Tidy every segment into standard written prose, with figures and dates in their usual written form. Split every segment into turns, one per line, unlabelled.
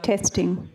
Testing.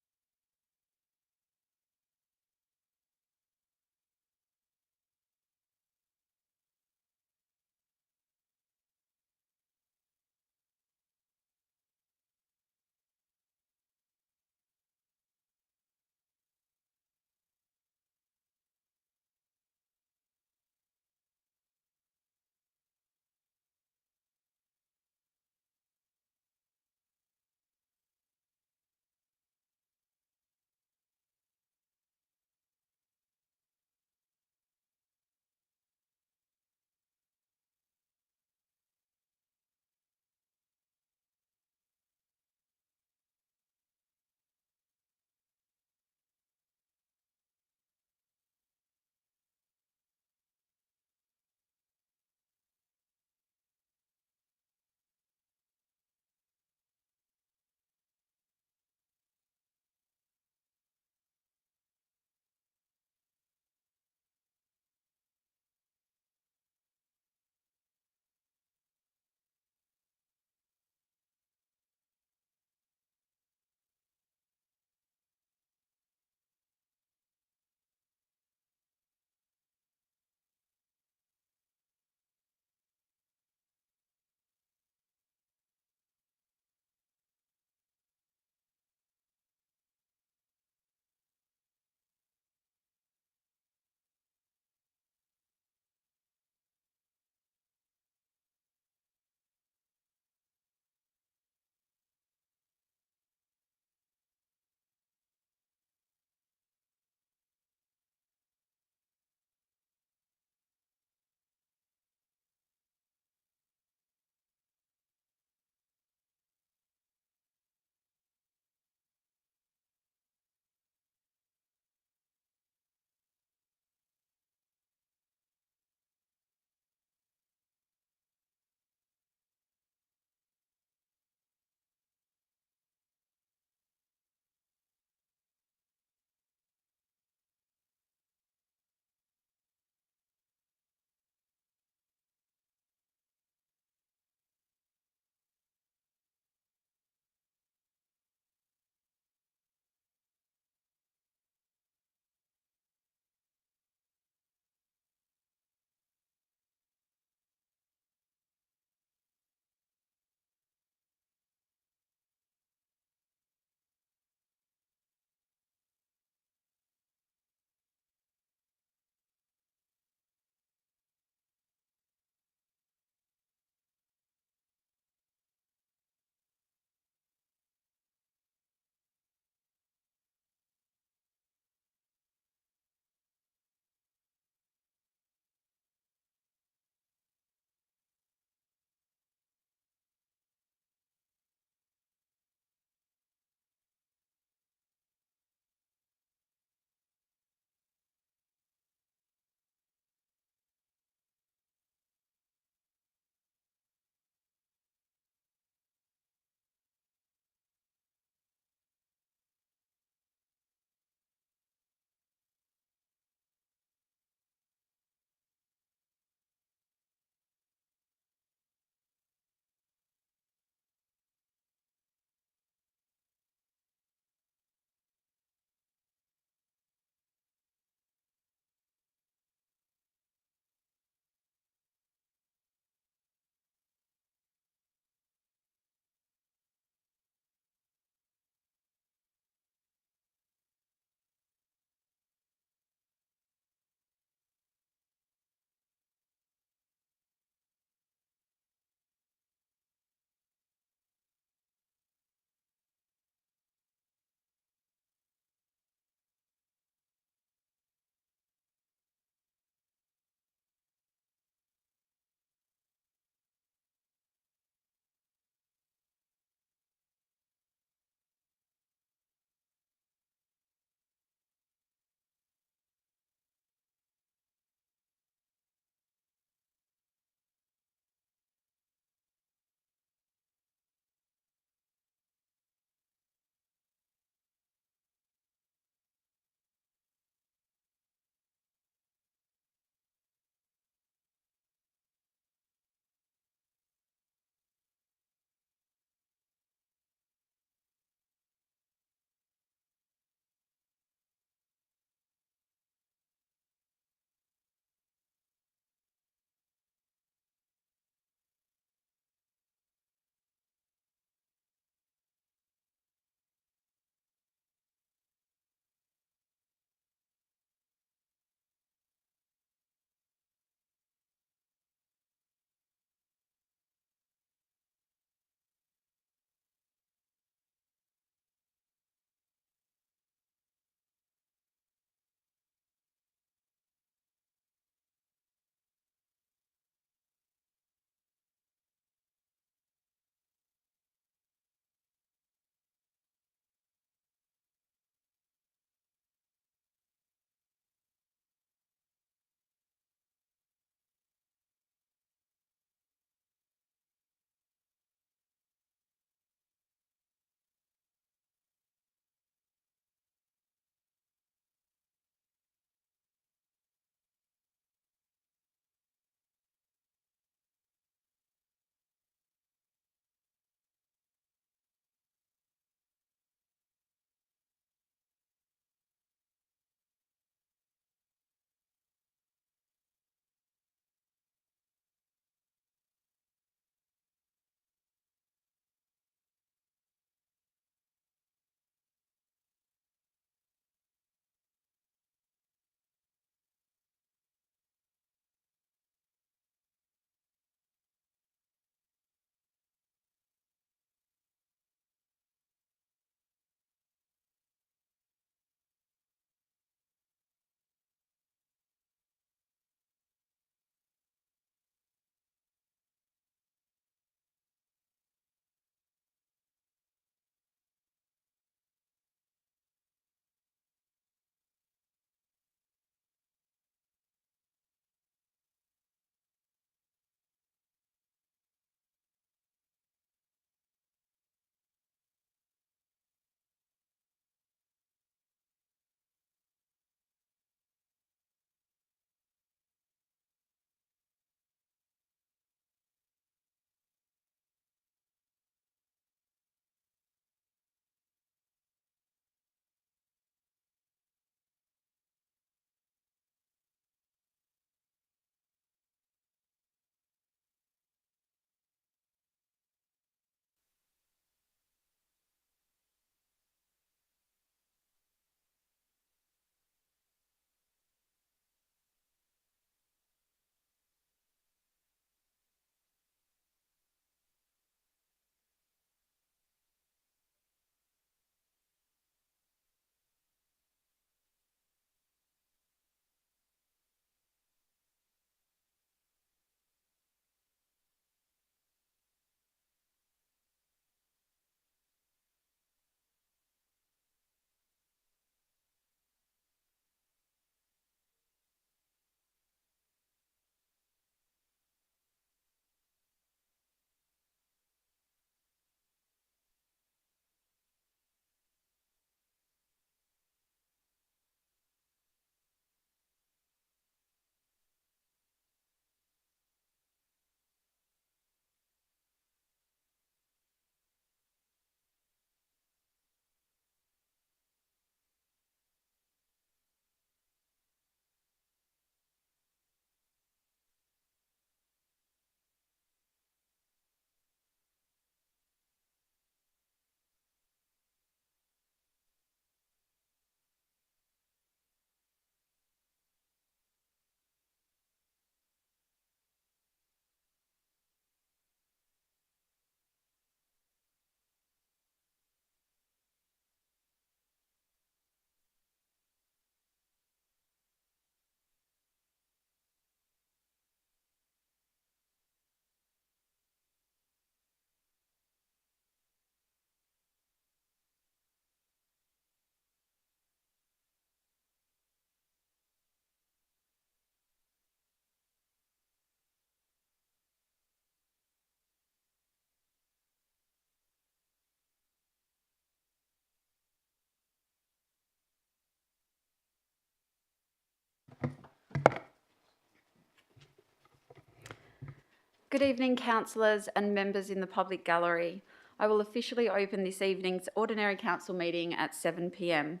Good evening, councillors and members in the public gallery. I will officially open this evening's ordinary council meeting at 7 p.m.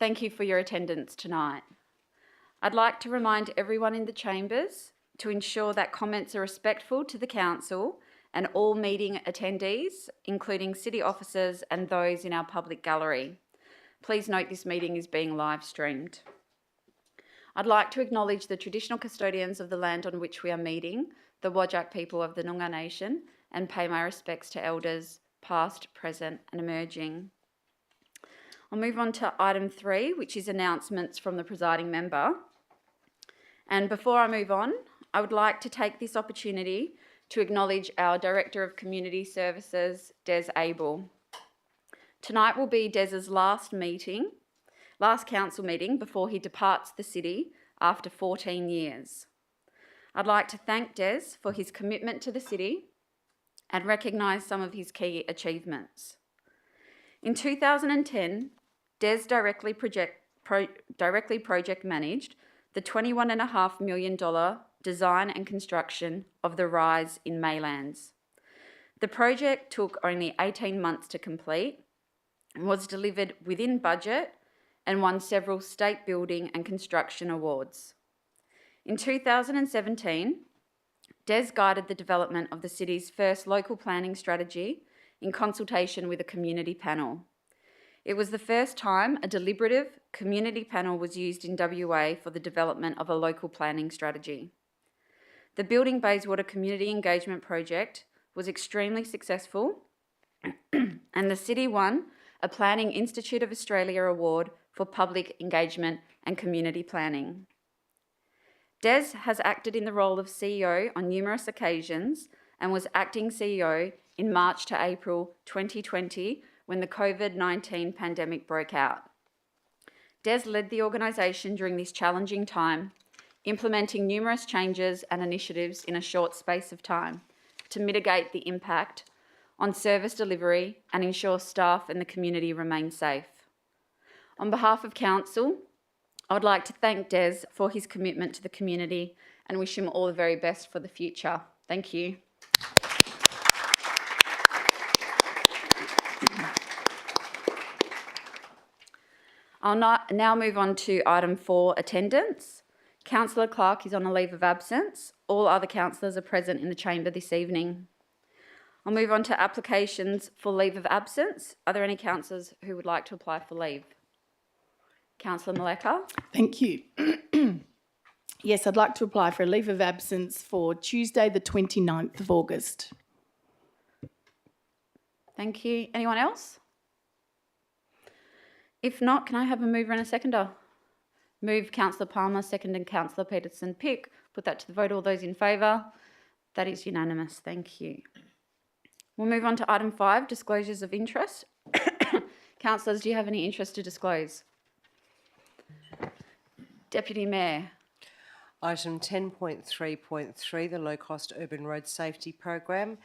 Thank you for your attendance tonight. I'd like to remind everyone in the chambers to ensure that comments are respectful to the council and all meeting attendees, including city officers and those in our public gallery. Please note this meeting is being live streamed. I'd like to acknowledge the traditional custodians of the land on which we are meeting, the Whadjuk people of the Noongar Nation, and pay my respects to elders past, present and emerging. I'll move on to item 3, which is announcements from the presiding member. And before I move on, I would like to take this opportunity to acknowledge our Director of Community Services, Des Abel. Tonight will be Des's last council meeting before he departs the city after 14 years. I'd like to thank Des for his commitment to the city and recognise some of his key achievements. In 2010, Des directly project managed the $21.5 million design and construction of the Rise in Maylands. The project took only 18 months to complete and was delivered within budget and won several state building and construction awards. In 2017, Des guided the development of the city's first local planning strategy in consultation with a community panel. It was the first time a deliberative community panel was used in WA for the development of a local planning strategy. The Building Bayswater Community Engagement Project was extremely successful and the city won a Planning Institute of Australia Award for public engagement and community planning. Des has acted in the role of CEO on numerous occasions and was acting CEO in March to April 2020 when the COVID-19 pandemic broke out. Des led the organisation during this challenging time, implementing numerous changes and initiatives in a short space of time to mitigate the impact on service delivery and ensure staff and the community remain safe. On behalf of Council, I would like to thank Des for his commitment to the community and wish him all the very best for the future. Thank you. I'll now move on to item 4, attendance. Councillor Clark is on a leave of absence. All other councillors are present in the chamber this evening. I'll move on to applications for leave of absence. Are there any councillors who would like to apply for leave? Councillor Maleka.
Thank you. Yes, I'd like to apply for a leave of absence for Tuesday the 29th of August.
Thank you. Anyone else? If not, can I have a mover and a seconder? Move Councillor Palmer, seconded Councillor Peterson-Pick. Put that to the vote. All those in favour? That is unanimous. Thank you. We'll move on to item 5, disclosures of interest. Councillors, do you have any interest to disclose? Deputy Mayor.
Item 10.3.3, the Low Cost Urban Road Safety Program.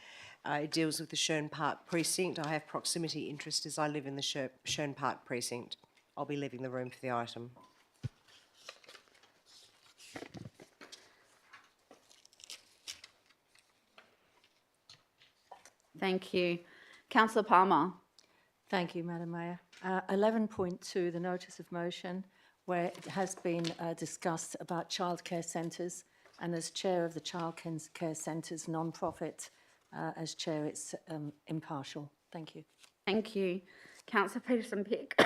It deals with the Shern Park Precinct. I have proximity interest as I live in the Shern Park Precinct. I'll be leaving the room for the item.
Thank you. Councillor Palmer.
Thank you, Madam Mayor. 11.2, the notice of motion, where it has been discussed about childcare centres, and as chair of the childcare centres non-profit, as chair, it's impartial. Thank you.
Thank you. Councillor Peterson-Pick.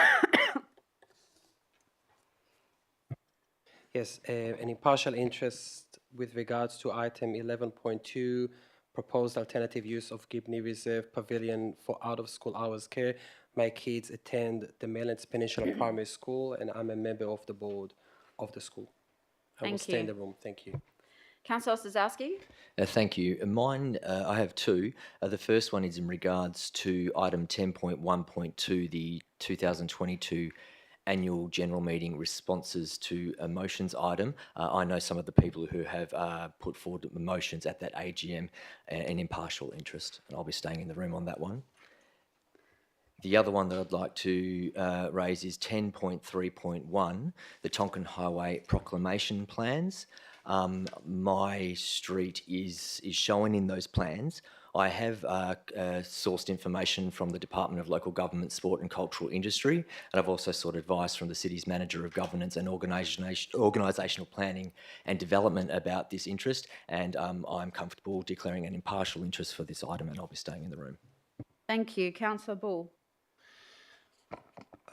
Yes, an impartial interest with regards to item 11.2, proposed alternative use of Gibney Reserve Pavilion for out-of-school hours care. My kids attend the Maylands Peninsula Primary School and I'm a member of the board of the school. I will stay in the room. Thank you.
Councillor Osazowski.
Thank you. Mine, I have two. The first one is in regards to item 10.1.2, the 2022 annual general meeting responses to a motions item. I know some of the people who have put forward the motions at that AGM, an impartial interest, and I'll be staying in the room on that one. The other one that I'd like to raise is 10.3.1, the Tonkin Highway proclamation plans. my street is shown in those plans. I have sourced information from the Department of Local Government, Sport and Cultural Industry, and I've also sought advice from the city's Manager of Governance and Organisational Planning and Development about this interest, and I'm comfortable declaring an impartial interest for this item, and I'll be staying in the room.
Thank you. Councillor Bull.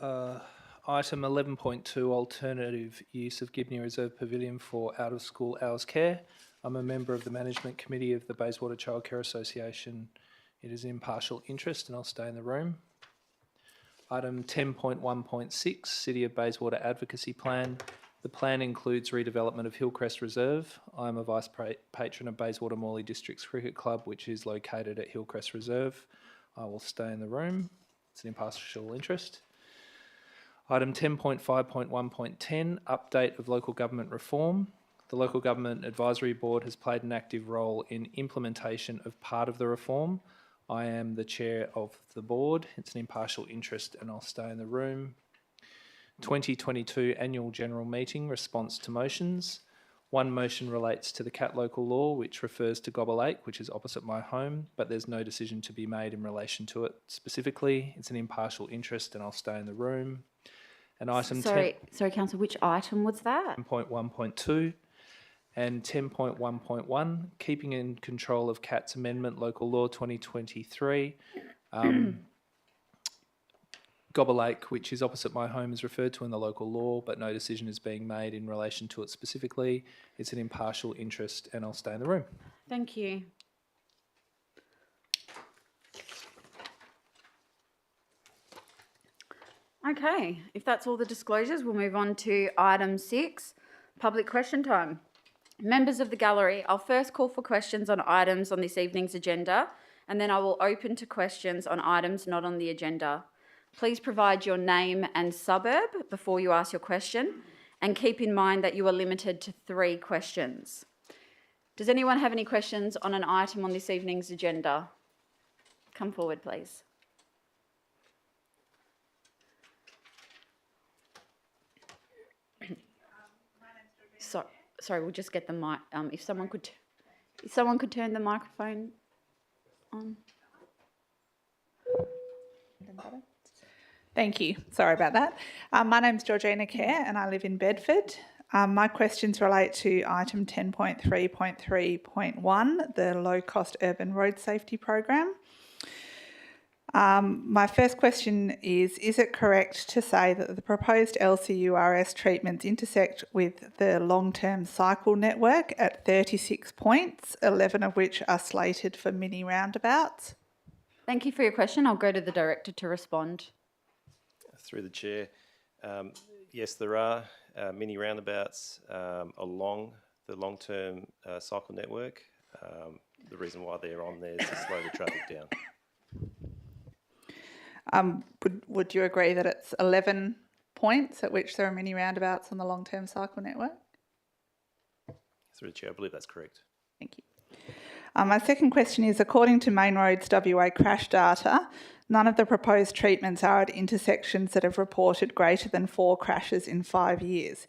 Item 11.2, alternative use of Gibney Reserve Pavilion for out-of-school hours care. I'm a member of the Management Committee of the Bayswater Childcare Association. It is an impartial interest and I'll stay in the room. Item 10.1.6, City of Bayswater Advocacy Plan. The plan includes redevelopment of Hillcrest Reserve. I'm a vice patron of Bayswater Morley Districts Cricket Club, which is located at Hillcrest Reserve. I will stay in the room. It's an impartial interest. Item 10.5.1.10, update of local government reform. The Local Government Advisory Board has played an active role in implementation of part of the reform. I am the chair of the board. It's an impartial interest and I'll stay in the room. 2022 Annual General Meeting, response to motions. One motion relates to the Cat Local Law, which refers to Gobber Lake, which is opposite my home, but there's no decision to be made in relation to it specifically. It's an impartial interest and I'll stay in the room. And item
Sorry, Councillor, which item was that?
10.1.2 and 10.1.1, keeping in control of CAT's Amendment Local Law 2023. Gobber Lake, which is opposite my home, is referred to in the local law, but no decision is being made in relation to it specifically. It's an impartial interest and I'll stay in the room.
Thank you. Okay, if that's all the disclosures, we'll move on to item 6, public question time. Members of the gallery, I'll first call for questions on items on this evening's agenda, and then I will open to questions on items not on the agenda. Please provide your name and suburb before you ask your question, and keep in mind that you are limited to 3 questions. Does anyone have any questions on an item on this evening's agenda? Come forward, please. Sorry, we'll just get the mic. If someone could turn the microphone on.
Thank you. Sorry about that. My name's Georgina Kerr and I live in Bedford. My questions relate to item 10.3.3.1, the Low Cost Urban Road Safety Program. My first question is it correct to say that the proposed LCURS treatments intersect with the long-term cycle network at 36 points, 11 of which are slated for mini roundabouts?
Thank you for your question. I'll go to the Director to respond.
Through the Chair, yes, there are mini roundabouts along the long-term cycle network. The reason why they're on there is to slow the traffic down.
Would you agree that it's 11 points at which there are mini roundabouts on the long-term cycle network?
Through the Chair, I believe that's correct.
Thank you. My second question is, according to Main Roads WA crash data, none of the proposed treatments are at intersections that have reported greater than 4 crashes in 5 years.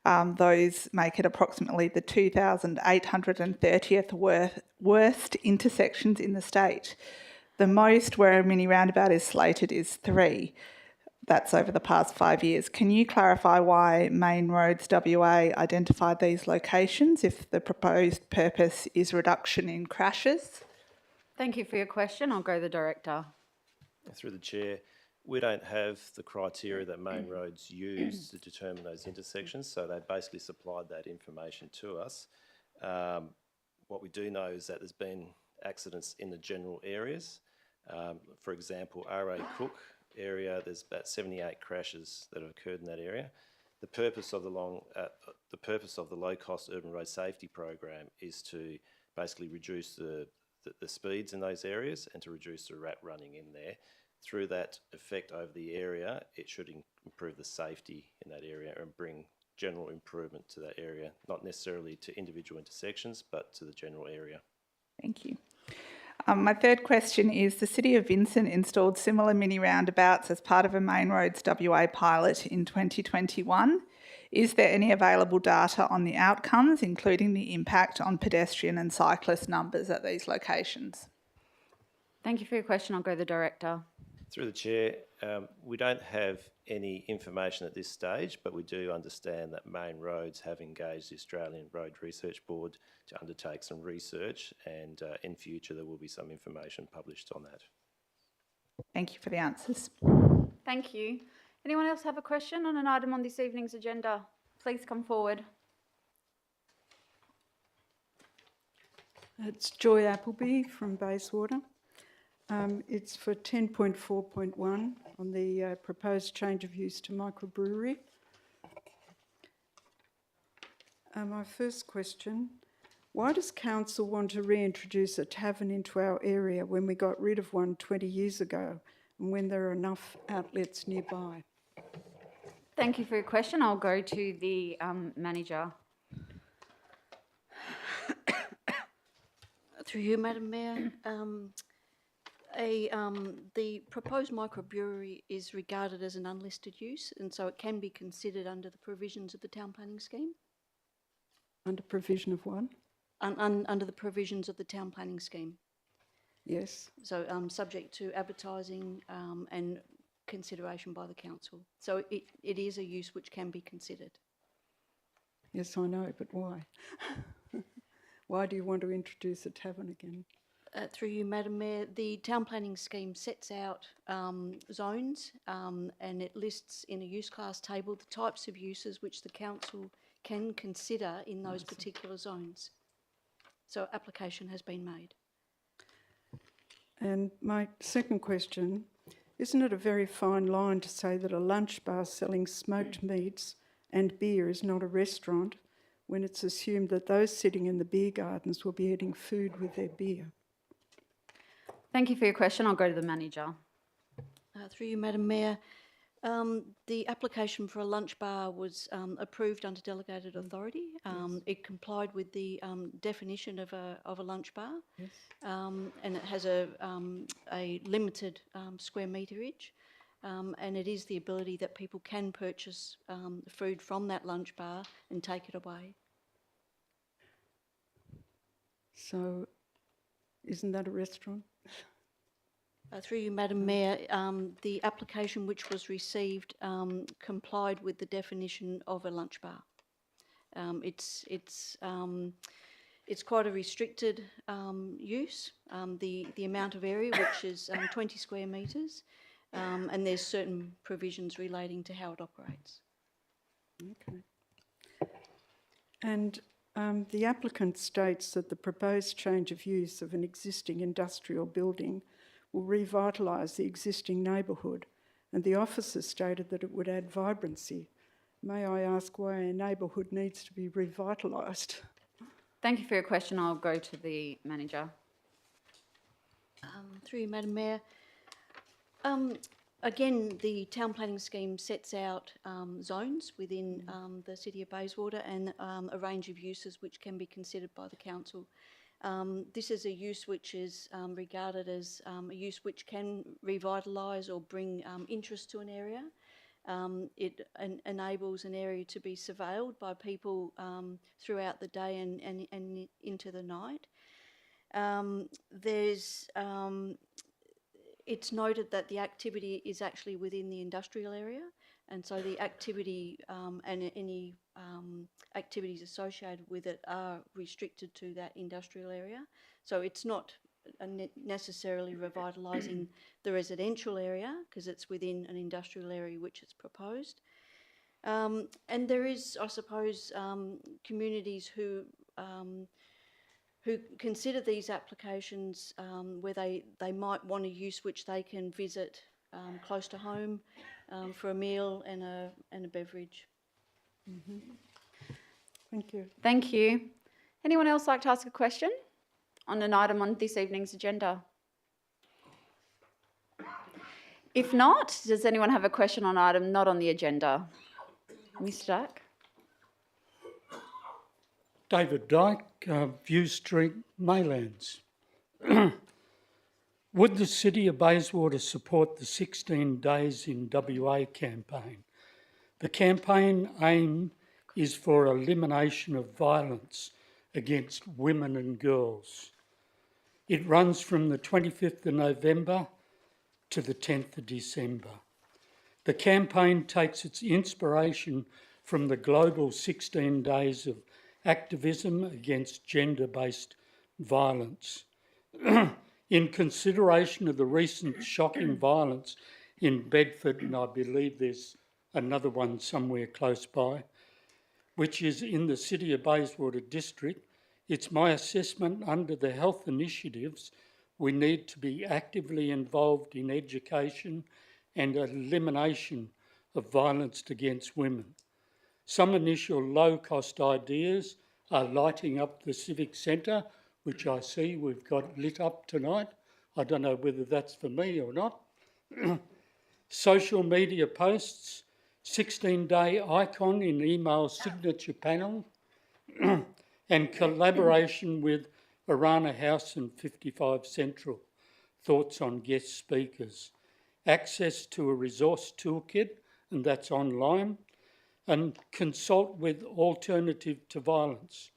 Those make it approximately the 2,830th worst intersections in the state. The most where a mini roundabout is slated is 3. That's over the past 5 years. Can you clarify why Main Roads WA identified these locations if the proposed purpose is reduction in crashes?
Thank you for your question. I'll go to the Director.
Through the Chair, we don't have the criteria that Main Roads use to determine those intersections, so they basically supplied that information to us. What we do know is that there's been accidents in the general areas. For example, R.A. Cook area, there's about 78 crashes that have occurred in that area. The purpose of the low cost urban road safety program is to basically reduce the speeds in those areas and to reduce the rat running in there. Through that effect over the area, it should improve the safety in that area and bring general improvement to that area, not necessarily to individual intersections, but to the general area.
Thank you. My third question is, the City of Vincent installed similar mini roundabouts as part of a Main Roads WA pilot in 2021. Is there any available data on the outcomes, including the impact on pedestrian and cyclist numbers at these locations?
Thank you for your question. I'll go to the Director.
Through the Chair, we don't have any information at this stage, but we do understand that Main Roads have engaged the Australian Road Research Board to undertake some research, and in future there will be some information published on that.
Thank you for the answers.
Thank you. Anyone else have a question on an item on this evening's agenda? Please come forward.
It's Joy Appleby from Bayswater. It's for 10.4.1 on the proposed change of use to microbrewery. My first question, why does council want to reintroduce a tavern into our area when we got rid of one 20 years ago and when there are enough outlets nearby?
Thank you for your question. I'll go to the Manager.
Through you, Madam Mayor. The proposed microbrewery is regarded as an unlisted use, and so it can be considered under the provisions of the town planning scheme.
Under provision of one?
Under the provisions of the town planning scheme.
Yes.
So subject to advertising and consideration by the council. So it is a use which can be considered.
Yes, I know, but why? Why do you want to introduce a tavern again?
Through you, Madam Mayor, the town planning scheme sets out zones and it lists in a use class table the types of uses which the council can consider in those particular zones. So application has been made.
And my second question, isn't it a very fine line to say that a lunch bar selling smoked meats and beer is not a restaurant when it's assumed that those sitting in the beer gardens will be eating food with their beer?
Thank you for your question. I'll go to the Manager.
Through you, Madam Mayor, the application for a lunch bar was approved under delegated authority. It complied with the definition of a lunch bar,
Yes.
and it has a limited square meterage, and it is the ability that people can purchase food from that lunch bar and take it away.
So isn't that a restaurant?
Through you, Madam Mayor, the application which was received complied with the definition of a lunch bar. It's quite a restricted use. The amount of area, which is 20 square metres, and there's certain provisions relating to how it operates.
Okay. And the applicant states that the proposed change of use of an existing industrial building will revitalise the existing neighbourhood, and the officer stated that it would add vibrancy. May I ask why a neighbourhood needs to be revitalised?
Thank you for your question. I'll go to the Manager.
Through you, Madam Mayor. Again, the town planning scheme sets out zones within the City of Bayswater and a range of uses which can be considered by the council. This is a use which is regarded as a use which can revitalise or bring interest to an area. It enables an area to be surveilled by people throughout the day and into the night. It's noted that the activity is actually within the industrial area, and so the activity and any activities associated with it are restricted to that industrial area. So it's not necessarily revitalising the residential area because it's within an industrial area which is proposed. And there is, I suppose, communities who consider these applications where they might want a use which they can visit close to home for a meal and a beverage.
Mm-hmm. Thank you.
Thank you. Anyone else like to ask a question on an item on this evening's agenda? If not, does anyone have a question on an item not on the agenda? Mr. Dack?
David Dyke, View Street, Maylands. Would the City of Bayswater support the 16 Days in WA campaign? The campaign aimed is for elimination of violence against women and girls. It runs from the 25th of November to the 10th of December. The campaign takes its inspiration from the global 16 days of activism against gender-based violence. In consideration of the recent shocking violence in Bedford, and I believe there's another one somewhere close by, which is in the City of Bayswater district, it's my assessment under the health initiatives we need to be actively involved in education and elimination of violence against women. Some initial low-cost ideas are lighting up the Civic Centre, which I see we've got lit up tonight. I don't know whether that's for me or not. Social media posts, 16-day icon in email signature panel, and collaboration with Arana House and 55 Central. Thoughts on guest speakers. Access to a resource toolkit, and that's online, and consult with Alternative to Violence.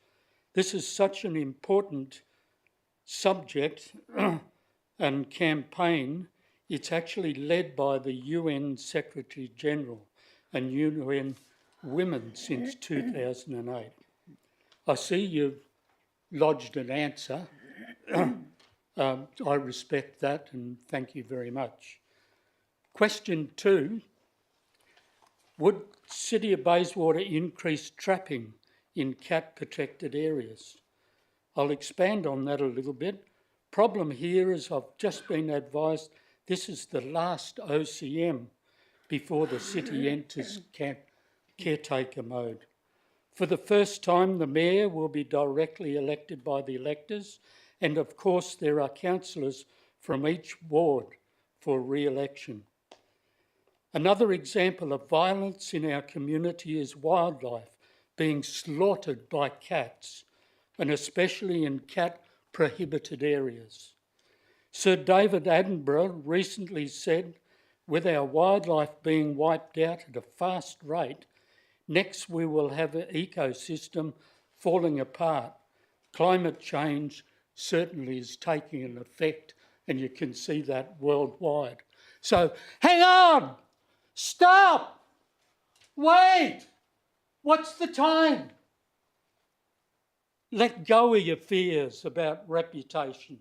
This is such an important subject and campaign. It's actually led by the UN Secretary General and UN Women since 2008. I see you've lodged an answer. I respect that and thank you very much. Question 2, would City of Bayswater increase trapping in cat protected areas? I'll expand on that a little bit. Problem here is I've just been advised this is the last OCM before the city enters caretaker mode. For the first time, the mayor will be directly elected by the electors, and of course there are councillors from each ward for re-election. Another example of violence in our community is wildlife being slaughtered by cats, and especially in cat-prohibited areas. Sir David Attenborough recently said, with our wildlife being wiped out at a fast rate, next we will have an ecosystem falling apart. Climate change certainly is taking an effect, and you can see that worldwide. So, hang on! Stop! Wait! What's the time? Let go of your fears about reputation.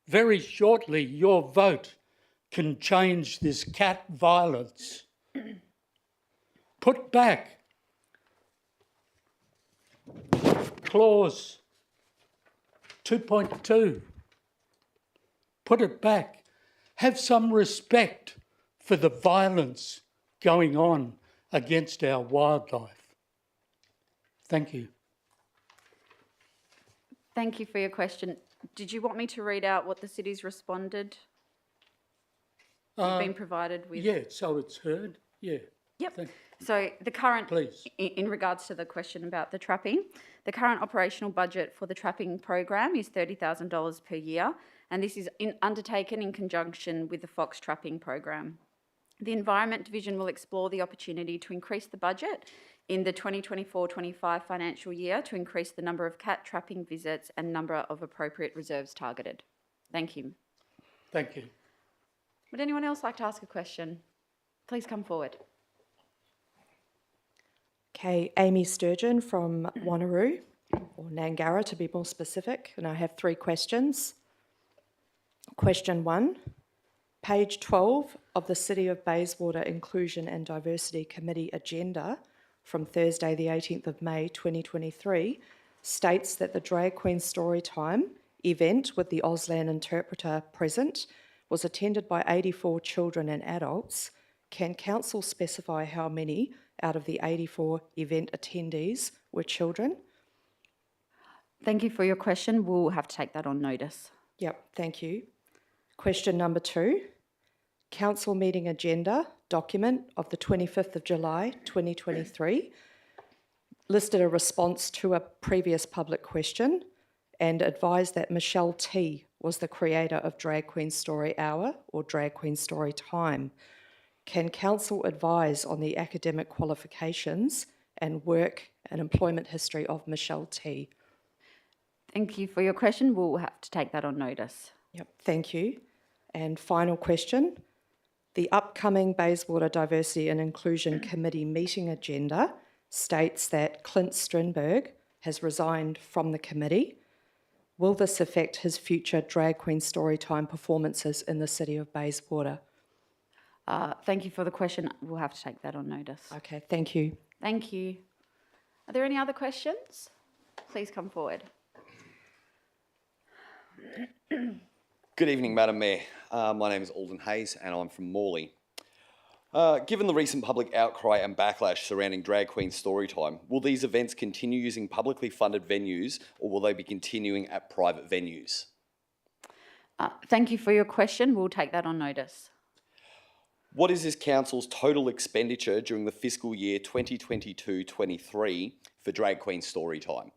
Very shortly, your vote can change this cat violence. Put back clause 2.2. Put it back. Have some respect for the violence going on against our wildlife. Thank you.
Thank you for your question. Did you want me to read out what the city's responded? You've been provided with?
Yeah, so it's heard. Yeah.
Yep. So the current,
Please.
in regards to the question about the trapping, the current operational budget for the trapping program is $30,000 per year, and this is undertaken in conjunction with the Fox trapping program. The Environment Division will explore the opportunity to increase the budget in the 2024-25 financial year to increase the number of cat trapping visits and number of appropriate reserves targeted. Thank you.
Thank you.
Would anyone else like to ask a question? Please come forward.
Okay, Amy Sturgeon from Wanneroo, or Nangara to be more specific, and I have 3 questions. Question 1, page 12 of the City of Bayswater Inclusion and Diversity Committee agenda from Thursday the 18th of May 2023 states that the Drag Queen Storytime event with the Auslan interpreter present was attended by 84 children and adults. Can Council specify how many out of the 84 event attendees were children?
Thank you for your question. We'll have to take that on notice.
Yep, thank you. Question number 2, Council meeting agenda document of the 25th of July 2023 listed a response to a previous public question and advised that Michelle T was the creator of Drag Queen Story Hour or Drag Queen Story Time. Can Council advise on the academic qualifications and work and employment history of Michelle T.
Thank you for your question. We'll have to take that on notice.
Yep, thank you. And final question. The upcoming Bayswater Diversity and Inclusion Committee meeting agenda states that Clint Strindberg has resigned from the committee. Will this affect his future drag queen storytime performances in the city of Bayswater?
Thank you for the question. We'll have to take that on notice.
Okay, thank you.
Thank you. Are there any other questions? Please come forward.
Good evening, Madam Mayor. My name is Alden Hayes and I'm from Morley. Given the recent public outcry and backlash surrounding Drag Queen Storytime, will these events continue using publicly funded venues or will they be continuing at private venues?
Thank you for your question. We'll take that on notice.
What is this council's total expenditure during the fiscal year 2022-23 for Drag Queen Storytime?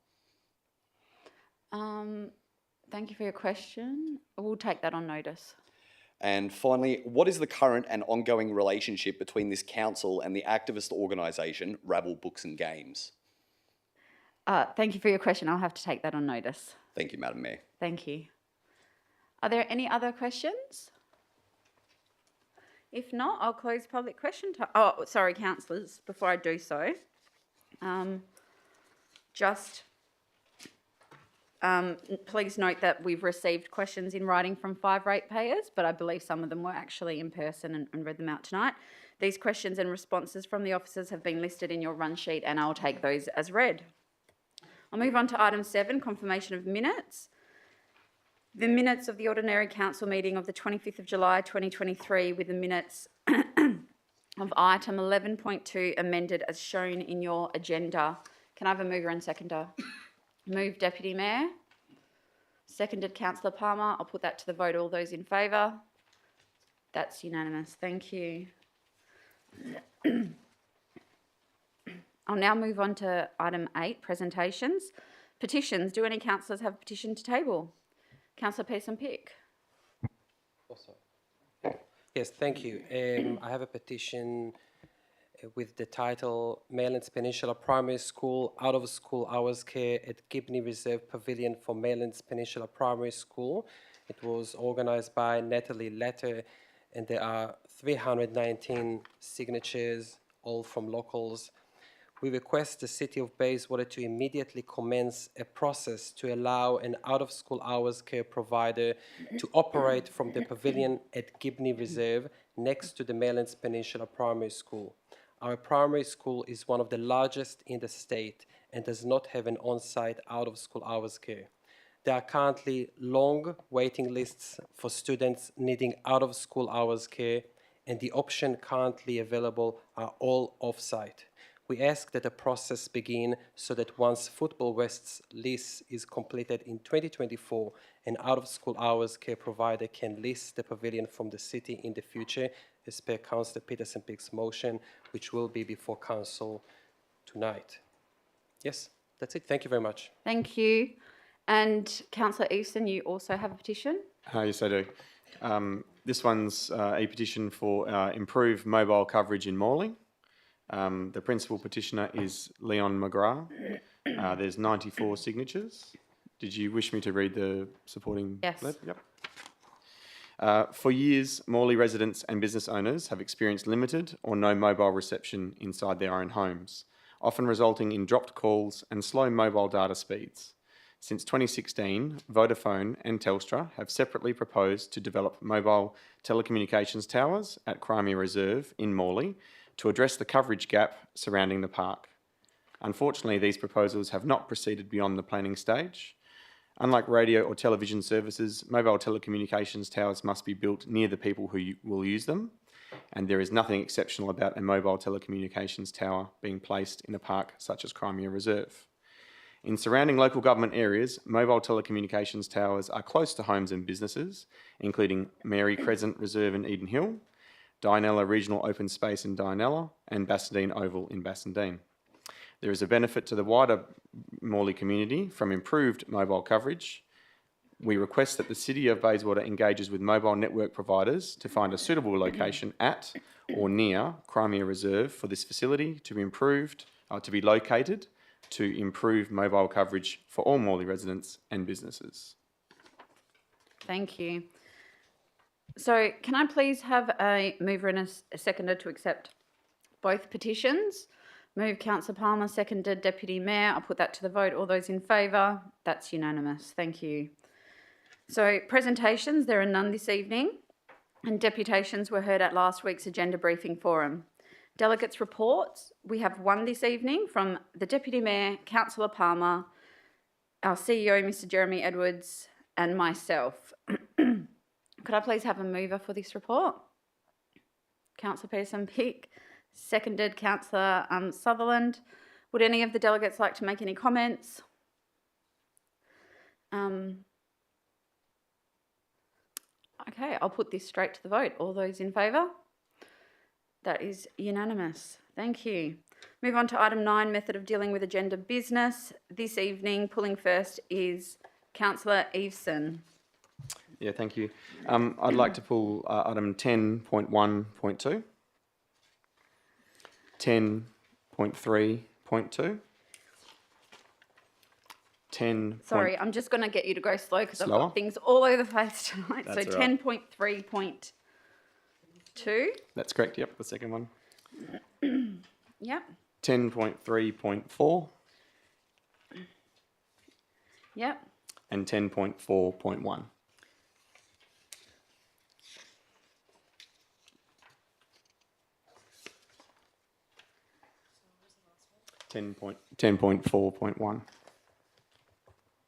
Thank you for your question. We'll take that on notice.
And finally, what is the current and ongoing relationship between this council and the activist organisation Rabble Books and Games?
Thank you for your question. I'll have to take that on notice.
Thank you, Madam Mayor.
Thank you. Are there any other questions? If not, I'll close public question time. Oh, sorry, councillors, before I do so, please note that we've received questions in writing from 5 ratepayers, but I believe some of them were actually in person and read them out tonight. These questions and responses from the officers have been listed in your run sheet and I'll take those as read. I'll move on to item 7, confirmation of minutes. The minutes of the Ordinary Council meeting of the 25th of July 2023 with the minutes of item 11.2 amended as shown in your agenda. Can I have a mover and seconder? Move, Deputy Mayor. Seconded, Councillor Palmer. I'll put that to the vote. All those in favour? That's unanimous. Thank you. I'll now move on to item 8, presentations. Petitions. Do any councillors have a petition to table? Councillor Pearson-Pick.
Yes, thank you. I have a petition with the title Maylands Peninsula Primary School Out-of-School Hours Care at Gibney Reserve Pavilion for Maylands Peninsula Primary School. It was organised by Natalie Letter and there are 319 signatures, all from locals. We request the City of Bayswater to immediately commence a process to allow an out-of-school hours care provider to operate from the pavilion at Gibney Reserve next to the Maylands Peninsula Primary School. Our primary school is one of the largest in the state and does not have an on-site out-of-school hours care. There are currently long waiting lists for students needing out-of-school hours care, and the option currently available are all off-site. We ask that the process begin so that once Football West's lease is completed in 2024, an out-of-school hours care provider can lease the pavilion from the city in the future, as per Councillor Peterson-Pick's motion, which will be before Council tonight. Yes, that's it. Thank you very much.
Thank you. And Councillor Easton, you also have a petition?
Yes, I do. This one's a petition for improved mobile coverage in Morley. The principal petitioner is Leon McGrath. There's 94 signatures. Did you wish me to read the supporting letter? Yep. For years, Morley residents and business owners have experienced limited or no mobile reception inside their own homes, often resulting in dropped calls and slow mobile data speeds. Since 2016, Vodafone and Telstra have separately proposed to develop mobile telecommunications towers at Crimea Reserve in Morley to address the coverage gap surrounding the park. Unfortunately, these proposals have not proceeded beyond the planning stage. Unlike radio or television services, mobile telecommunications towers must be built near the people who will use them, and there is nothing exceptional about a mobile telecommunications tower being placed in a park such as Crimea Reserve. In surrounding local government areas, mobile telecommunications towers are close to homes and businesses, including Mary Crescent Reserve in Eden Hill, Dianella Regional Open Space in Dianella, and Bassendean Oval in Bassendean. There is a benefit to the wider Morley community from improved mobile coverage. We request that the City of Bayswater engages with mobile network providers to find a suitable location at or near Crimea Reserve for this facility to be improved, to be located, to improve mobile coverage for all Morley residents and businesses.
Thank you. So can I please have a mover and a seconder to accept both petitions? Move Councillor Palmer, seconded Deputy Mayor. I'll put that to the vote. All those in favour? That's unanimous. Thank you. So presentations, there are none this evening, and deputations were heard at last week's agenda briefing forum. Delegates' reports, we have one this evening from the Deputy Mayor, Councillor Palmer, our CEO, Mr Jeremy Edwards, and myself. Could I please have a mover for this report? Councillor Peterson-Pick, seconded Councillor Sutherland. Would any of the delegates like to make any comments? Okay, I'll put this straight to the vote. All those in favour? That is unanimous. Thank you. Move on to item 9, method of dealing with agenda business. This evening, pulling first is Councillor Eveson.
Yeah, thank you. I'd like to pull item 10.1.2, 10.3.2, 10.
Sorry, I'm just going to get you to go slow because I've
Slower?
got things all over the place tonight.
That's
So
all right.
10.3.2.
That's correct, yep, the second one.
Yep,
10.3.4
yep.
and 10.4.1. Ten point 10.4.1.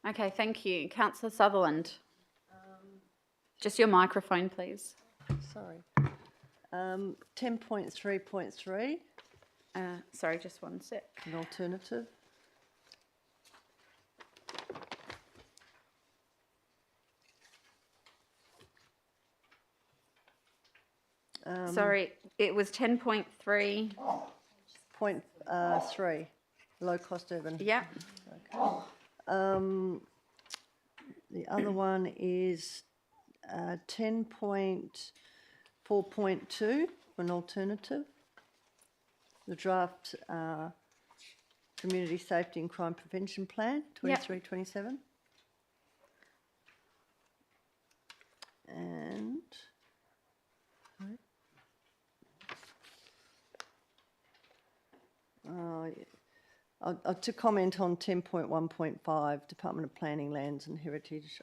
Okay, thank you. Councillor Sutherland. Just your microphone, please.
Sorry. 10.3.3,
Sorry, just one sec.
an alternative.
Sorry, it was 10.3.
3, low cost urban.
Yep.
The other one is 10.4.2 for an alternative. The draft Community Safety and Crime Prevention Plan, 23-27. And to comment on 10.1.5, Department of Planning, Lands and Heritage.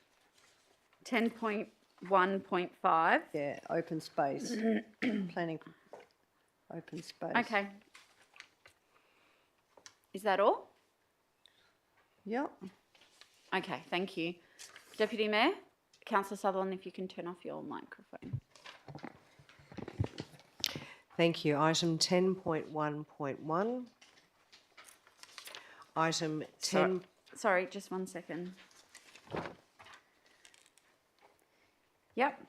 10.1.5.
Yeah, open space, planning, open space.
Okay. Is that all?
Yep.
Okay, thank you. Deputy Mayor, Councillor Sutherland, if you can turn off your microphone.
Thank you. Item 10.1.1. Item 10.
Sorry, just one second. Yep.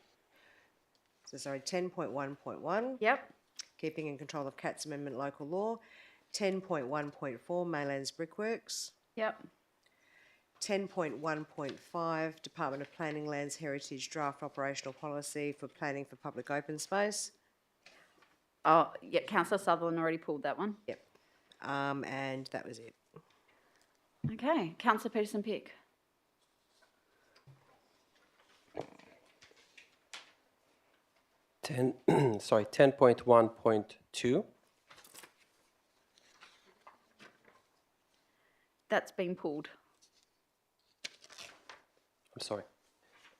So sorry, 10.1.1.
Yep.
Keeping in control of Cats Amendment local law. 10.1.4 Maylands Brickworks.
Yep.
10.1.5 Department of Planning, Lands, Heritage draft operational policy for planning for public open space.
Oh, yeah, Councillor Sutherland already pulled that one.
Yep. And that was it.
Okay, Councillor Peterson-Pick.
Sorry, 10.1.2.
That's been pulled.
I'm sorry.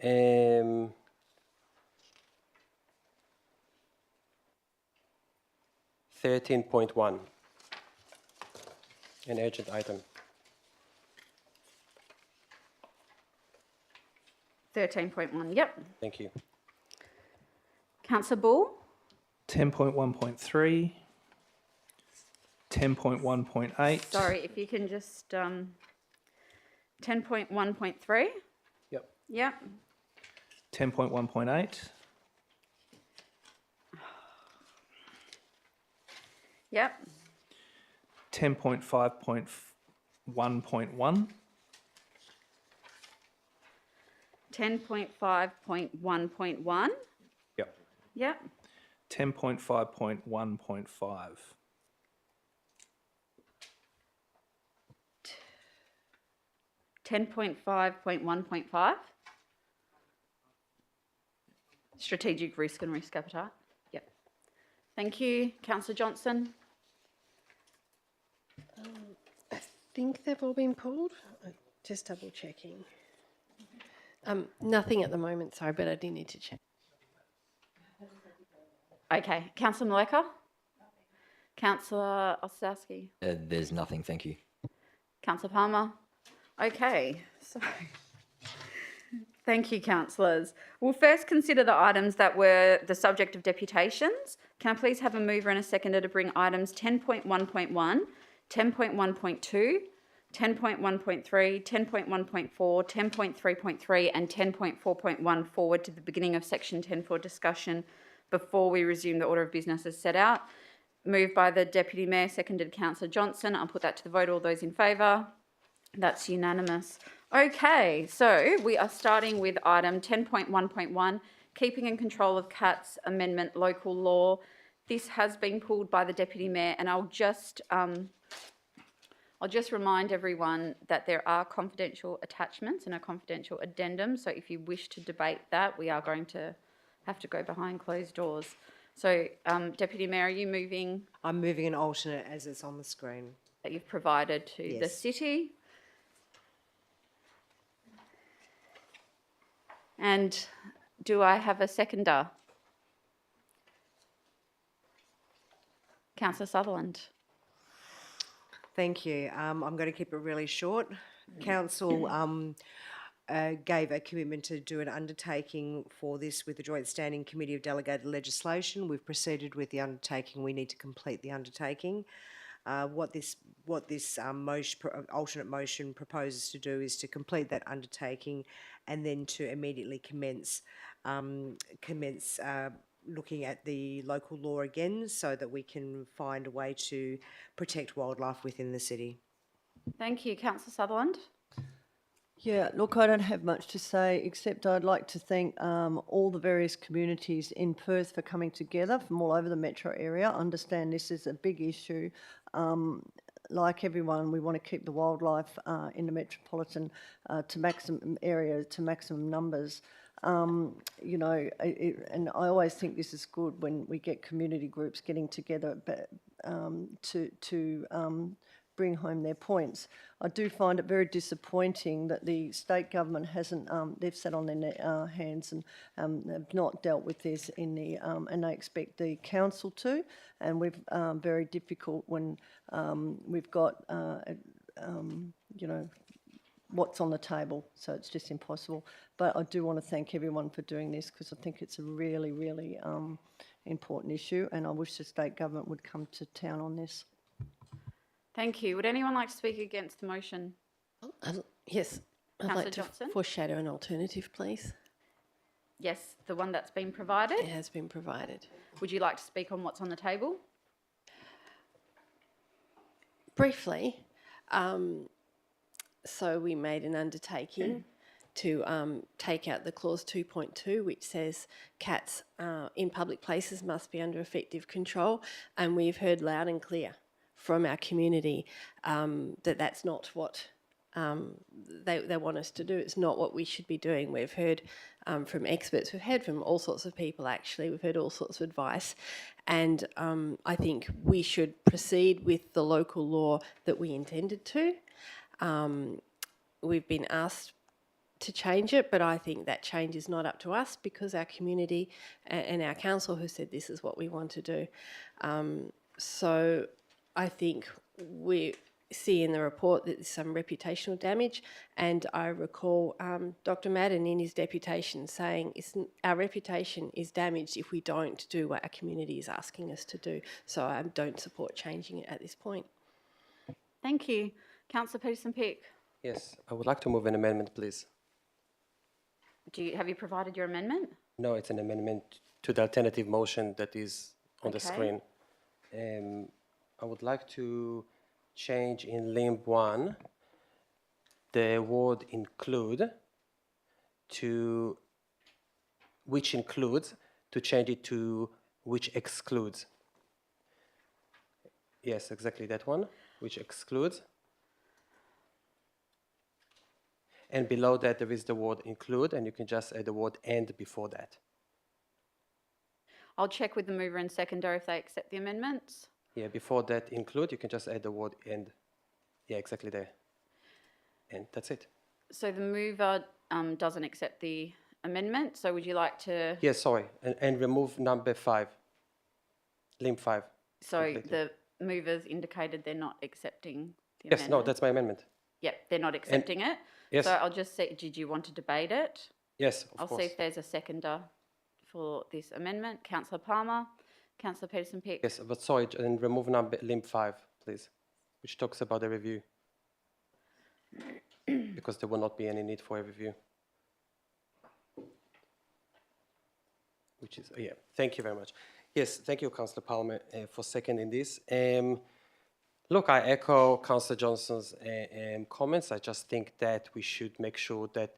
13.1. An urgent item.
13.1, yep.
Thank you.
Councillor Bull.
10.1.3, 10.1.8.
Sorry, if you can just 10.1.3.
Yep.
Yep.
10.1.8,
Yep.
10.5.1.1,
10.5.1.1.
Yep.
Yep.
10.5.1.5,
10.5.1.5. Strategic risk and risk appetite. Yep. Thank you. Councillor Johnson.
I think they've all been pulled. Just double checking. Nothing at the moment, sorry, but I do need to check.
Okay. Councillor Maleka. Councillor Ostowski.
There's nothing, thank you.
Councillor Palmer. Okay. So, thank you, councillors. We'll first consider the items that were the subject of deputations. Can I please have a mover and a seconder to bring items 10.1.1, 10.1.2, 10.1.3, 10.1.4, 10.3.3 and 10.4.1 forward to the beginning of section 10 for discussion before we resume the order of business as set out. Moved by the Deputy Mayor, seconded Councillor Johnson. I'll put that to the vote. All those in favour? That's unanimous. Okay, so we are starting with item 10.1.1, Keeping and Control of Cats Amendment Local Law. This has been pulled by the Deputy Mayor, and I'll just remind everyone that there are confidential attachments and a confidential addendum. So if you wish to debate that, we are going to have to go behind closed doors. So, Deputy Mayor, are you moving?
I'm moving an alternate as it's on the screen.
That you've provided to the
Yes.
city. And do I have a seconder? Councillor Sutherland.
Thank you. I'm going to keep it really short. Council gave a commitment to do an undertaking for this with the Joint Standing Committee of Delegated Legislation. We've proceeded with the undertaking. We need to complete the undertaking. What this alternate motion proposes to do is to complete that undertaking and then to immediately commence looking at the local law again so that we can find a way to protect wildlife within the city.
Thank you. Councillor Sutherland.
Yeah, look, I don't have much to say except I'd like to thank all the various communities in Perth for coming together from all over the metro area. I understand this is a big issue. Like everyone, we want to keep the wildlife in the metropolitan to maximum area, to maximum numbers. You know, and I always think this is good when we get community groups getting together to bring home their points. I do find it very disappointing that the state government hasn't, they've sat on their hands and have not dealt with this in the, and they expect the council to, and we've very difficult when we've got, you know, what's on the table, so it's just impossible. But I do want to thank everyone for doing this because I think it's a really, really important issue, and I wish the state government would come to town on this.
Thank you. Would anyone like to speak against the motion?
Yes, I'd
Councillor
like to
Johnson?
foreshadow an alternative, please.
Yes, the one that's been provided.
It has been provided.
Would you like to speak on what's on the table?
Briefly, so we made an undertaking to take out the clause 2.2, which says cats in public places must be under effective control, and we've heard loud and clear from our community that that's not what they want us to do. It's not what we should be doing. We've heard from experts, we've heard from all sorts of people actually, we've heard all sorts of advice, and I think we should proceed with the local law that we intended to. We've been asked to change it, but I think that change is not up to us because our community and our council has said this is what we want to do. So I think we see in the report that there's some reputational damage, and I recall Dr. Madden in his deputation saying our reputation is damaged if we don't do what our community is asking us to do. So I don't support changing it at this point.
Thank you. Councillor Peterson-Pick.
Yes, I would like to move an amendment, please.
Have you provided your amendment?
No, it's an amendment to the alternative motion that is on the
Okay.
screen. I would like to change in limb 1 the word include to which includes, to change it to which excludes. Yes, exactly that one, which excludes. And below that, there is the word include, and you can just add the word and before that.
I'll check with the mover and seconder if they accept the amendments.
Yeah, before that include, you can just add the word and. Yeah, exactly there. And that's it.
So the mover doesn't accept the amendment. So would you like to?
Yeah, sorry, and remove number 5, limb 5.
So
completely.
the movers indicated they're not accepting the
Yes,
amendment.
no, that's my amendment.
Yep, they're not accepting it.
Yes.
So I'll just say, did you want to debate it?
Yes, of
I'll
course.
see if there's a seconder for this amendment. Councillor Palmer, Councillor Peterson-Pick.
Yes, but sorry, and remove number limb 5, please, which talks about the review. Because there will not be any need for a review. Which is, yeah, thank you very much. Yes, thank you, Councillor Palmer, for seconding this. Look, I echo Councillor Johnson's comments. I just think that we should make sure that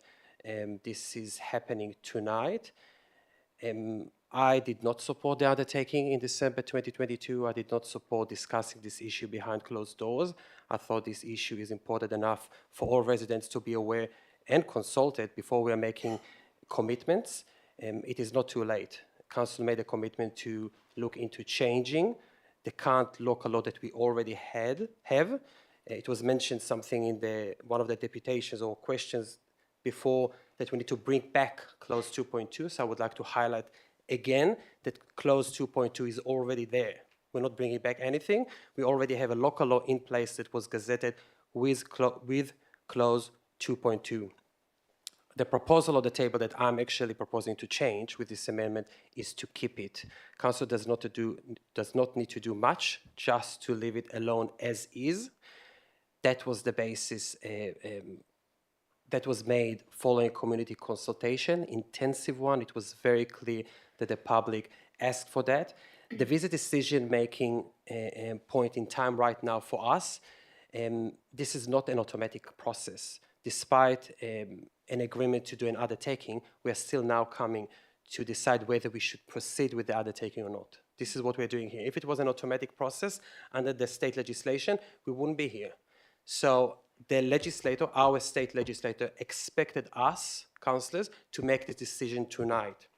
this is happening tonight. I did not support the undertaking in December 2022. I did not support discussing this issue behind closed doors. I thought this issue is important enough for all residents to be aware and consulted before we are making commitments. It is not too late. Council made a commitment to look into changing the current local law that we already have. It was mentioned something in one of the deputations or questions before that we need to bring back clause 2.2. So I would like to highlight again that clause 2.2 is already there. We're not bringing back anything. We already have a local law in place that was gazetted with clause 2.2. The proposal on the table that I'm actually proposing to change with this amendment is to keep it. Council does not need to do much, just to leave it alone as is. That was the basis that was made following community consultation, intensive one. It was very clear that the public asked for that. There is a decision-making point in time right now for us. This is not an automatic process. Despite an agreement to do an undertaking, we are still now coming to decide whether we should proceed with the undertaking or not. This is what we're doing here. If it was an automatic process under the state legislation, we wouldn't be here. So the legislator, our state legislator, expected us, councillors, to make the decision tonight.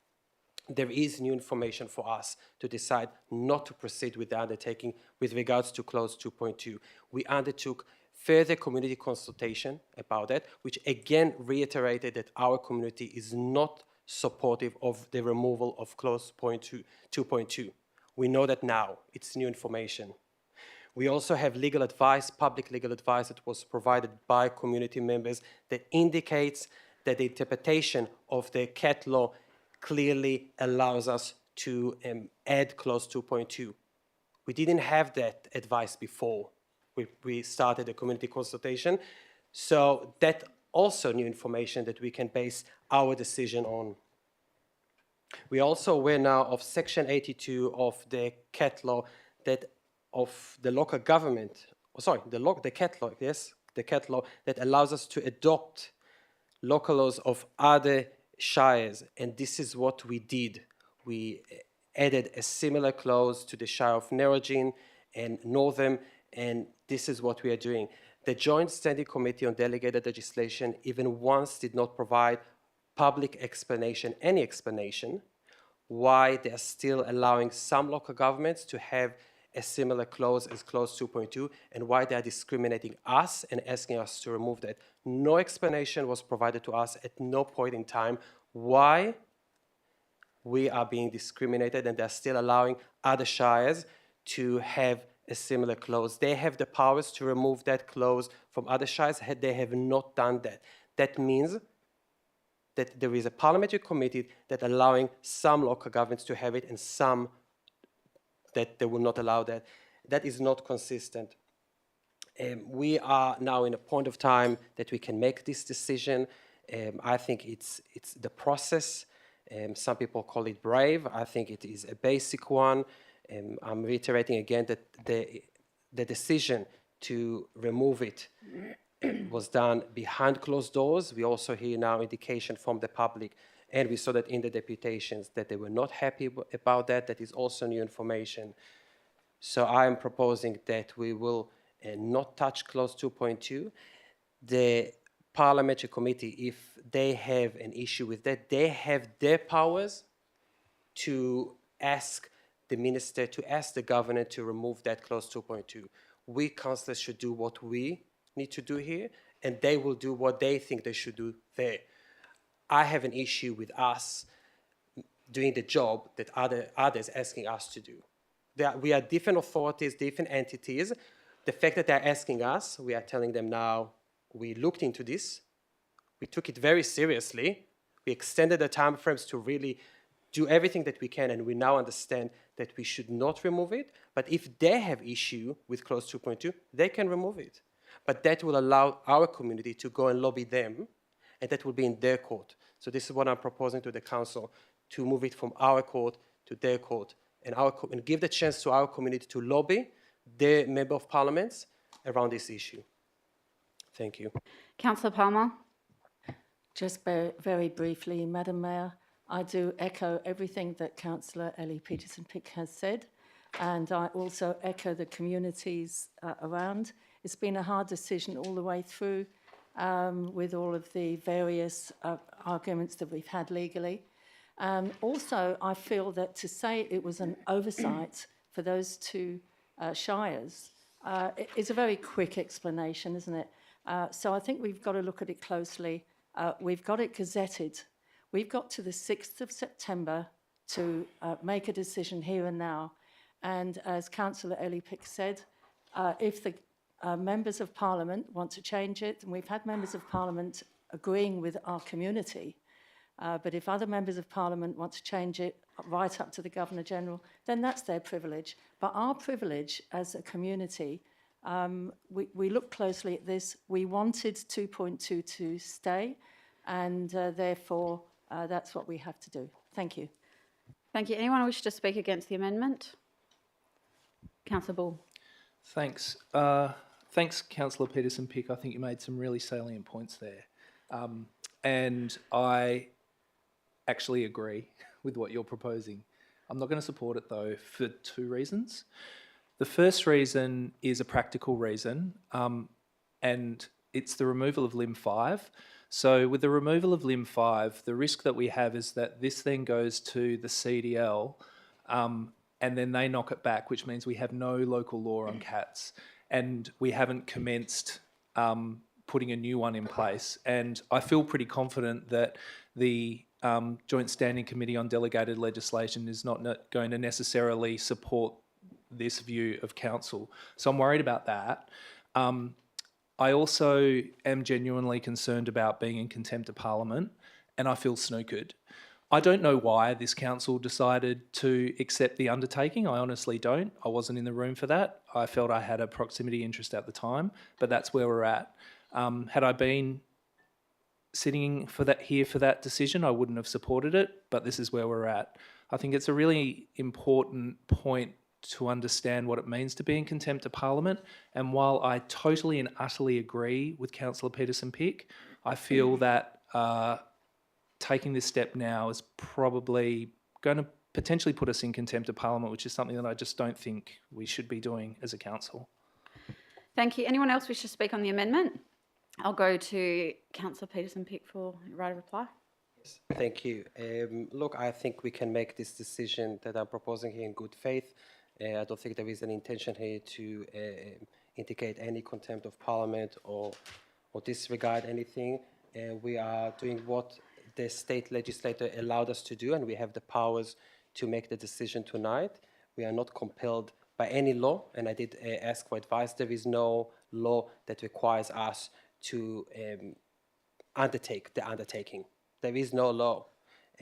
There is new information for us to decide not to proceed with the undertaking with regards to clause 2.2. We undertook further community consultation about that, which again reiterated that our community is not supportive of the removal of clause 2.2. We know that now. It's new information. We also have legal advice, public legal advice that was provided by community members that indicates that the interpretation of the CAT law clearly allows us to add clause 2.2. We didn't have that advice before we started the community consultation. So that also new information that we can base our decision on. We are also aware now of Section 82 of the CAT law that of the local government, the CAT law, yes, the CAT law that allows us to adopt local laws of other shires, and this is what we did. We added a similar clause to the Shire of Narrogin and Northam, and this is what we are doing. The Joint Standing Committee on Delegated Legislation even once did not provide public explanation, any explanation, why they are still allowing some local governments to have a similar clause as clause 2.2 and why they are discriminating us and asking us to remove that. No explanation was provided to us at no point in time why we are being discriminated and they're still allowing other shires to have a similar clause. They have the powers to remove that clause from other shires. They have not done that. That means that there is a parliamentary committee that allowing some local governments to have it and some that they will not allow that. That is not consistent. We are now in a point of time that we can make this decision. I think it's the process. Some people call it brave. I think it is a basic one. I'm reiterating again that the decision to remove it was done behind closed doors. We also hear now indication from the public, and we saw that in the deputations that they were not happy about that. That is also new information. So I am proposing that we will not touch clause 2.2. The parliamentary committee, if they have an issue with that, they have their powers to ask the minister, to ask the governor to remove that clause 2.2. We councillors should do what we need to do here, and they will do what they think they should do there. I have an issue with us doing the job that others asking us to do. We are different authorities, different entities. The fact that they're asking us, we are telling them now, we looked into this, we took it very seriously, we extended the time frames to really do everything that we can, and we now understand that we should not remove it. But if they have issue with clause 2.2, they can remove it. But that will allow our community to go and lobby them, and that will be in their court. So this is what I'm proposing to the council, to move it from our court to their court, and give the chance to our community to lobby their member of parliaments around this issue. Thank you.
Councillor Palmer.
Just very briefly, Madam Mayor, I do echo everything that Councillor Ellie Peterson-Pick has said, and I also echo the communities around. It's been a hard decision all the way through with all of the various arguments that we've had legally. Also, I feel that to say it was an oversight for those two shires is a very quick explanation, isn't it? So I think we've got to look at it closely. We've got it gazetted. We've got to the 6th of September to make a decision here and now. And as Councillor Ellie Pick said, if the members of Parliament want to change it, and we've had members of Parliament agreeing with our community, but if other members of Parliament want to change it right up to the Governor-General, then that's their privilege. But our privilege as a community, we look closely at this. We wanted 2.2 to stay, and therefore that's what we have to do. Thank you.
Thank you. Anyone wish to speak against the amendment? Councillor Bull.
Thanks. Thanks, Councillor Peterson-Pick. I think you made some really salient points there. And I actually agree with what you're proposing. I'm not going to support it, though, for two reasons. The first reason is a practical reason, and it's the removal of Limb 5. So with the removal of Limb 5, the risk that we have is that this then goes to the CDL, and then they knock it back, which means we have no local law on cats, and we haven't commenced putting a new one in place. And I feel pretty confident that the Joint Standing Committee on Delegated Legislation is not going to necessarily support this view of council. So I'm worried about that. I also am genuinely concerned about being in contempt of Parliament, and I feel snookered. I don't know why this council decided to accept the undertaking. I honestly don't. I wasn't in the room for that. I felt I had a proximity interest at the time, but that's where we're at. Had I been sitting for that decision, I wouldn't have supported it, but this is where we're at. I think it's a really important point to understand what it means to be in contempt of Parliament. And while I totally and utterly agree with Councillor Peterson-Pick, I feel that taking this step now is probably going to potentially put us in contempt of Parliament, which is something that I just don't think we should be doing as a council.
Thank you. Anyone else wish to speak on the amendment? I'll go to Councillor Peterson-Pick for right of reply.
Yes, thank you. Look, I think we can make this decision that I'm proposing here in good faith. I don't think there is an intention here to indicate any contempt of Parliament or disregard anything. We are doing what the state legislator allowed us to do, and we have the powers to make the decision tonight. We are not compelled by any law, and I did ask for advice. There is no law that requires us to undertake the undertaking. There is no law.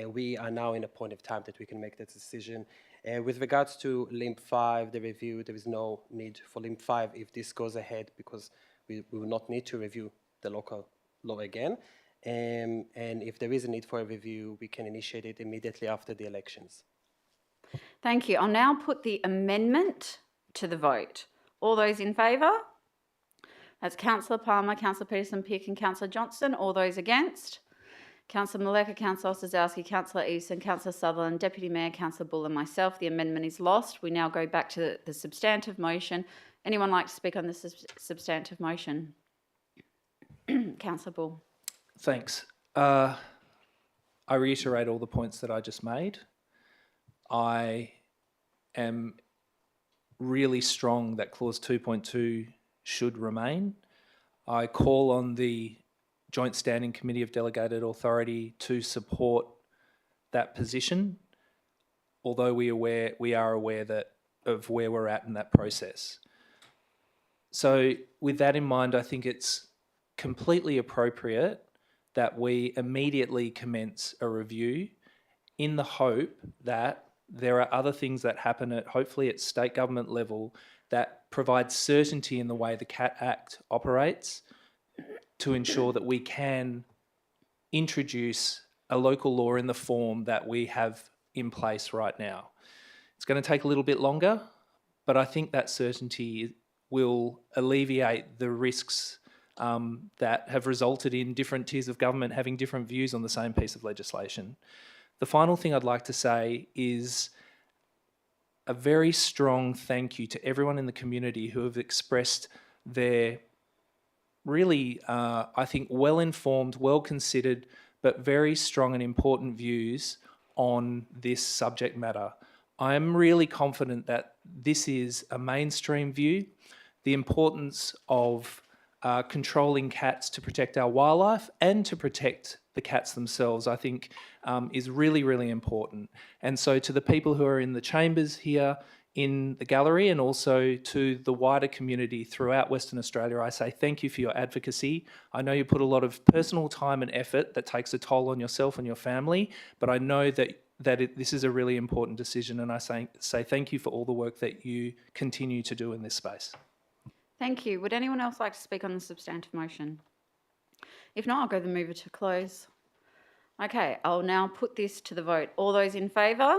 We are now in a point of time that we can make that decision. With regards to Limb 5, the review, there is no need for Limb 5 if this goes ahead, because we will not need to review the local law again. And if there is a need for a review, we can initiate it immediately after the elections.
Thank you. I'll now put the amendment to the vote. All those in favour? That's Councillor Palmer, Councillor Peterson-Pick and Councillor Johnston. All those against? Councillor Maleka, Councillor Osazowski, Councillor Easton, Councillor Sutherland, Deputy Mayor, Councillor Bull and myself. The amendment is lost. We now go back to the substantive motion. Anyone like to speak on the substantive motion? Councillor Bull.
Thanks. I reiterate all the points that I just made. I am really strong that clause 2.2 should remain. I call on the Joint Standing Committee of Delegated Authority to support that position, although we are aware of where we're at in that process. So with that in mind, I think it's completely appropriate that we immediately commence a review in the hope that there are other things that happen hopefully at state government level that provide certainty in the way the CAT Act operates to ensure that we can introduce a local law in the form that we have in place right now. It's going to take a little bit longer, but I think that certainty will alleviate the risks that have resulted in different tiers of government having different views on the same piece of legislation. The final thing I'd like to say is a very strong thank you to everyone in the community who have expressed their really, I think, well-informed, well-considered, but very strong and important views on this subject matter. I am really confident that this is a mainstream view. The importance of controlling cats to protect our wildlife and to protect the cats themselves, I think, is really, really important. And so to the people who are in the chambers here, in the gallery, and also to the wider community throughout Western Australia, I say thank you for your advocacy. I know you put a lot of personal time and effort that takes a toll on yourself and your family, but I know that this is a really important decision, and I say thank you for all the work that you continue to do in this space.
Thank you. Would anyone else like to speak on the substantive motion? If not, I'll go the mover to close. Okay, I'll now put this to the vote. All those in favour?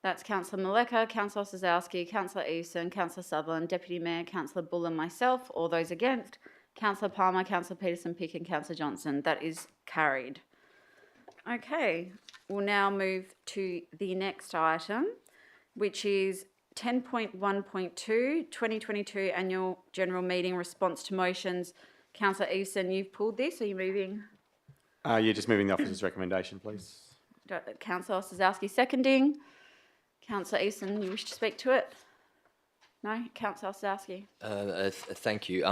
That's Councillor Maleka, Councillor Sosowski, Councillor Eveson, Councillor Sutherland, Deputy Mayor, Councillor Bull and myself. All those against? Councillor Palmer, Councillor Peterson-Pick and Councillor Johnson. That is carried. Okay, we'll now move to the next item, which is 10.1.2, 2022 Annual General Meeting Response to Motions. Councillor Eveson, you've pulled this. Are you moving?
Yeah, just moving the officer's recommendation, please.
Councillor Sosowski seconding. Councillor Eveson, you wish to speak to it? No? Councillor Sosowski.
Thank you.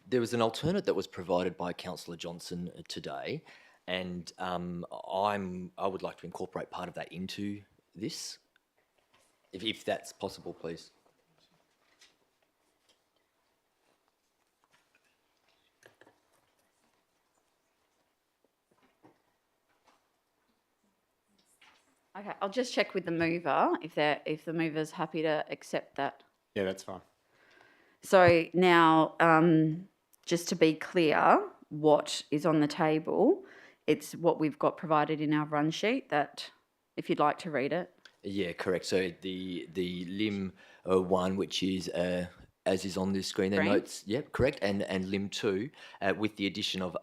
There was an alternate that was provided by Councillor Johnson today, and I would like to incorporate part of that into this, if that's possible, please.
Okay, I'll just check with the mover if the mover's happy to accept that.
Yeah, that's fine.
So now, just to be clear, what is on the table, it's what we've got provided in our run sheet, that if you'd like to read it.
Yeah, correct. So the LIM 1, which is as is on the screen, there notes. Yep, correct. And LIM 2, with the addition of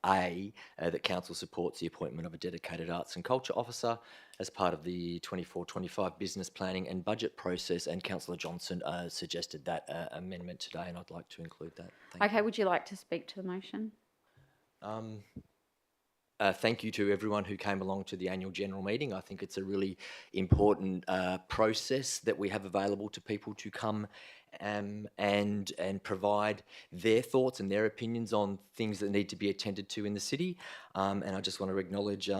A, that council supports the appointment of a dedicated arts and culture officer as part of the 24-25 business planning and budget process. And Councillor Johnson suggested that amendment today, and I'd like to include that.
Okay, would you like to speak to the motion?
Thank you to everyone who came along to the annual general meeting. I think it's a really important process that we have available to people to come and provide their thoughts and their opinions on things that need to be attended to in the city. And I just want to acknowledge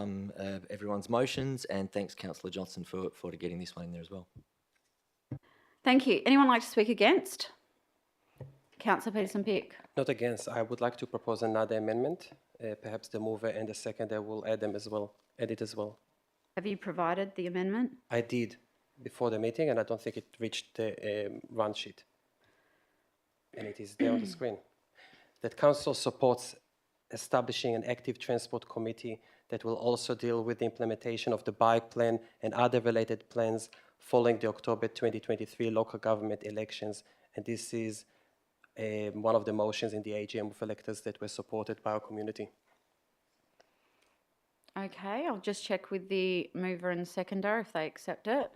everyone's motions, and thanks Councillor Johnson for getting this one in there as well.
Thank you. Anyone like to speak against? Councillor Peterson-Pick.
Not against. I would like to propose another amendment. Perhaps the mover and the seconder will add it as well.
Have you provided the amendment?
I did before the meeting, and I don't think it reached the run sheet. And it is there on the screen. That council supports establishing an active transport committee that will also deal with the implementation of the bike plan and other related plans following the October 2023 local government elections. And this is one of the motions in the AGM of electors that were supported by our community.
Okay, I'll just check with the mover and seconder if they accept it.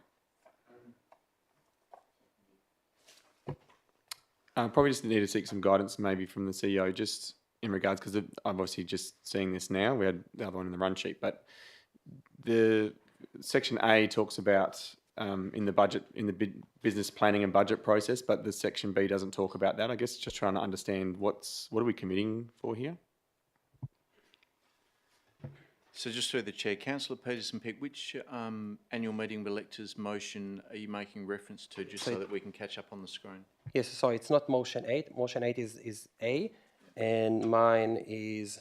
Probably just need to seek some guidance maybe from the CEO, just in regards, because I'm obviously just seeing this now, we had the other one in the run sheet, but the section A talks about in the budget, in the business planning and budget process, but the section B doesn't talk about that. I guess just trying to understand what are we committing for here?
So just through the chair, Councillor Peterson-Peck, which annual meeting of electors motion are you making reference to, just so that we can catch up on the screen?
Yes, sorry, it's not motion 8. Motion 8 is A, and mine is...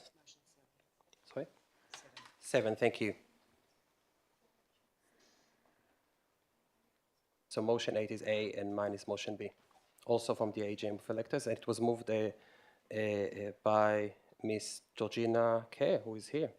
Sorry? 7, thank you. So motion 8 is A, and mine is motion B, also from the AGM of electors, and it was moved by Miss Georgina Kerr, who is here.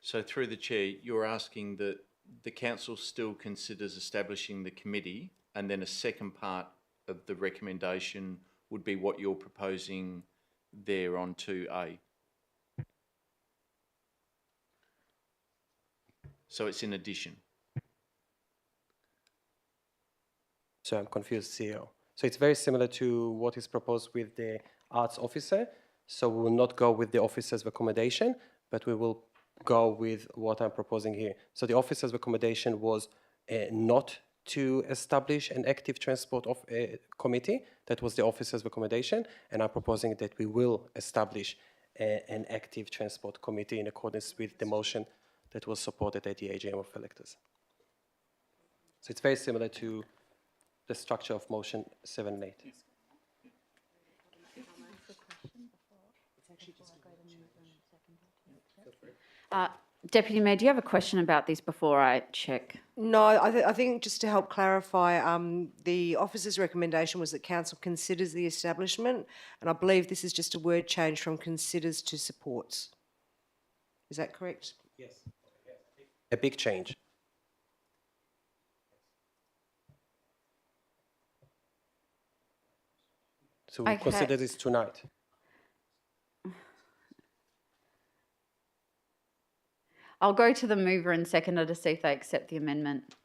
So through the chair, you're asking that the council still considers establishing the committee, and then a second part of the recommendation would be what you're proposing there on 2A. So it's in addition.
So I'm confused, CEO. So it's very similar to what is proposed with the arts officer. So we will not go with the officer's recommendation, but we will go with what I'm proposing here. So the officer's recommendation was not to establish an active transport committee. That was the officer's recommendation, and I'm proposing that we will establish an active transport committee in accordance with the motion that was supported at the AGM of electors. So it's very similar to the structure of motion 7 and 8.
Deputy Mayor, do you have a question about this before I check?
No, I think just to help clarify, the officer's recommendation was that council considers the establishment, and I believe this is just a word change from considers to supports. Is that correct?
Yes. A big change. So we'll consider this tonight.
I'll go to the mover and seconder to see if they accept the amendment.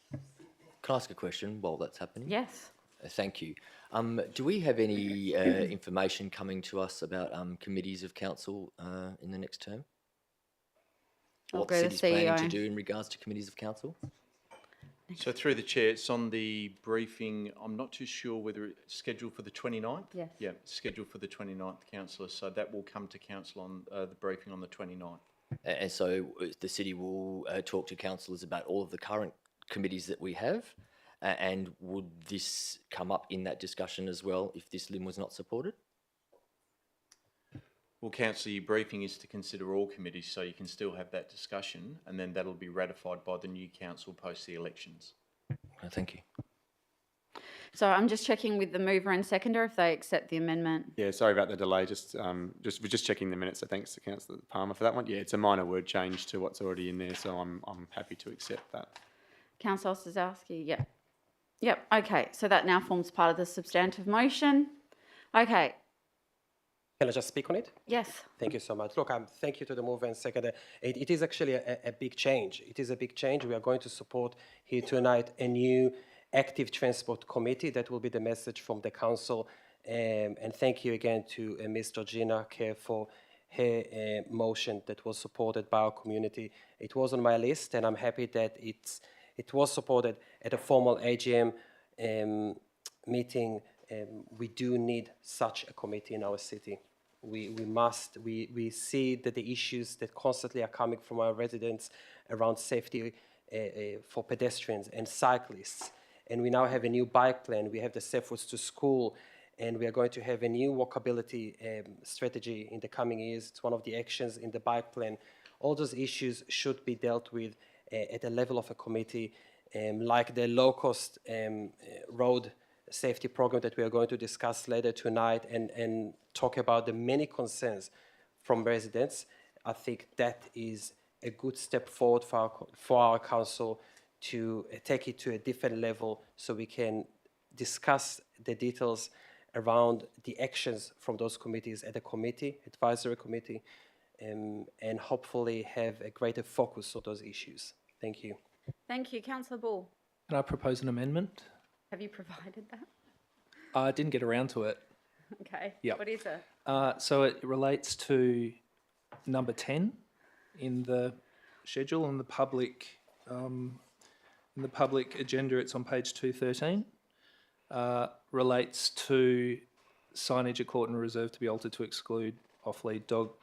Can I ask a question while that's happening?
Yes.
Thank you. Do we have any information coming to us about committees of council in the next term?
I'll
What
go to
City's planning
CEO.
to do in regards to committees of council?
So through the chair, it's on the briefing. I'm not too sure whether it's scheduled for the 29th.
Yes.
Yeah, scheduled for the 29th, councillor. So that will come to council on the briefing on the 29th.
And so the city will talk to councillors about all of the current committees that we have. And would this come up in that discussion as well if this LIM was not supported?
Well, councillor, your briefing is to consider all committees, so you can still have that discussion, and then that'll be ratified by the new council post the elections.
Thank you.
So I'm just checking with the mover and seconder if they accept the amendment.
Yeah, sorry about the delay. We're just checking the minutes. So thanks to Councillor Palmer for that one. Yeah, it's a minor word change to what's already in there, so I'm happy to accept that.
Councillor Sazowski, yep. Yep, okay, so that now forms part of the substantive motion. Okay.
Can I just speak on it?
Yes.
Thank you so much. Look, thank you to the mover and seconder. It is actually a big change. It is a big change. We are going to support here tonight a new active transport committee. That will be the message from the council. And thank you again to Ms. Georgina Kerr for her motion that was supported by our community. It was on my list, and I'm happy that it was supported at a formal AGM meeting. We do need such a committee in our city. We see that the issues that constantly are coming from our residents around safety for pedestrians and cyclists. And we now have a new bike plan. We have the Safe Routes to School, and we are going to have a new walkability strategy in the coming years. It's one of the actions in the bike plan. All those issues should be dealt with at the level of a committee, like the low-cost road safety program that we are going to discuss later tonight, and talk about the many concerns from residents. I think that is a good step forward for our council to take it to a different level, so we can discuss the details around the actions from those committees at the committee, advisory committee, and hopefully have a greater focus on those issues. Thank you.
Thank you. Councillor Ball,
Can I propose an amendment?
have you provided that?
I didn't get around to it.
Okay.
Yep.
What is it?
So it relates to number 10 in the schedule in the public agenda. It's on page 213. Relates to signage at Claughton Reserve to be altered to exclude off-lead dogs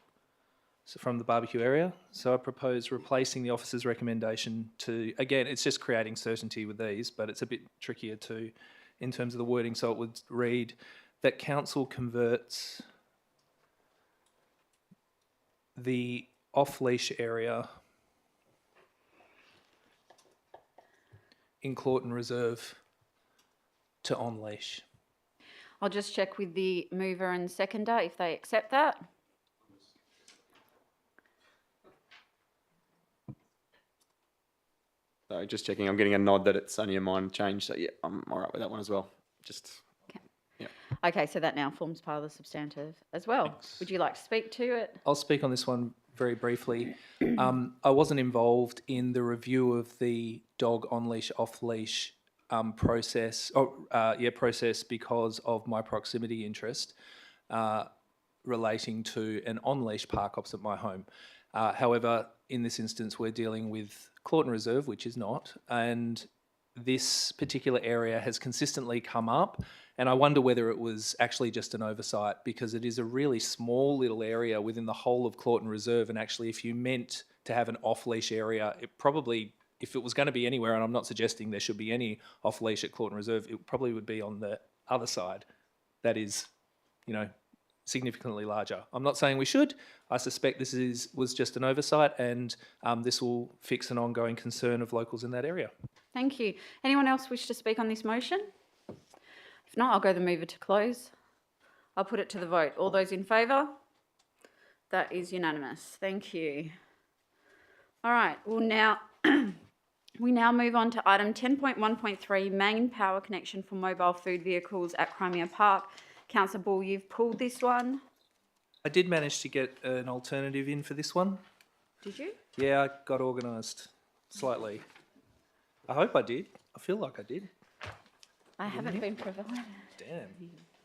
from the barbecue area. So I propose replacing the officer's recommendation to, again, it's just creating certainty with these, but it's a bit trickier too in terms of the wording. So it would read that council converts the off-leash area in Claughton Reserve to on-leash.
I'll just check with the mover and seconder if they accept that.
So just checking, I'm getting a nod that it's only a minor change, so yeah, I'm all right with that one as well. Just,
Okay, so that now forms part of the substantive as well. Would you like to speak to it?
I'll speak on this one very briefly. I wasn't involved in the review of the dog on-leash, off-leash process because of my proximity interest relating to an on-leash park opposite my home. However, in this instance, we're dealing with Claughton Reserve, which is not, and this particular area has consistently come up, and I wonder whether it was actually just an oversight, because it is a really small little area within the whole of Claughton Reserve, and actually if you meant to have an off-leash area, it probably, if it was going to be anywhere, and I'm not suggesting there should be any off-leash at Claughton Reserve, it probably would be on the other side. That is, you know, significantly larger. I'm not saying we should. I suspect this was just an oversight, and this will fix an ongoing concern of locals in that area.
Thank you. Anyone else wish to speak on this motion? If not, I'll go the mover to close. I'll put it to the vote. All those in favour? That is unanimous. Thank you. All right, we now move on to item 10.1.3, main power connection for mobile food vehicles at Crimea Park. Councillor Ball, you've pulled this one.
I did manage to get an alternative in for this one.
Did you?
Yeah, I got organised slightly. I hope I did. I feel like I did.
I haven't been provided.
Damn,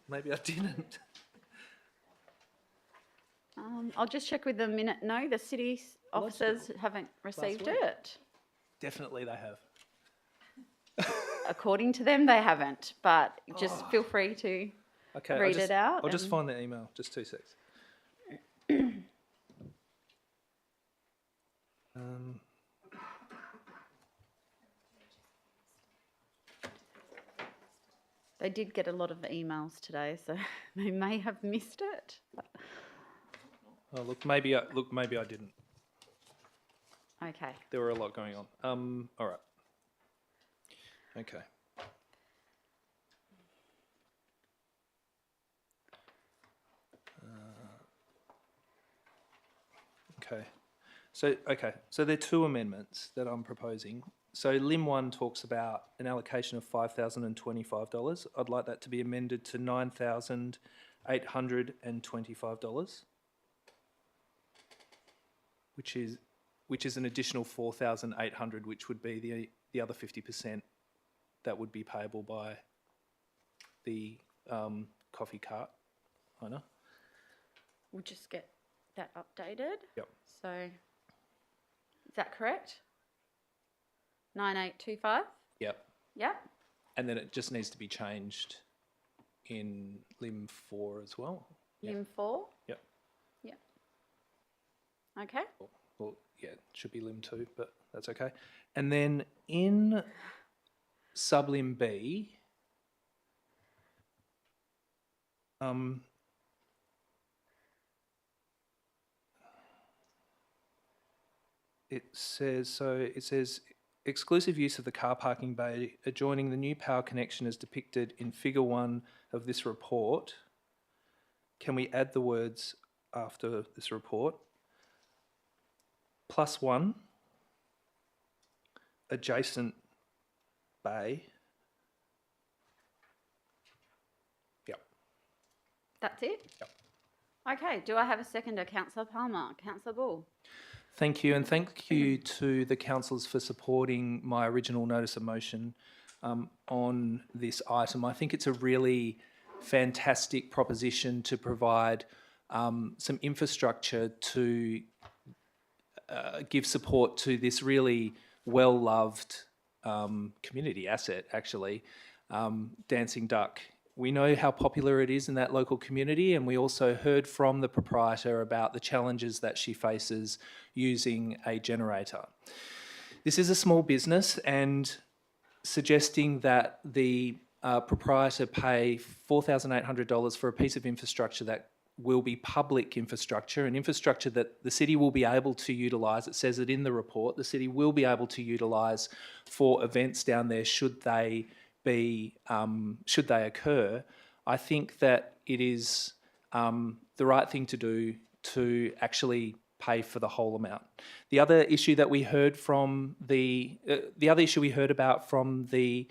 maybe I didn't.
I'll just check with the minute. No, the city officers haven't received
week.
it.
Definitely they have.
According to them, they haven't, but just feel free to read it out.
I'll just find the email. Just 2 secs.
They did get a lot of emails today, so they may have missed it.
Oh, look, maybe I didn't.
Okay.
There were a lot going on. All right. Okay. Okay. So there are two amendments that I'm proposing. So Lim 1 talks about an allocation of $5,025. I'd like that to be amended to $9,825, which is an additional $4,800, which would be the other 50% that would be payable by the coffee cart owner.
We'll just get that updated.
Yep.
So, is that correct? 9825?
Yep.
Yep.
And then it just needs to be changed in Lim 4 as well.
Lim 4?
Yep.
Yep. Okay.
Well, yeah, it should be Lim 2, but that's okay. And then in sub-Lim B, it says exclusive use of the car parking bay adjoining the new power connection as depicted in figure 1 of this report. Can we add the words after this report? +1 adjacent bay. Yep.
That's it?
Yep.
Okay, do I have a seconder? Councillor Palmer. Councillor Ball.
Thank you, and thank you to the councillors for supporting my original notice of motion on this item. I think it's a really fantastic proposition to provide some infrastructure to give support to this really well-loved community asset, actually, Dancing Duck. We know how popular it is in that local community, and we also heard from the proprietor about the challenges that she faces using a generator. This is a small business, and suggesting that the proprietor pay $4,800 for a piece of infrastructure that will be public infrastructure, an infrastructure that the city will be able to utilise. It says it in the report. The city will be able to utilise for events down there should they occur. I think that it is the right thing to do to actually pay for the whole amount. The other issue that we heard from the about from the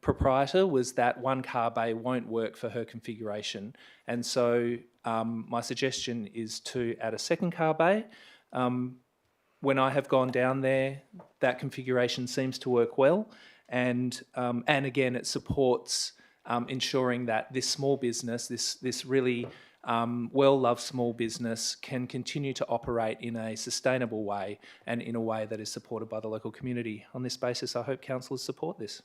proprietor was that one car bay won't work for her configuration, and so my suggestion is to add a second car bay. When I have gone down there, that configuration seems to work well, and again, it supports ensuring that this small business, this really well-loved small business, can continue to operate in a sustainable way and in a way that is supported by the local community. On this basis, I hope councillors support this.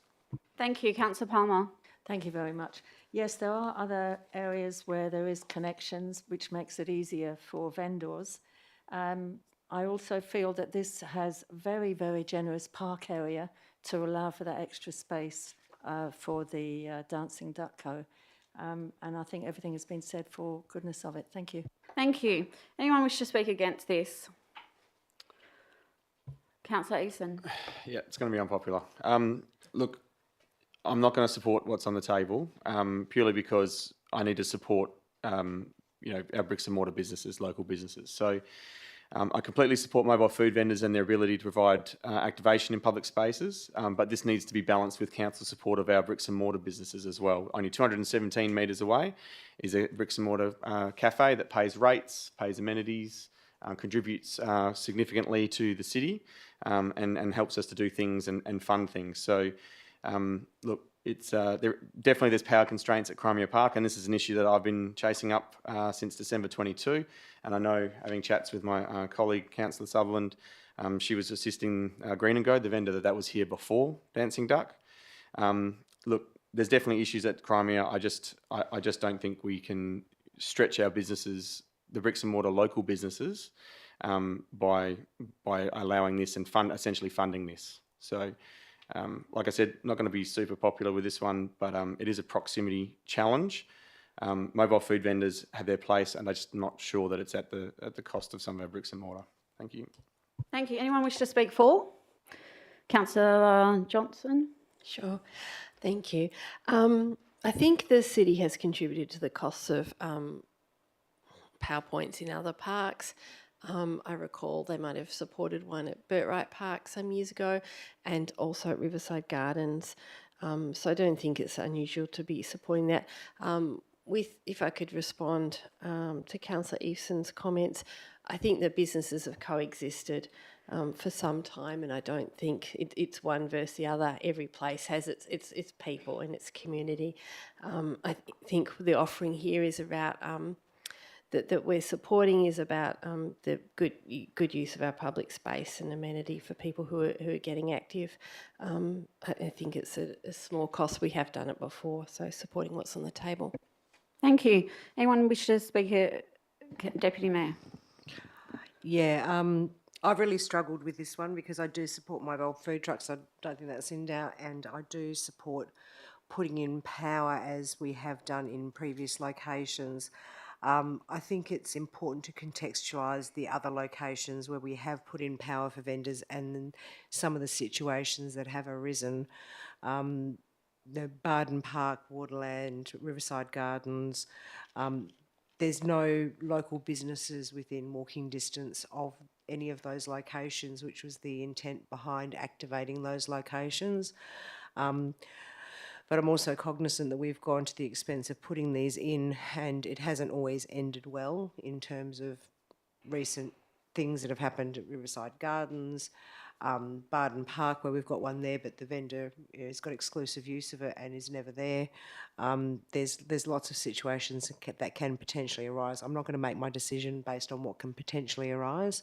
Thank you. Councillor Palmer.
Thank you very much. Yes, there are other areas where there is connections, which makes it easier for vendors. I also feel that this has very, very generous park area to allow for that extra space for the Dancing Duck Co. And I think everything has been said for goodness of it. Thank you.
Thank you. Anyone wish to speak against this? Councillor Eason.
Yeah, it's going to be unpopular. Look, I'm not going to support what's on the table purely because I need to support, our bricks and mortar businesses, local businesses. So I completely support mobile food vendors and their ability to provide activation in public spaces, but this needs to be balanced with council support of our bricks and mortar businesses as well. Only 217 metres away is a bricks and mortar cafe that pays rates, pays amenities, contributes significantly to the city, and helps us to do things and fund things. So, look, it's there's power constraints at Crimea Park, and this is an issue that I've been chasing up since December 22. And I know, having chats with my colleague, Councillor Sutherland, she was assisting Green and Go, the vendor that was here before Dancing Duck. Look, there's definitely issues at Crimea. I just don't think we can stretch our businesses, the bricks and mortar local businesses, by allowing this and essentially funding this. So, like I said, not going to be super popular with this one, but it is a proximity challenge. Mobile food vendors have their place, and I'm just not sure that it's at the cost of some of our bricks and mortar. Thank you.
Thank you. Anyone wish to speak for? Councillor Johnson.
Sure. Thank you. I think the city has contributed to the costs of PowerPoints in other parks. I recall they might have supported one at Birtwright Park some years ago, and also at Riverside Gardens. So I don't think it's unusual to be supporting that. If I could respond to Councillor Eason's comments, I think that businesses have coexisted for some time, and I don't think it's one versus the other. Every place has its people and its community. I think the offering here is about that we're supporting is about the good use of our public space and amenity for people who are getting active. I think it's a small cost. We have done it before, so supporting what's on the table.
Thank you. Anyone wish to speak here? Deputy Mayor.
Yeah, I've really struggled with this one because I do support mobile food trucks. I don't think that's in doubt, and I do support putting in power as we have done in previous locations. I think it's important to contextualise the other locations where we have put in power for vendors and then some of the situations that have arisen. The Barden Park, Waterland, Riverside Gardens. There's no local businesses within walking distance of any of those locations, which was the intent behind activating those locations. But I'm also cognisant that we've gone to the expense of putting these in, and it hasn't always ended well in terms of recent things that have happened at Riverside Gardens, Barden Park, where we've got one there, but the vendor has got exclusive use of it and is never there. There's lots of situations that can potentially arise. I'm not going to make my decision based on what can potentially arise.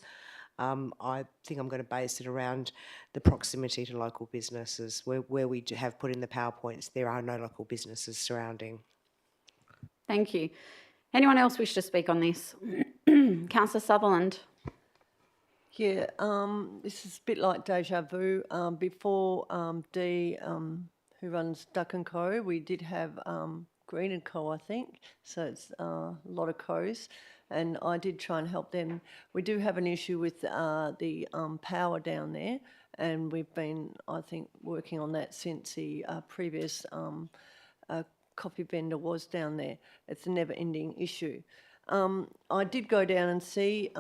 I think I'm going to base it around the proximity to local businesses. Where we have put in the PowerPoints, there are no local businesses surrounding.
Thank you. Anyone else wish to speak on this? Councillor Sutherland.
Yeah, this is a bit like deja vu. Before Dee, who runs Duck & Co, we did have Green & Co, I think, so it's a lot of co's, and I did try and help them. We do have an issue with the power down there, and we've been, I think, working on that since the previous coffee vendor was down there. It's a never-ending issue. I did go down and see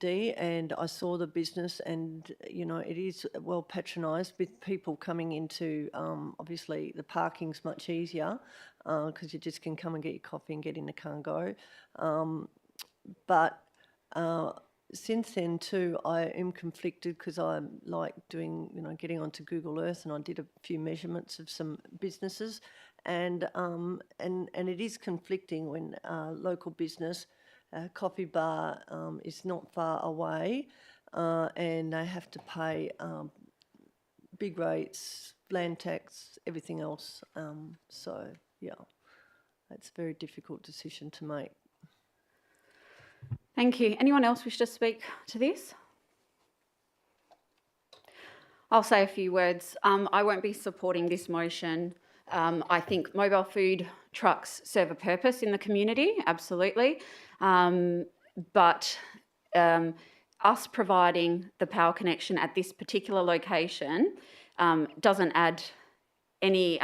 Dee, and I saw the business, and you know it is well patronised with people coming into. Obviously, the parking's much easier because you just can come and get your coffee and get in the car and go. But since then too, I am conflicted because I like doing, you know, getting onto Google Earth, and I did a few measurements of some businesses. And it is conflicting when local business, coffee bar is not far away, and they have to pay big rates, land tax, everything else. So yeah, it's a very difficult decision to make.
Thank you. Anyone else wish to speak to this? I'll say a few words. I won't be supporting this motion. I think mobile food trucks serve a purpose in the community, absolutely. But us providing the power connection at this particular location doesn't add any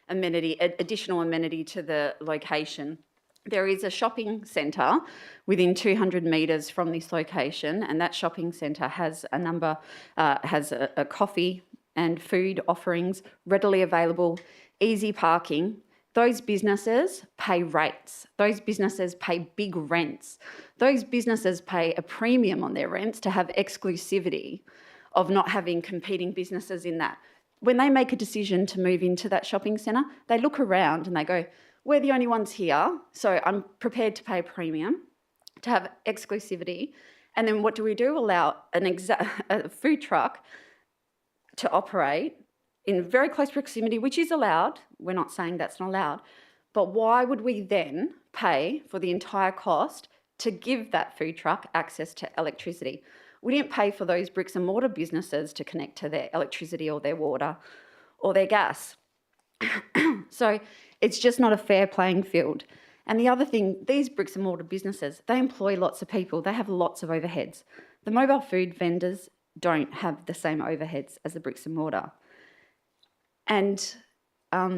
additional amenity to the location. There is a shopping centre within 200 metres from this location, and that shopping centre has a coffee and food offerings readily available, easy parking. Those businesses pay rates. Those businesses pay big rents. Those businesses pay a premium on their rents to have exclusivity of not having competing businesses in that. When they make a decision to move into that shopping centre, they look around and they go, we're the only ones here, so I'm prepared to pay a premium to have exclusivity. And then what do? Allow a food truck to operate in very close proximity, which is allowed. We're not saying that's not allowed. But why would we then pay for the entire cost to give that food truck access to electricity? We didn't pay for those bricks and mortar businesses to connect to their electricity or their water or their gas. So it's just not a fair playing field. And the other thing, these bricks and mortar businesses, they employ lots of people. They have lots of overheads. The mobile food vendors don't have the same overheads as the bricks and mortar. And what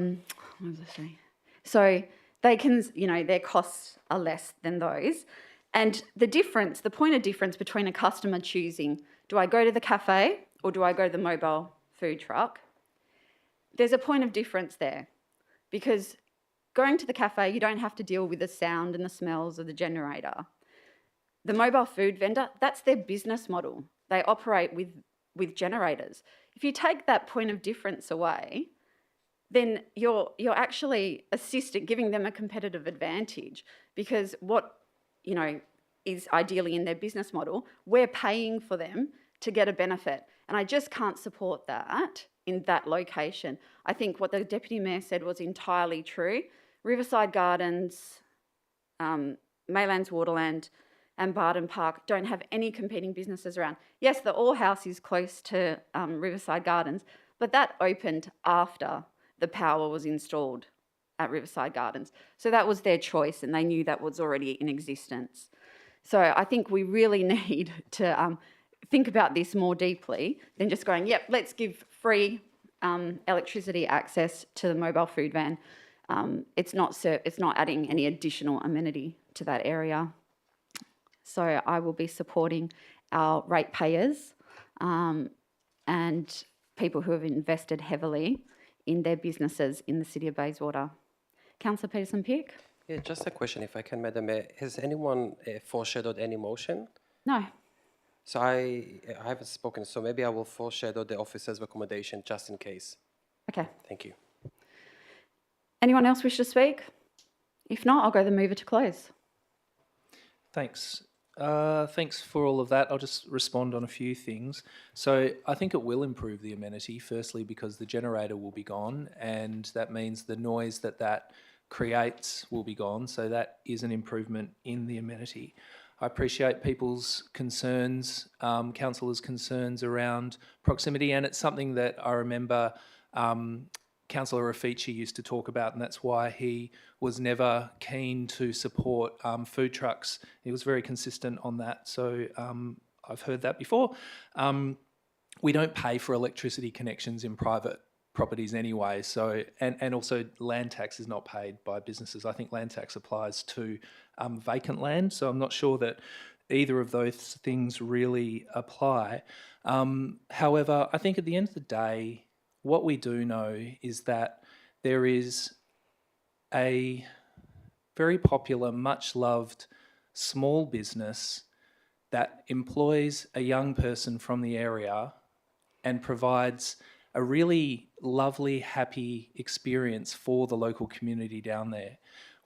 was I saying? So they can, you know, their costs are less than those. And the difference, the point of difference between a customer choosing, do I go to the cafe or do I go to the mobile food truck? There's a point of difference there, because going to the cafe, you don't have to deal with the sound and the smells of the generator. The mobile food vendor, that's their business model. They operate with generators. If you take that point of difference away, then you're actually giving them a competitive advantage, because what, you know, is ideally in their business model, we're paying for them to get a benefit. And I just can't support that in that location. I think what the Deputy Mayor said was entirely true. Riverside Gardens, Maylands Waterland and Barden Park don't have any competing businesses around. Yes, the All House is close to Riverside Gardens, but that opened after the power was installed at Riverside Gardens. So that was their choice, and they knew that was already in existence. So I think we really need to think about this more deeply than just going, yep, let's give free electricity access to the mobile food van. It's not adding any additional amenity to that area. So I will be supporting our ratepayers and people who have invested heavily in their businesses in the City of Bayswater. Councillor Peterson-Pick?
Yeah, just a question, if I can, Madam Mayor. Has anyone foreshadowed any motion?
No.
So I haven't spoken, so maybe I will foreshadow the officer's recommendation just in case.
Okay.
Thank you.
Anyone else wish to speak? If not, I'll go the mover to close.
Thanks. Thanks for all of that. I'll just respond on a few things. So I think it will improve the amenity, firstly, because the generator will be gone, and that means the noise that creates will be gone. So that is an improvement in the amenity. I appreciate people's concerns, councillors' concerns around proximity, and it's something that I remember Councillor Raffici used to talk about, and that's why he was never keen to support food trucks. He was very consistent on that, so I've heard that before. We don't pay for electricity connections in private properties anyway, so and also land tax is not paid by businesses. I think land tax applies to vacant land, so I'm not sure that either of those things really apply. However, I think at the end of the day, what we do know is that there is a very popular, much loved small business that employs a young person from the area and provides a really lovely, happy experience for the local community down there.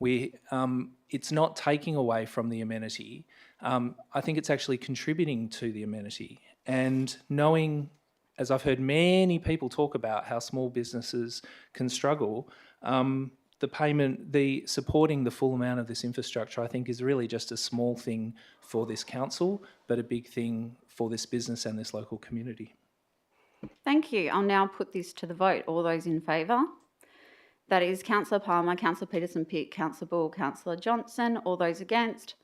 It's not taking away from the amenity. I think it's actually contributing to the amenity. And knowing, as I've heard many people talk about how small businesses can struggle, the supporting the full amount of this infrastructure, I think, is really just a small thing for this council, but a big thing for this business and this local community.
Thank you. I'll now put this to the vote. All those in favour? That is Councillor Palmer, Councillor Peterson-Pitt, Councillor Ball, Councillor Johnson. All those against?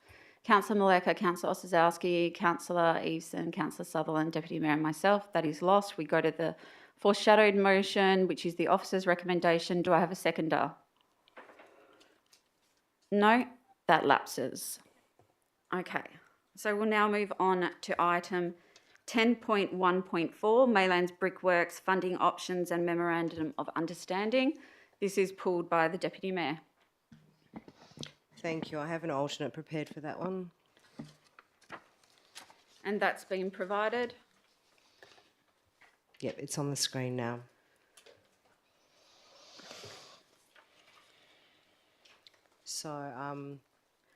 Councillor Maleka, Councillor Ossowski, Councillor Eveson, Councillor Sutherland, Deputy Mayor and myself. That is lost. We go to the foreshadowed motion, which is the officer's recommendation. Do I have a seconder? No, that lapses. Okay, so we'll now move on to item 10.1.4, Maylands Brickworks Funding Options and Memorandum of Understanding. This is pulled by the Deputy Mayor.
Thank you. I have an alternate prepared for that one.
And that's been provided.
Yep, it's on the screen now. So,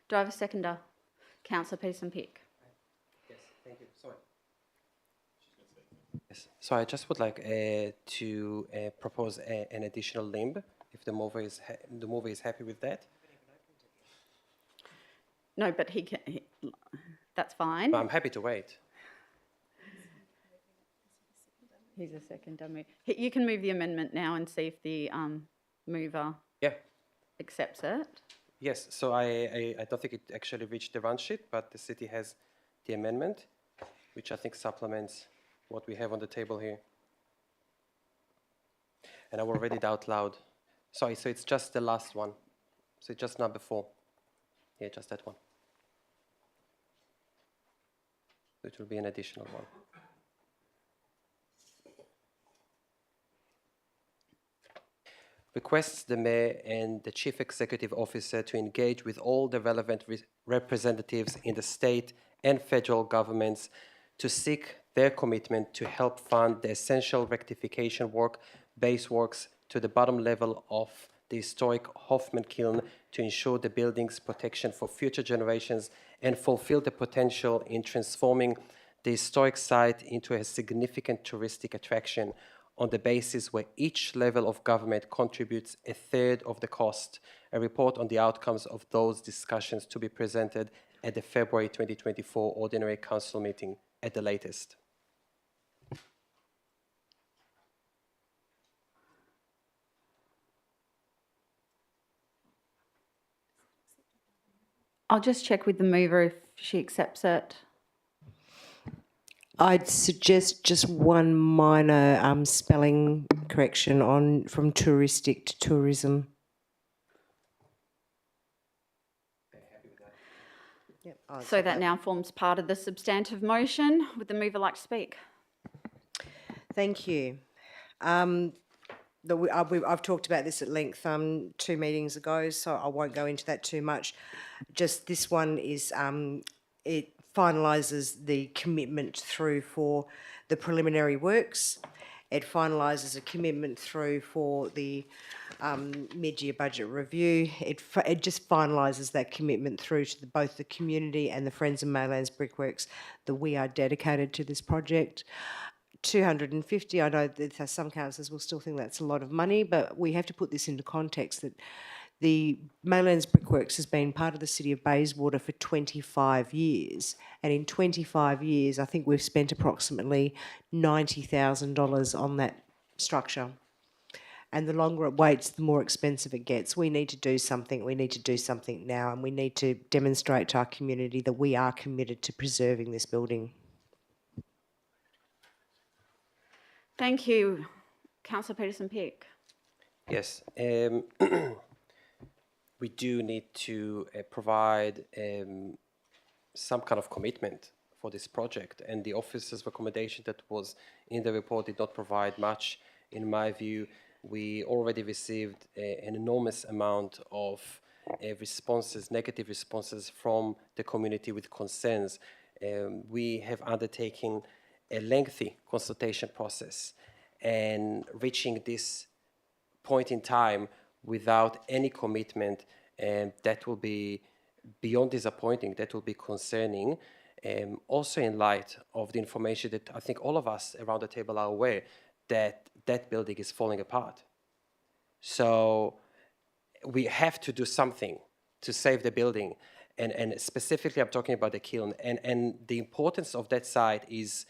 do I have a seconder? Councillor Peterson-Pick.
Yes, thank you. Sorry. Yes. So I just would like to propose an additional limb, if the mover is happy with that.
No, but that's fine.
But I'm happy to wait.
Here's a seconder. You can move the amendment now and see if the mover accepts it.
Yes, so I don't think it actually reached the run sheet, but the city has the amendment, which I think supplements what we have on the table here. And I will read it out loud. Sorry, so it's just the last one. So it's just number 4. Yeah, just that one. It will be an additional one. Requests the Mayor and the Chief Executive Officer to engage with all the relevant representatives in the state and federal governments to seek their commitment to help fund the essential rectification work, base works to the bottom level of the historic Hoffman Kiln to ensure the building's protection for future generations and fulfill the potential in transforming the historic site into a significant touristic attraction on the basis where each level of government contributes a third of the cost. A report on the outcomes of those discussions to be presented at the February 2024 Ordinary Council meeting at the latest.
I'll just check with the mover if she accepts it.
I'd suggest just one minor spelling correction from touristic to tourism. Yep,
So that now forms part of the substantive motion. Would the mover like to speak?
Thank you. I've talked about this at length 2 meetings ago, so I won't go into that too much. Just this one is it finalises the commitment through for the preliminary works. It finalises a commitment through for the mid-year budget review. It just finalises that commitment through to both the community and the Friends of Maylands Brickworks that we are dedicated to this project. 250, I know that some councillors will still think that's a lot of money, but we have to put this into context that the Maylands Brickworks has been part of the City of Bayswater for 25 years. And in 25 years, I think we've spent approximately $90,000 on that structure. And the longer it waits, the more expensive it gets. We need to do something. We need to do something now. And we need to demonstrate to our community that we are committed to preserving this building.
Thank you. Councillor Peterson-Pick.
Yes. We do need to provide some kind of commitment for this project, and the officer's recommendation that was in the report did not provide much. In my view, we already received an enormous amount of responses, negative responses from the community with concerns. We have undertaken a lengthy consultation process, and reaching this point in time without any commitment, that will be beyond disappointing, that will be concerning. Also in light of the information that I think all of us around the table are aware that that building is falling apart. So we have to do something to save the building. And specifically, I'm talking about the kiln. And the importance of that site is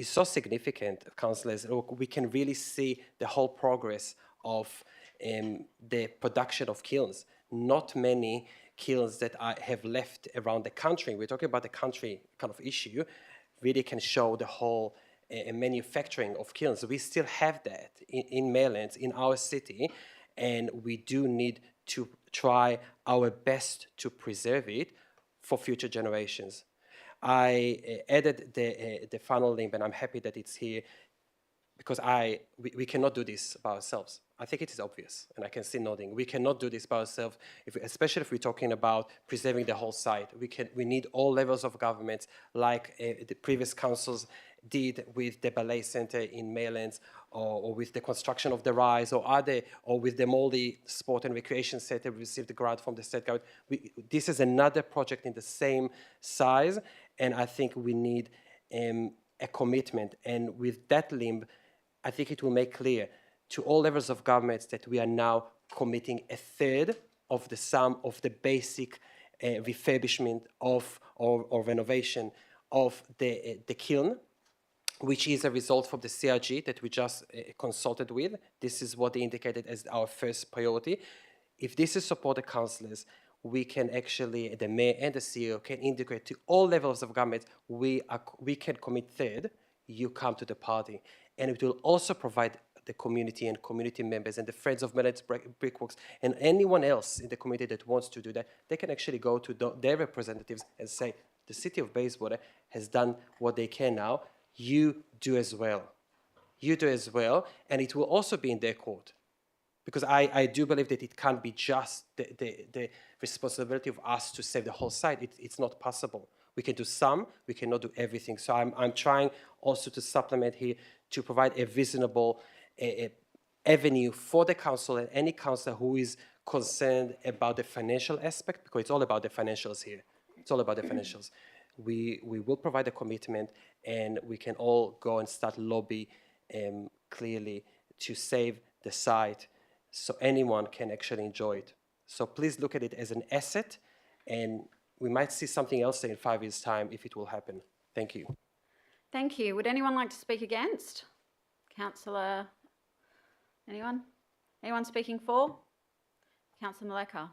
so significant, councillors. Look, we can really see the whole progress of the production of kilns. Not many kilns that have left around the country, we're talking about the country kind of issue, really can show the whole manufacturing of kilns. We still have that in Maylands, in our city, and we do need to try our best to preserve it for future generations. I added the final link, and I'm happy that it's here, because we cannot do this by ourselves. I think it is obvious, and I can see nodding. We cannot do this by ourselves, especially if we're talking about preserving the whole site. We need all levels of government, like the previous councils did with the ballet centre in Maylands, or with the construction of the Rise, or with the Moldy Sport and Recreation Centre. We received the grant from the state government. This is another project in the same size, and I think we need a commitment. And with that limb, I think it will make clear to all levels of governments that we are now committing a third of the sum of the basic refurbishment or renovation of the kiln, which is a result from the CRG that we just consulted with. This is what they indicated as our first priority. If this is supported, councillors, we can actually, the mayor and the CEO can integrate to all levels of government. We can commit third, you come to the party. And it will also provide the community and community members and the Friends of Maylands Brickworks and anyone else in the community that wants to do that, they can actually go to their representatives and say, the City of Bayswater has done what they can now, you do as well. You do as well, and it will also be in their court. Because I do believe that it can't be just the responsibility of us to save the whole site. It's not possible. We can do some, we cannot do everything. So I'm trying also to supplement here to provide a reasonable avenue for the council and any councillor who is concerned about the financial aspect, because it's all about the financials here. It's all about the financials. We will provide a commitment, and we can all go and start lobby clearly to save the site so anyone can actually enjoy it. So please look at it as an asset, and we might see something else in 5 years' time if it will happen. Thank you.
Thank you. Would anyone like to speak against? Councillor, anyone? Anyone speaking for? Councillor Maleka.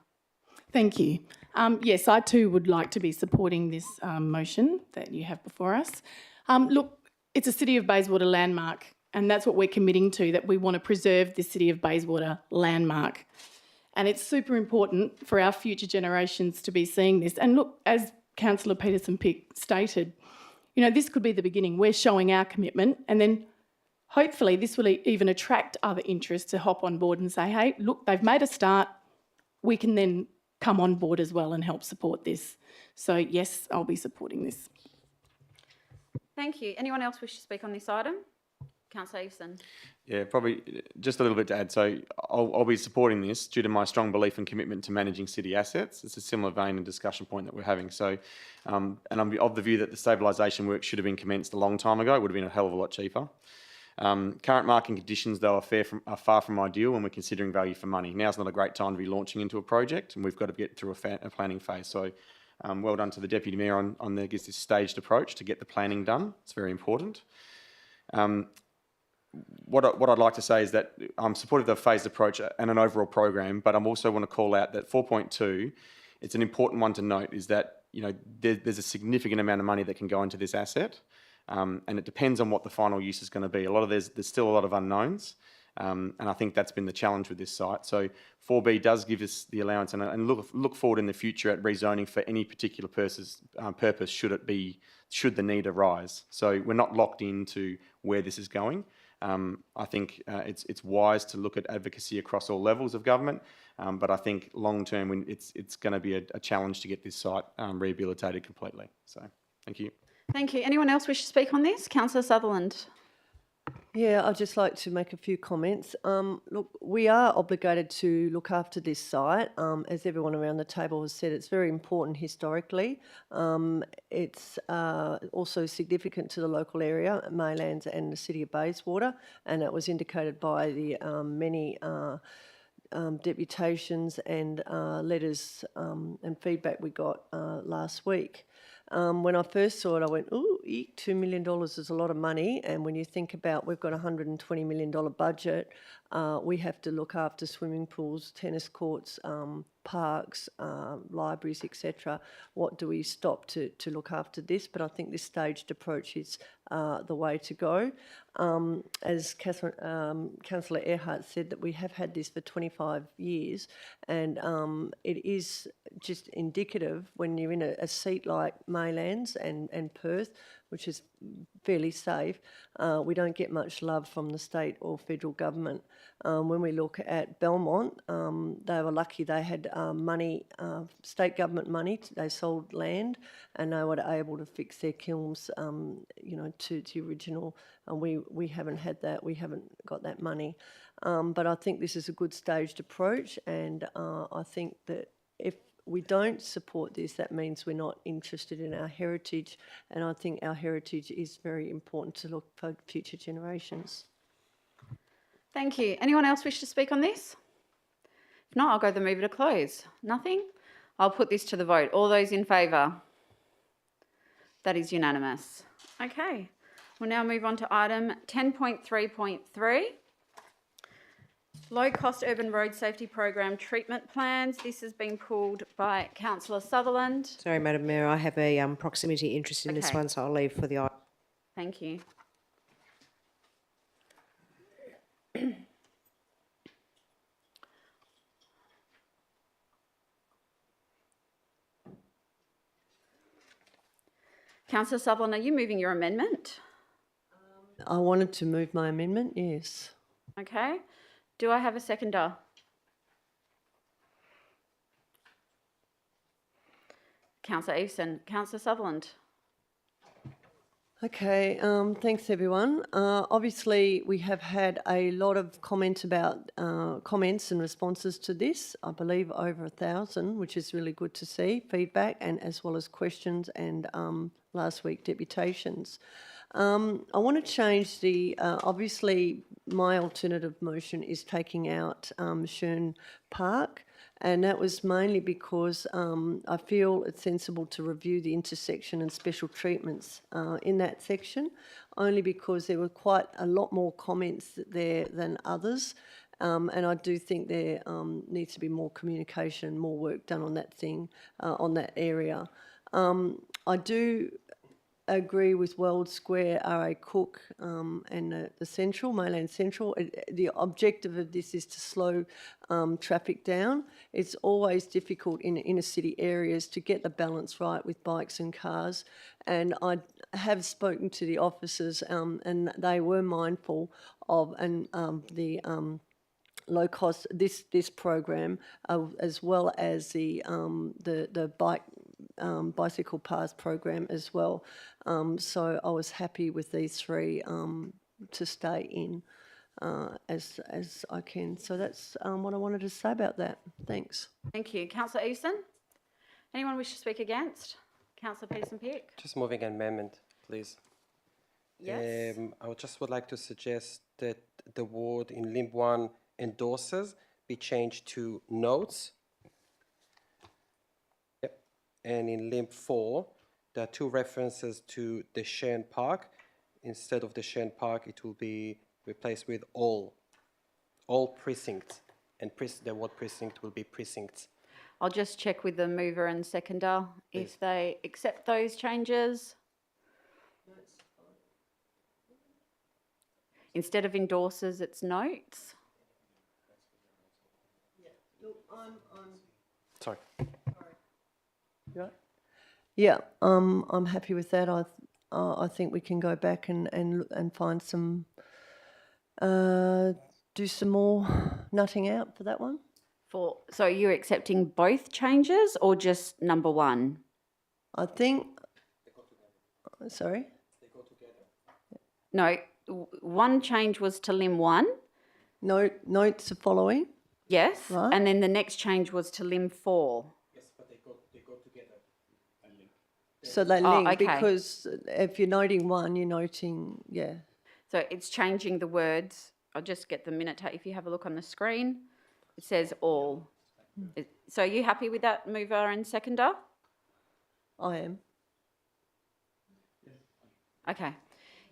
Thank you. Yes, I too would like to be supporting this motion that you have before us. Look, it's a City of Bayswater landmark, and that's what we're committing to, that we want to preserve the City of Bayswater landmark. And it's super important for our future generations to be seeing this. And look, as Councillor Peterson-Pick stated, you know, this could be the beginning. We're showing our commitment, and then hopefully this will even attract other interests to hop on board and say, hey, look, they've made a start. We can then come on board as well and help support this. So yes, I'll be supporting this.
Thank you. Anyone else wish to speak on this item? Councillor Eveson.
Yeah, probably just a little bit to add. So I'll be supporting this due to my strong belief and commitment to managing city assets. It's a similar vein and discussion point that we're having. So, and I'm of the view that the stabilisation work should have been commenced a long time ago. It would have been a hell of a lot cheaper. Current market conditions, though, are far from ideal when we're considering value for money. Now's not a great time to be launching into a project, and we've got to get through a planning phase. So, well done to the Deputy Mayor on this staged approach to get the planning done. It's very important. What I'd like to say is that I'm supportive of the phased approach and an overall program, but I also want to call out that 4.2, it's an important one to note, is that there's a significant amount of money that can go into this asset, and it depends on what the final use is going to be. There's still a lot of unknowns, and I think that's been the challenge with this site. So 4B does give us the allowance, and look forward in the future at rezoning for any particular purpose should the need arise. So we're not locked into where this is going. I think it's wise to look at advocacy across all levels of government, but I think long term it's going to be a challenge to get this site rehabilitated completely. So, thank you.
Thank you. Anyone else wish to speak on this? Councillor Sutherland.
Yeah, I'd just like to make a few comments. Look, we are obligated to look after this site. As everyone around the table has said, it's very important historically. It's also significant to the local area, Maylands and the City of Bayswater, and that was indicated by the many deputations and letters and feedback we got last week. When I first saw it, I went, ooh, eek, $2 million is a lot of money. And when you think about we've got a $120 million budget, we have to look after swimming pools, tennis courts, parks, libraries, etc. What do we stop to look after this? But I think this staged approach is the way to go. As Councillor Earhart said, that we have had this for 25 years, and it is just indicative when you're in a seat like Maylands and Perth, which is fairly safe, we don't get much love from the state or federal government. When we look at Belmont, they were lucky they had money, state government money. They sold land and they were able to fix their kilns, to the original. And we haven't had that. We haven't got that money. But I think this is a good staged approach, and I think that if we don't support this, that means we're not interested in our heritage, and I think our heritage is very important to look for future generations.
Thank you. Anyone else wish to speak on this? If not, I'll go the mover to close. Nothing? I'll put this to the vote. All those in favour? That is unanimous. Okay, we'll now move on to item 10.3.3. Low-cost urban road safety program treatment plans. This has been pulled by Councillor Sutherland.
Sorry, Madam Mayor, I have a proximity interest in this
Okay.
one, so I'll leave for the item.
Thank you. Councillor Sutherland, are you moving your amendment?
I wanted to move my amendment, yes.
Okay. Do I have a seconder? Councillor Eveson. Councillor Sutherland.
Okay, thanks everyone. Obviously, we have had a lot of comments and responses to this. I believe over 1,000, which is really good to see, feedback, and as well as questions and last week deputations. I want to change the, obviously my alternative motion is taking out Shern Park, and that was mainly because I feel it's sensible to review the intersection and special treatments in that section, only because there were quite a lot more comments there than others, and I do think there needs to be more communication, more work done on that thing, on that area. I do agree with World Square, R.A. Cook and the Central, Mayland Central. The objective of this is to slow traffic down. It's always difficult in inner city areas to get the balance right with bikes and cars, and I have spoken to the officers and they were mindful of the low cost this program, as well as the bicycle path program as well. So I was happy with these three to stay in as I can. So that's what I wanted to say about that. Thanks.
Thank you. Councillor Easton? Anyone wish to speak against? Councillor Peterson-Pick?
Just moving an amendment, please.
Yes.
I would like to suggest that the word in limb 1, endorses, be changed to notes. Yep. And in limb 4, there are 2 references to the Shern Park. Instead of the Shern Park, it will be replaced with all precincts, and the word precinct will be precincts.
I'll just check with the mover and seconder if they accept those changes. Instead of endorses, it's notes.
Sorry.
Yeah, I'm happy with that. I think we can go back and find some, do some more nutting out for that one.
So you're accepting both changes or just number 1?
I think. Sorry.
No, one change was to limb 1.
Notes are following.
Yes,
Right.
and then the next change was to limb 4.
Yes, but they go together.
So they
Oh,
link
okay.
because if you're noting one, you're noting, yeah.
So it's changing the words. I'll just get the minute. If you have a look on the screen, it says all. So are you happy with that, mover and seconder?
I am.
Okay.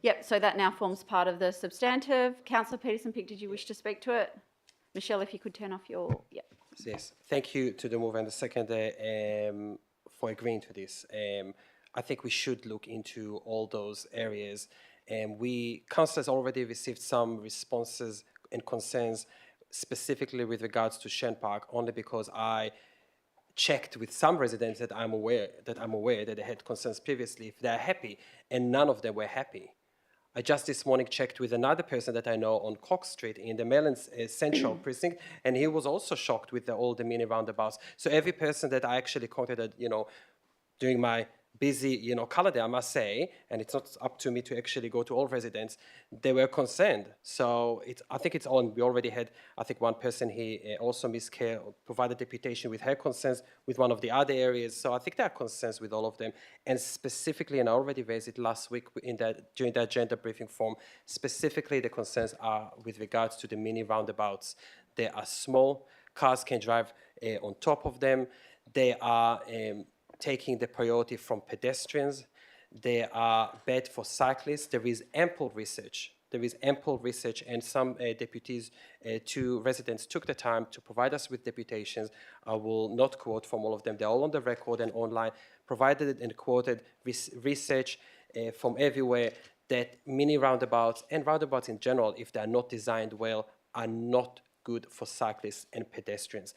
Yep, so that now forms part of the substantive. Councillor Peterson-Pick, did you wish to speak to it? Michelle, if you could turn off your... Yep.
Yes, thank you to the mover and the seconder for agreeing to this. I think we should look into all those areas. Council has already received some responses and concerns specifically with regards to Shern Park, only because I checked with some residents that I'm aware that they had concerns previously if they're happy, and none of them were happy. I just this morning checked with another person that I know on Cox Street in the Mellon Central Precinct, and he was also shocked with all the mini roundabouts. So every person that I actually contacted, during my busy, colour day, I must say, and it's not up to me to actually go to all residents, they were concerned. So I think it's on. We already had, I think, one person, he also Ms. Kerr provided deputation with her concerns with one of the other areas. So I think there are concerns with all of them. And specifically, and I already raised it last week during the agenda briefing form, specifically the concerns are with regards to the mini roundabouts. They are small, cars can drive on top of them. They are taking the priority from pedestrians. They are bad for cyclists. There is ample research. And some deputies to residents took the time to provide us with deputations. I will not quote from all of them. They're all on the record and online, provided and quoted research from everywhere that mini roundabouts and roundabouts in general, if they are not designed well, are not good for cyclists and pedestrians.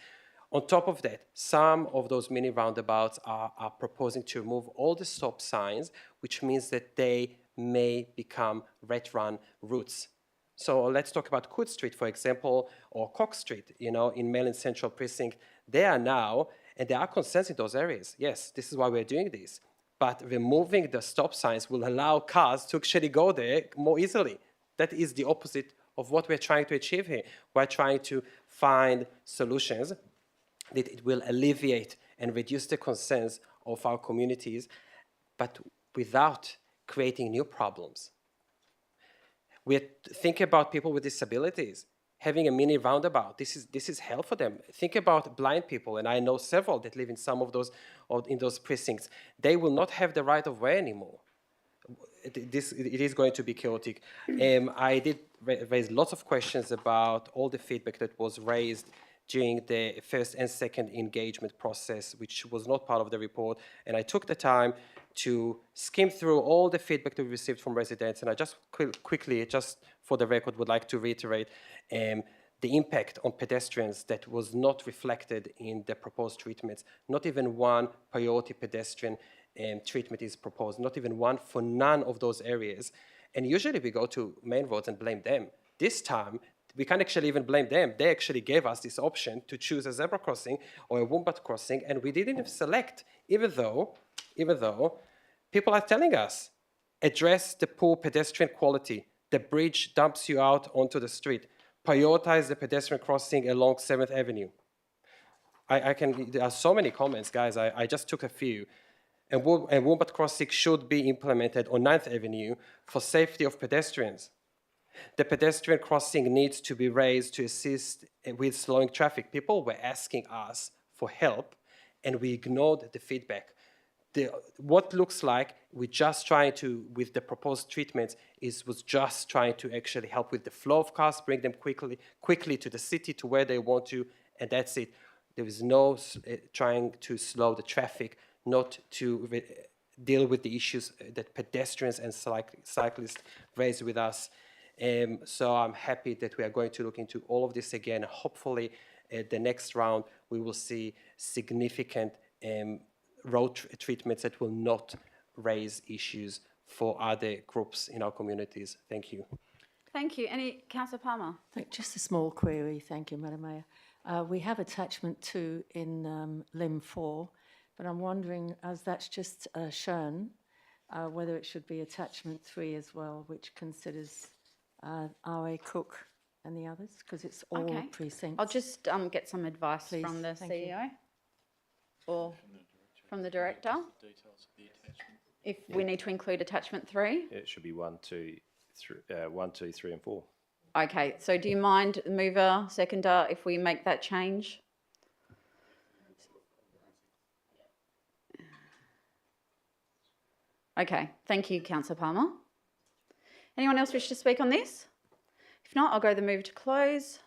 On top of that, some of those mini roundabouts are proposing to remove all the stop signs, which means that they may become rat-run routes. So let's talk about Coode Street, for example, or Cox Street, in Mellon Central Precinct. They are now, and there are concerns in those areas. Yes, this is why we're doing this. But removing the stop signs will allow cars to actually go there more easily. That is the opposite of what we're trying to achieve here. We're trying to find solutions that it will alleviate and reduce the concerns of our communities, but without creating new problems. We think about people with disabilities. Having a mini roundabout, this is hell for them. Think about blind people, and I know several that live in some of those in those precincts. They will not have the right of way anymore. It is going to be chaotic. I did raise lots of questions about all the feedback that was raised during the first and second engagement process, which was not part of the report. And I took the time to skim through all the feedback that we received from residents. And I just quickly, just for the record, would like to reiterate the impact on pedestrians that was not reflected in the proposed treatments. Not even one priority pedestrian treatment is proposed, not even one for none of those areas. And usually we go to main roads and blame them. This time, we can't actually even blame them. They actually gave us this option to choose a zebra crossing or a wombat crossing, and we didn't even select, even though people are telling us, address the poor pedestrian quality. The bridge dumps you out onto the street. Prioritize the pedestrian crossing along 7th Avenue. There are so many comments, guys. I just took a few. And wombat crossing should be implemented on 9th Avenue for safety of pedestrians. The pedestrian crossing needs to be raised to assist with slowing traffic. People were asking us for help, and we ignored the feedback. What looks like we're just trying to, with the proposed treatments, was just trying to actually help with the flow of cars, bring them quickly to the city, to where they want to, and that's it. There is no trying to slow the traffic, not to deal with the issues that pedestrians and cyclists raise with us. So I'm happy that we are going to look into all of this again. Hopefully, at the next round, we will see significant road treatments that will not raise issues for other groups in our communities. Thank you.
Thank you. Councillor Palmer?
Just a small query, thank you, Madam Mayor. We have attachment 2 in Lim 4, but I'm wondering, as that's just shown, whether it should be attachment 3 as well, which considers R.A. Cook and the others, because it's all precincts.
I'll just get some advice from the CEO or from the director. If we need to include attachment 3?
It should be 1, 2, 3 and 4.
Okay, so do you mind, mover, seconder, if we make that change? Okay, thank you, Councillor Palmer. Anyone else wish to speak on this? If not, I'll go the move to close.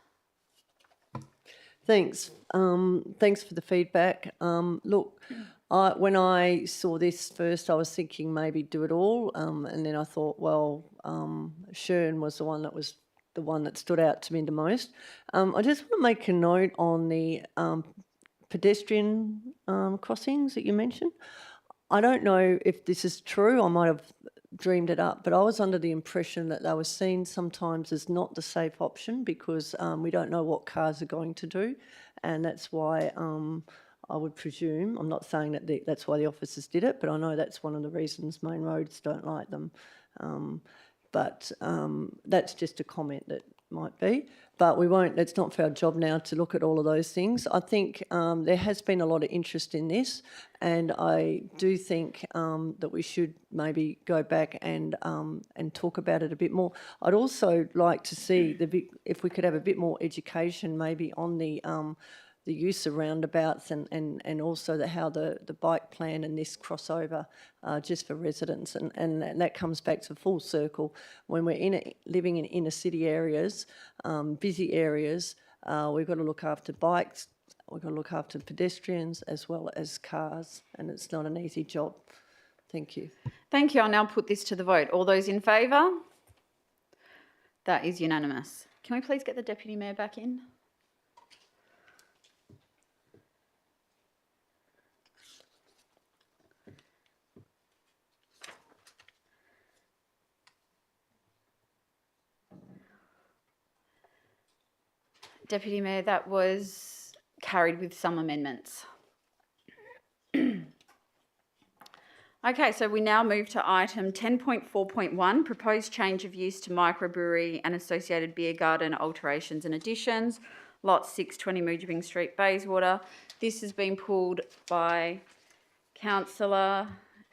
Thanks. Thanks for the feedback. Look, when I saw this first, I was thinking maybe do it all, and then I thought, well, Shern was the one that stood out to me the most. I just want to make a note on the pedestrian crossings that you mentioned. I don't know if this is true. I might have dreamed it up, but I was under the impression that they were seen sometimes as not the safe option because we don't know what cars are going to do, and that's why I would presume, I'm not saying that that's why the officers did it, but I know that's one of the reasons main roads don't like them. But that's just a comment that might be. But we won't, it's not for our job now to look at all of those things. I think there has been a lot of interest in this, and I do think that we should maybe go back and talk about it a bit more. I'd also like to see if we could have a bit more education maybe on the use of roundabouts and also how the bike plan and this crossover just for residents. And that comes back to full circle. When we're living in inner city areas, busy areas, we've got to look after bikes, we've got to look after pedestrians as well as cars, and it's not an easy job. Thank you.
Thank you. I'll now put this to the vote. All those in favour? That is unanimous. Can we please get the Deputy Mayor back in? Deputy Mayor, that was carried with some amendments. Okay, so we now move to item 10.4.1, proposed change of use to microbrewery and associated beer garden alterations and additions, lot 620 Moojibing Street, Bayswater. This has been pulled by Councillor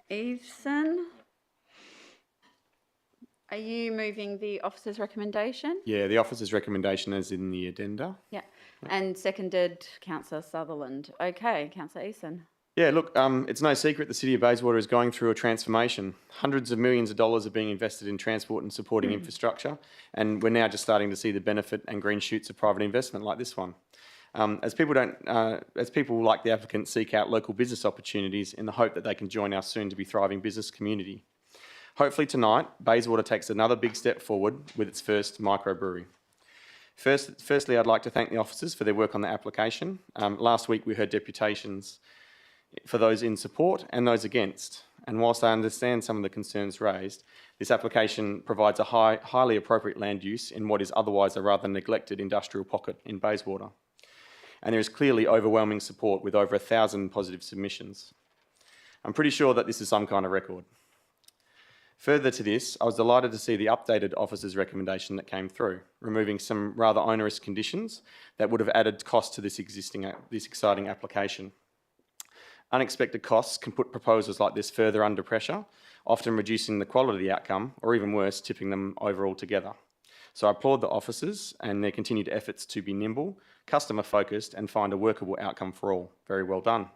Eveson. Are you moving the officer's recommendation?
Yeah, the officer's recommendation is in the addenda.
Yeah, and seconded Councillor Sutherland. Okay, Councillor Eason.
Yeah, look, it's no secret the City of Bayswater is going through a transformation. Hundreds of millions of dollars are being invested in transport and supporting infrastructure, and we're now just starting to see the benefit and green shoots of private investment like this one. As people like the applicant seek out local business opportunities in the hope that they can join our soon-to-be thriving business community. Hopefully tonight, Bayswater takes another big step forward with its first microbrewery. Firstly, I'd like to thank the officers for their work on the application. Last week we heard deputations for those in support and those against. And whilst I understand some of the concerns raised, this application provides a highly appropriate land use in what is otherwise a rather neglected industrial pocket in Bayswater. And there is clearly overwhelming support with over 1,000 positive submissions. I'm pretty sure that this is some kind of record. Further to this, I was delighted to see the updated officer's recommendation that came through, removing some rather onerous conditions that would have added cost to this exciting application. Unexpected costs can put proposals like this further under pressure, often reducing the quality of the outcome, or even worse, tipping them over altogether. So I applaud the officers and their continued efforts to be nimble, customer-focused, and find a workable outcome for all. Very well done.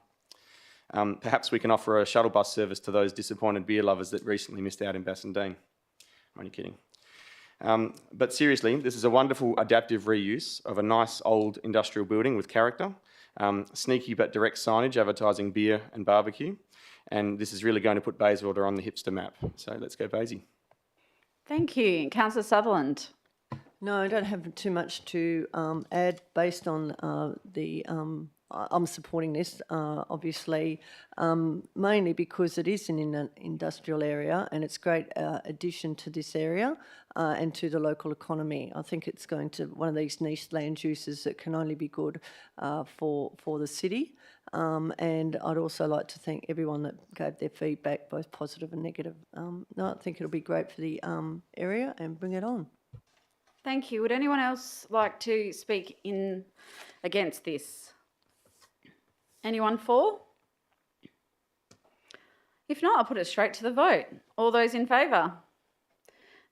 Perhaps we can offer a shuttle bus service to those disappointed beer lovers that recently missed out in Bassendean. I'm only kidding. But seriously, this is a wonderful adaptive reuse of a nice old industrial building with character, sneaky but direct signage advertising beer and barbecue, and this is really going to put Bayswater on the hipster map. So let's go Baysy.
Thank you. Councillor Sutherland.
No, I don't have too much to add based on I'm supporting this, obviously, mainly because it is in an industrial area and it's a great addition to this area and to the local economy. I think it's going to one of these niche land uses that can only be good for the city. And I'd also like to thank everyone that gave their feedback, both positive and negative. No, I think it'll be great for the area and bring it on.
Thank you. Would anyone else like to speak against this? Anyone for? If not, I'll put it straight to the vote. All those in favour?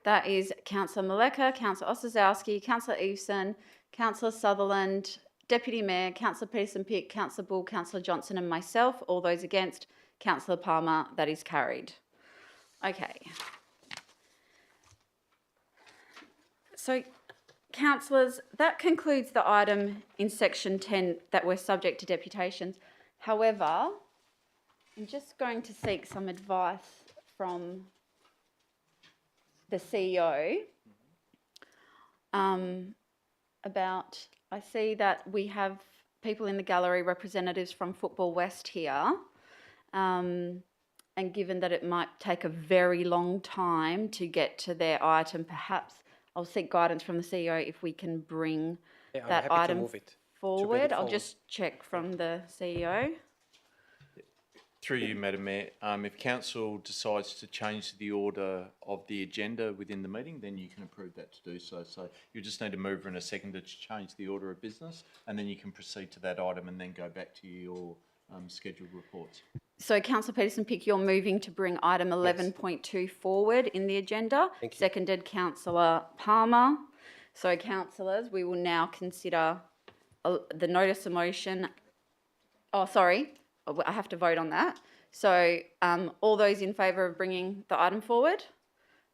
That is Councillor Maleka, Councillor Ossowski, Councillor Eveson, Councillor Sutherland, Deputy Mayor, Councillor Peterson-Pick, Councillor Bull, Councillor Johnson and myself. All those against? Councillor Palmer. That is carried. Okay. So, councillors, that concludes the item in section 10 that we're subject to deputations. However, I'm just going to seek some advice from the CEO about, I see that we have people in the gallery, representatives from Football West here, and given that it might take a very long time to get to their item, perhaps I'll seek guidance from the CEO if we can bring that item forward. I'll just check from the CEO.
Through you, Madam Mayor, if Council decides to change the order of the agenda within the meeting, then you can approve that to do so. So you just need a mover and a seconder to change the order of business, and then you can proceed to that item and then go back to your scheduled reports.
So, Councillor Peterson-Pick, you're moving to bring item 11.2 forward in the agenda.
Thank you.
Seconded, Councillor Palmer. So, councillors, we will now consider the notice of motion. Oh, sorry, I have to vote on that. So, all those in favour of bringing the item forward?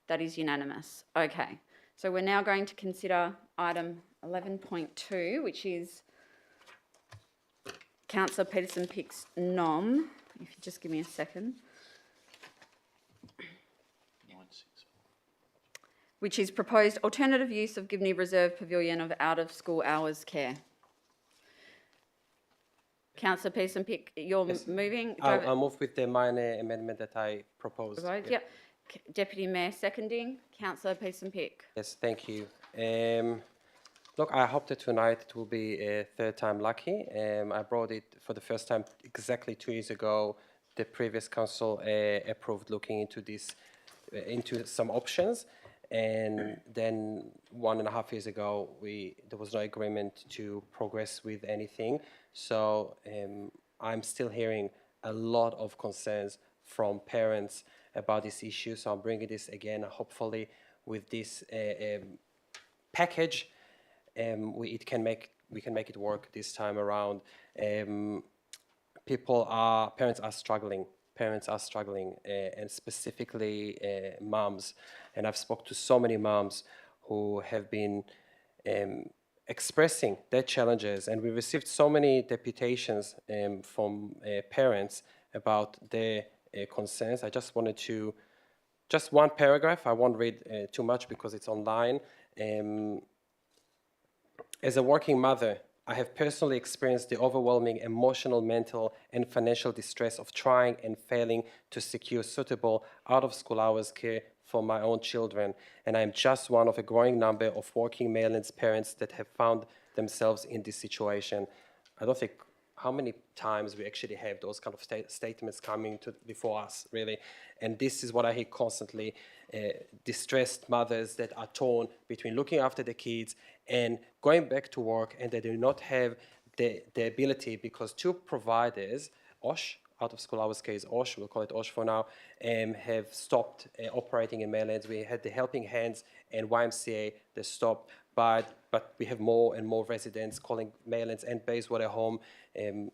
That is unanimous. Okay. So, we're now going to consider item 11.2, which is Councillor Peterson-Pick's nom. If you just give me a second. Which is proposed alternative use of Gibney Reserve Pavilion of out-of-school hours care. Councillor Peterson-Pick, you're moving?
I'll move with the minor amendment that I proposed.
Right, yep. Deputy Mayor seconding. Councillor Peterson-Pick.
Yes, thank you. Look, I hope that tonight it will be a third time lucky. I brought it for the first time exactly 2 years ago. The previous council approved looking into this, into some options. And then 1.5 years ago, there was no agreement to progress with anything. So I'm still hearing a lot of concerns from parents about this issue. So I'm bringing this again, hopefully with this package, we can make it work this time around. Parents are struggling. And specifically moms. And I've spoke to so many moms who have been expressing their challenges, and we received so many deputations from parents about their concerns. I just wanted to, just one paragraph. I won't read too much because it's online. As a working mother, I have personally experienced the overwhelming emotional, mental, and financial distress of trying and failing to secure suitable out-of-school hours care for my own children, and I am just one of a growing number of working Maylands parents that have found themselves in this situation. I don't think how many times we actually have those kind of statements coming before us, really. And this is what I hear constantly, distressed mothers that are torn between looking after the kids and going back to work, and they do not have the ability because two providers, OSH, out of school hours care is OSH, we'll call it OSH for now, have stopped operating in Maylands. We had the Helping Hands and YMCA that stopped, but we have more and more residents calling Maylands and Bayswater home, and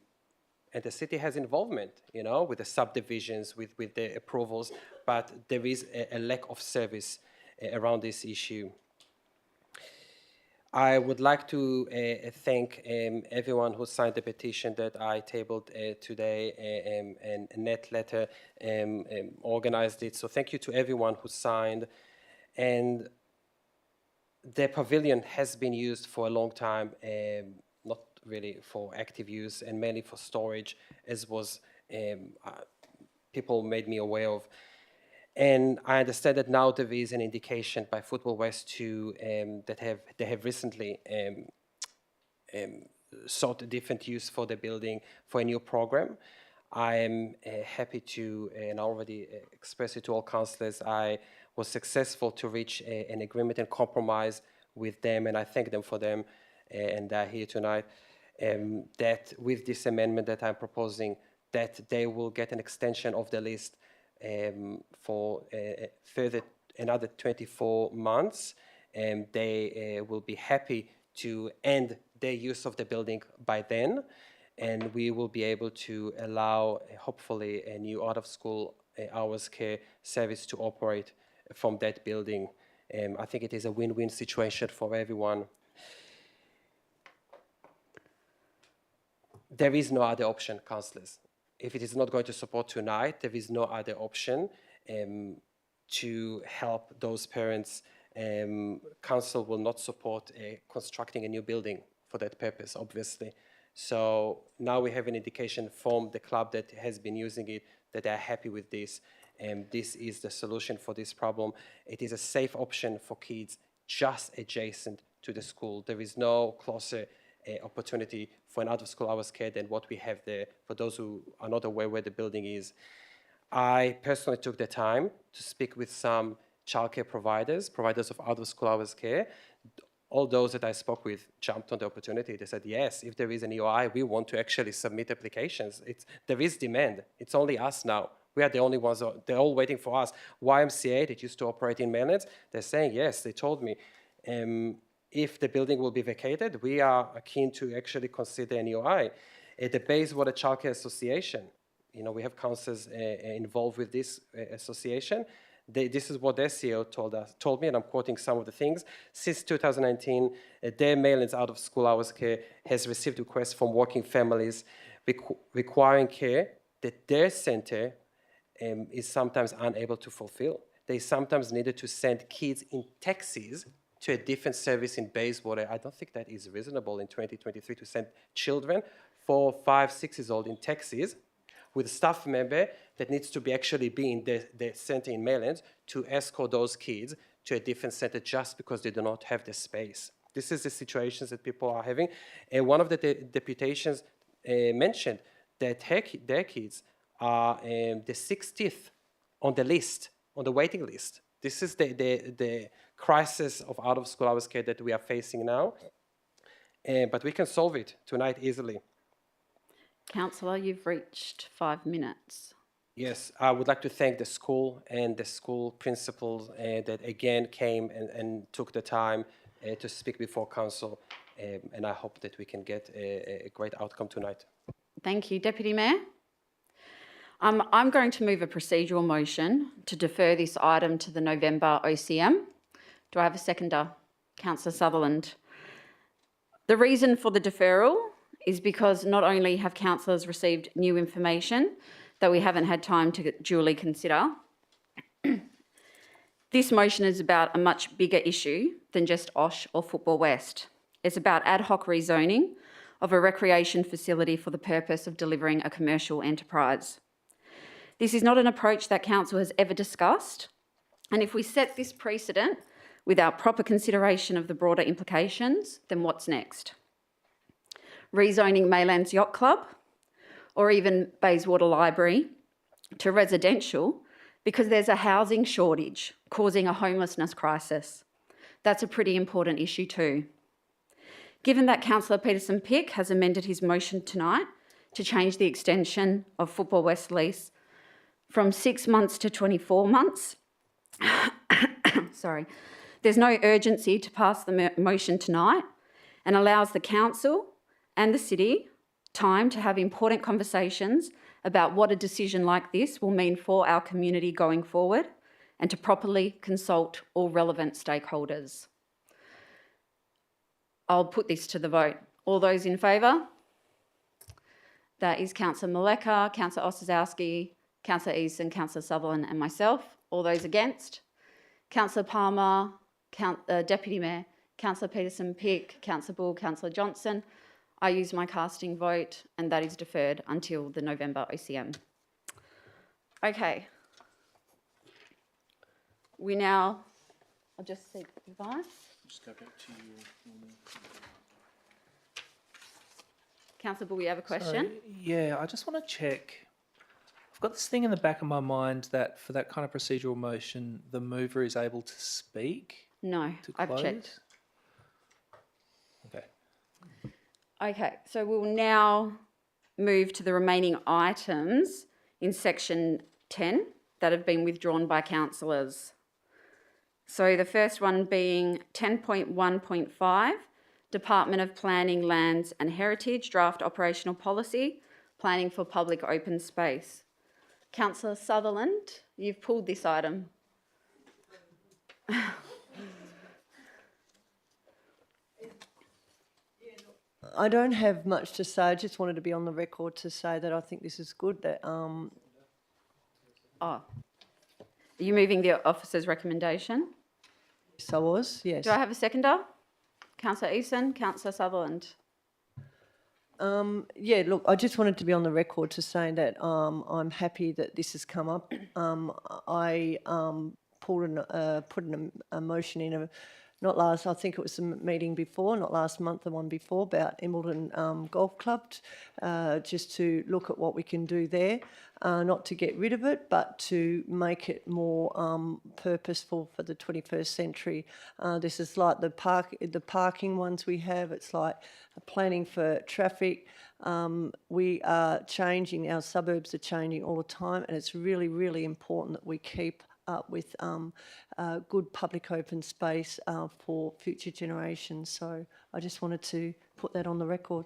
the city has involvement, you know, with the subdivisions, with the approvals, but there is a lack of service around this issue. I would like to thank everyone who signed the petition that I tabled today, and Annette Letter organized it. So thank you to everyone who signed. And the pavilion has been used for a long time, not really for active use and mainly for storage, as was people made me aware of. And I understand that now there is an indication by Football West to that they have recently sought a different use for the building for a new program. I am happy to, and I already expressed it to all councillors, I was successful to reach an agreement and compromise with them, and I thank them for them, and they're here tonight, that with this amendment that I'm proposing, that they will get an extension of the list for further another 24 months, and they will be happy to end their use of the building by then, and we will be able to allow hopefully a new out-of-school hours care service to operate from that building. I think it is a win-win situation for everyone. There is no other option, councillors. If it is not going to support tonight, there is no other option to help those parents. Council will not support constructing a new building for that purpose, obviously. So now we have an indication from the club that has been using it that they are happy with this, and this is the solution for this problem. It is a safe option for kids just adjacent to the school. There is no closer opportunity for an out-of-school hours care than what we have there, for those who are not aware where the building is. I personally took the time to speak with some childcare providers of out-of-school hours care. All those that I spoke with jumped on the opportunity. They said, yes, if there is an EOI, we want to actually submit applications. There is demand. It's only us now. We are the only ones, they're all waiting for us. YMCA, that used to operate in Maylands, they're saying, yes, they told me, if the building will be vacated, we are keen to actually consider an EOI. The Bayswater Childcare Association, you know, we have councillors involved with this association. This is what their CEO told me, and I'm quoting some of the things. Since 2019, their Maylands out-of-school hours care has received requests from working families requiring care that their centre is sometimes unable to fulfill. They sometimes needed to send kids in taxis to a different service in Bayswater. I don't think that is reasonable in 2023 to send children, 4, 5, 6 years old in taxis with a staff member that needs to actually be in the centre in Maylands to escort those kids to a different centre just because they do not have the space. This is the situations that people are having. And one of the deputations mentioned that their kids are the 60th on the list, on the waiting list. This is the crisis of out-of-school hours care that we are facing now, but we can solve it tonight easily.
Councillor, you've reached 5 minutes.
Yes, I would like to thank the school and the school principals that again came and took the time to speak before council, and I hope that we can get a great outcome tonight.
Thank you. Deputy Mayor? I'm going to move a procedural motion to defer this item to the November OCM. Do I have a seconder? Councillor Sutherland. The reason for the deferral is because not only have councillors received new information that we haven't had time to duly consider, this motion is about a much bigger issue than just OSH or Football West. It's about ad hoc rezoning of a recreation facility for the purpose of delivering a commercial enterprise. This is not an approach that Council has ever discussed, and if we set this precedent without proper consideration of the broader implications, then what's next? Rezoning Maylands Yacht Club, or even Bayswater Library, to residential because there's a housing shortage causing a homelessness crisis. That's a pretty important issue too. Given that Councillor Peterson Pick has amended his motion tonight to change the extension of Football West lease from 6 months to 24 months, sorry, there's no urgency to pass the motion tonight and allows the Council and the City time to have important conversations about what a decision like this will mean for our community going forward and to properly consult all relevant stakeholders. I'll put this to the vote. All those in favour? That is Councillor Maleka, Councillor Ossowski, Councillor Easton, Councillor Sutherland and myself. All those against? Councillor Palmer, Deputy Mayor, Councillor Peterson Pick, Councillor Bull, Councillor Johnson. I use my casting vote and that is deferred until the November OCM. Okay. We now, I'll just seek advice.
Just go back to your...
Councillor Bull, you have a question?
Sorry, yeah, I just want to check. I've got this thing in the back of my mind that for that kind of procedural motion, the mover is able to speak.
No,
to
I've
close.
checked.
Okay.
Okay, so we'll now move to the remaining items in section 10 that have been withdrawn by councillors. So the first one being 10.1.5, Department of Planning, Lands and Heritage, Draft Operational Policy, Planning for Public Open Space. Councillor Sutherland, you've pulled this item.
I don't have much to say. I just wanted to be on the record to say that I think this is good. That
Oh. Are you moving the officer's recommendation?
Yes, I was, yes.
Do I have a seconder? Councillor Easton, Councillor Sutherland.
Yeah, look, I just wanted to be on the record to say that I'm happy that this has come up. I put in a motion in I think it was the meeting before, not last month, the one before, about Embleton Golf Club, just to look at what we can do there, not to get rid of it, but to make it more purposeful for the 21st century. This is like the parking ones we have. It's like planning for traffic. We are changing, our suburbs are changing all the time, and it's really, really important that we keep up with good public open space for future generations. So I just wanted to put that on the record.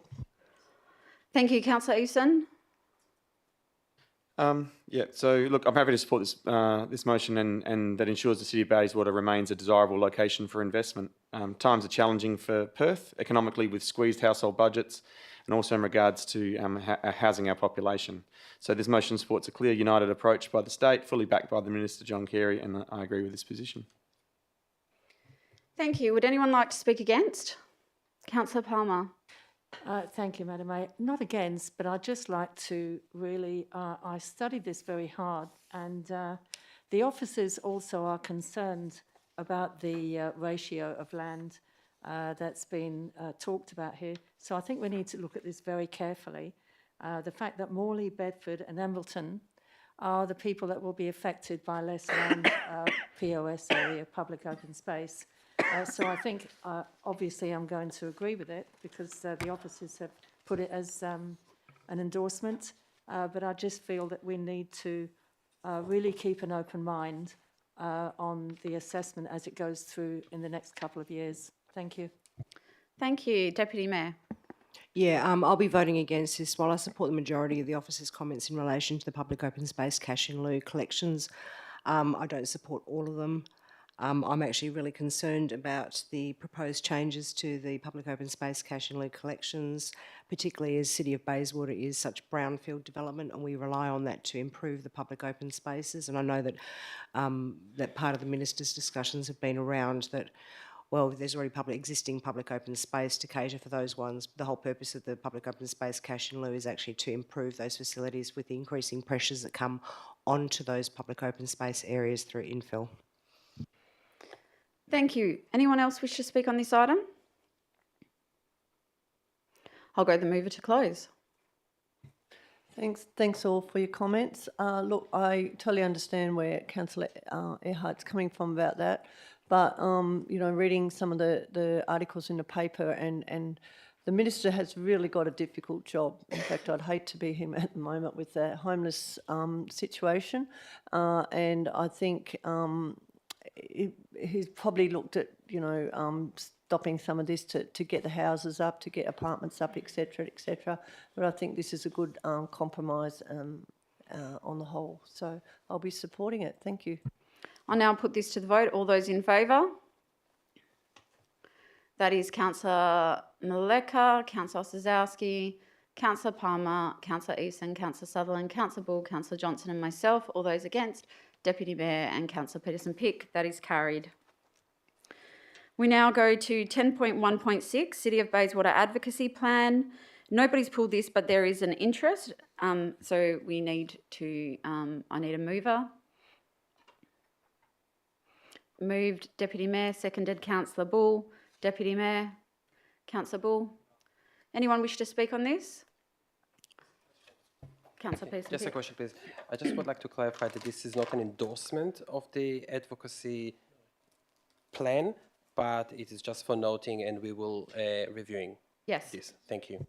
Thank you, Councillor Easton.
Yeah, so look, I'm happy to support this this motion and that ensures the City of Bayswater remains a desirable location for investment. Times are challenging for Perth economically with squeezed household budgets and also in regards to housing our population. So this motion supports a clear, united approach by the state, fully backed by the Minister, John Carey, and I agree with this position.
Thank you. Would anyone like to speak against? Councillor Palmer.
Thank you, Madam Mayor. Not against, but I'd just like to really, I studied this very hard, and the officers also are concerned about the ratio of land that's been talked about here. So I think we need to look at this very carefully. The fact that Morley, Bedford and Embleton are the people that will be affected by less land POS area, public open space. So I think, obviously, I'm going to agree with it because the officers have put it as an endorsement. But I just feel that we need to really keep an open mind on the assessment as it goes through in the next couple of years. Thank you.
Thank you. Deputy Mayor.
Yeah, I'll be voting against this. While I support the majority of the officer's comments in relation to the public open space cash in lieu collections, I don't support all of them. I'm actually really concerned about the proposed changes to the public open space cash in lieu collections, particularly as City of Bayswater is such brownfield development and we rely on that to improve the public open spaces. And I know that that part of the Minister's discussions have been around that well, there's already existing public open space to cater for those ones. The whole purpose of the public open space cash in lieu is actually to improve those facilities with the increasing pressures that come onto those public open space areas through infill.
Thank you. Anyone else wish to speak on this item? I'll go the mover to close.
Thanks all for your comments. Look, I totally understand where Councillor Earhart's coming from about that, but you know, reading some of the articles in the paper, and the minister has really got a difficult job. In fact, I'd hate to be him at the moment with the homeless situation, and I think he's probably looked at, you know, stopping some of this to get the houses up, to get apartments up, etc., etc. But I think this is a good compromise on the whole. So I'll be supporting it. Thank you.
I'll now put this to the vote. All those in favour? That is Councillor Maleka, Councillor Sazowski, Councillor Palmer, Councillor Eason, Councillor Sutherland, Councillor Bull, Councillor Johnson and myself. All those against? Deputy Mayor and Councillor Peterson-Pick. That is carried. We now go to 10.1.6, City of Bayswater Advocacy Plan. Nobody's pulled this, but there is an interest. So we need to, I need a mover. Moved Deputy Mayor, seconded Councillor Bull. Deputy Mayor, Councillor Bull. Anyone wish to speak on this? Councillor Peterson.
Just a question, please. I just would like to clarify that this is not an endorsement of the advocacy plan, but it is just for noting, and we will reviewing
Yes.
this. Thank you.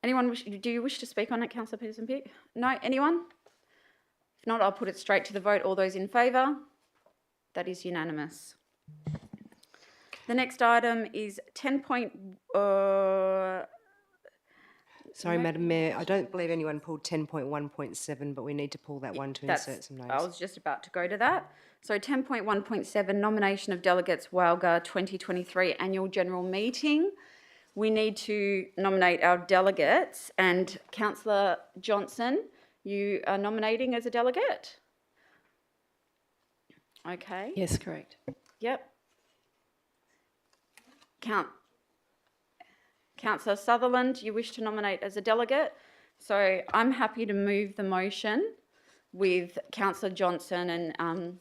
Anyone do you wish to speak on it, Councillor Peterson-Pick? No? Anyone? If not, I'll put it straight to the vote. All those in favour? That is unanimous. The next item is 10.
Sorry, Madam Mayor, I don't believe anyone pulled 10.1.7, but we need to pull that one to insert some names.
I was just about to go to that. So 10.1.7, nomination of delegates, WALGA 2023 Annual General Meeting. We need to nominate our delegates, and Councillor Johnson, you are nominating as a delegate? Okay.
Yes, correct.
Yep. Councillor Sutherland, you wish to nominate as a delegate. So I'm happy to move the motion with Councillor Johnson and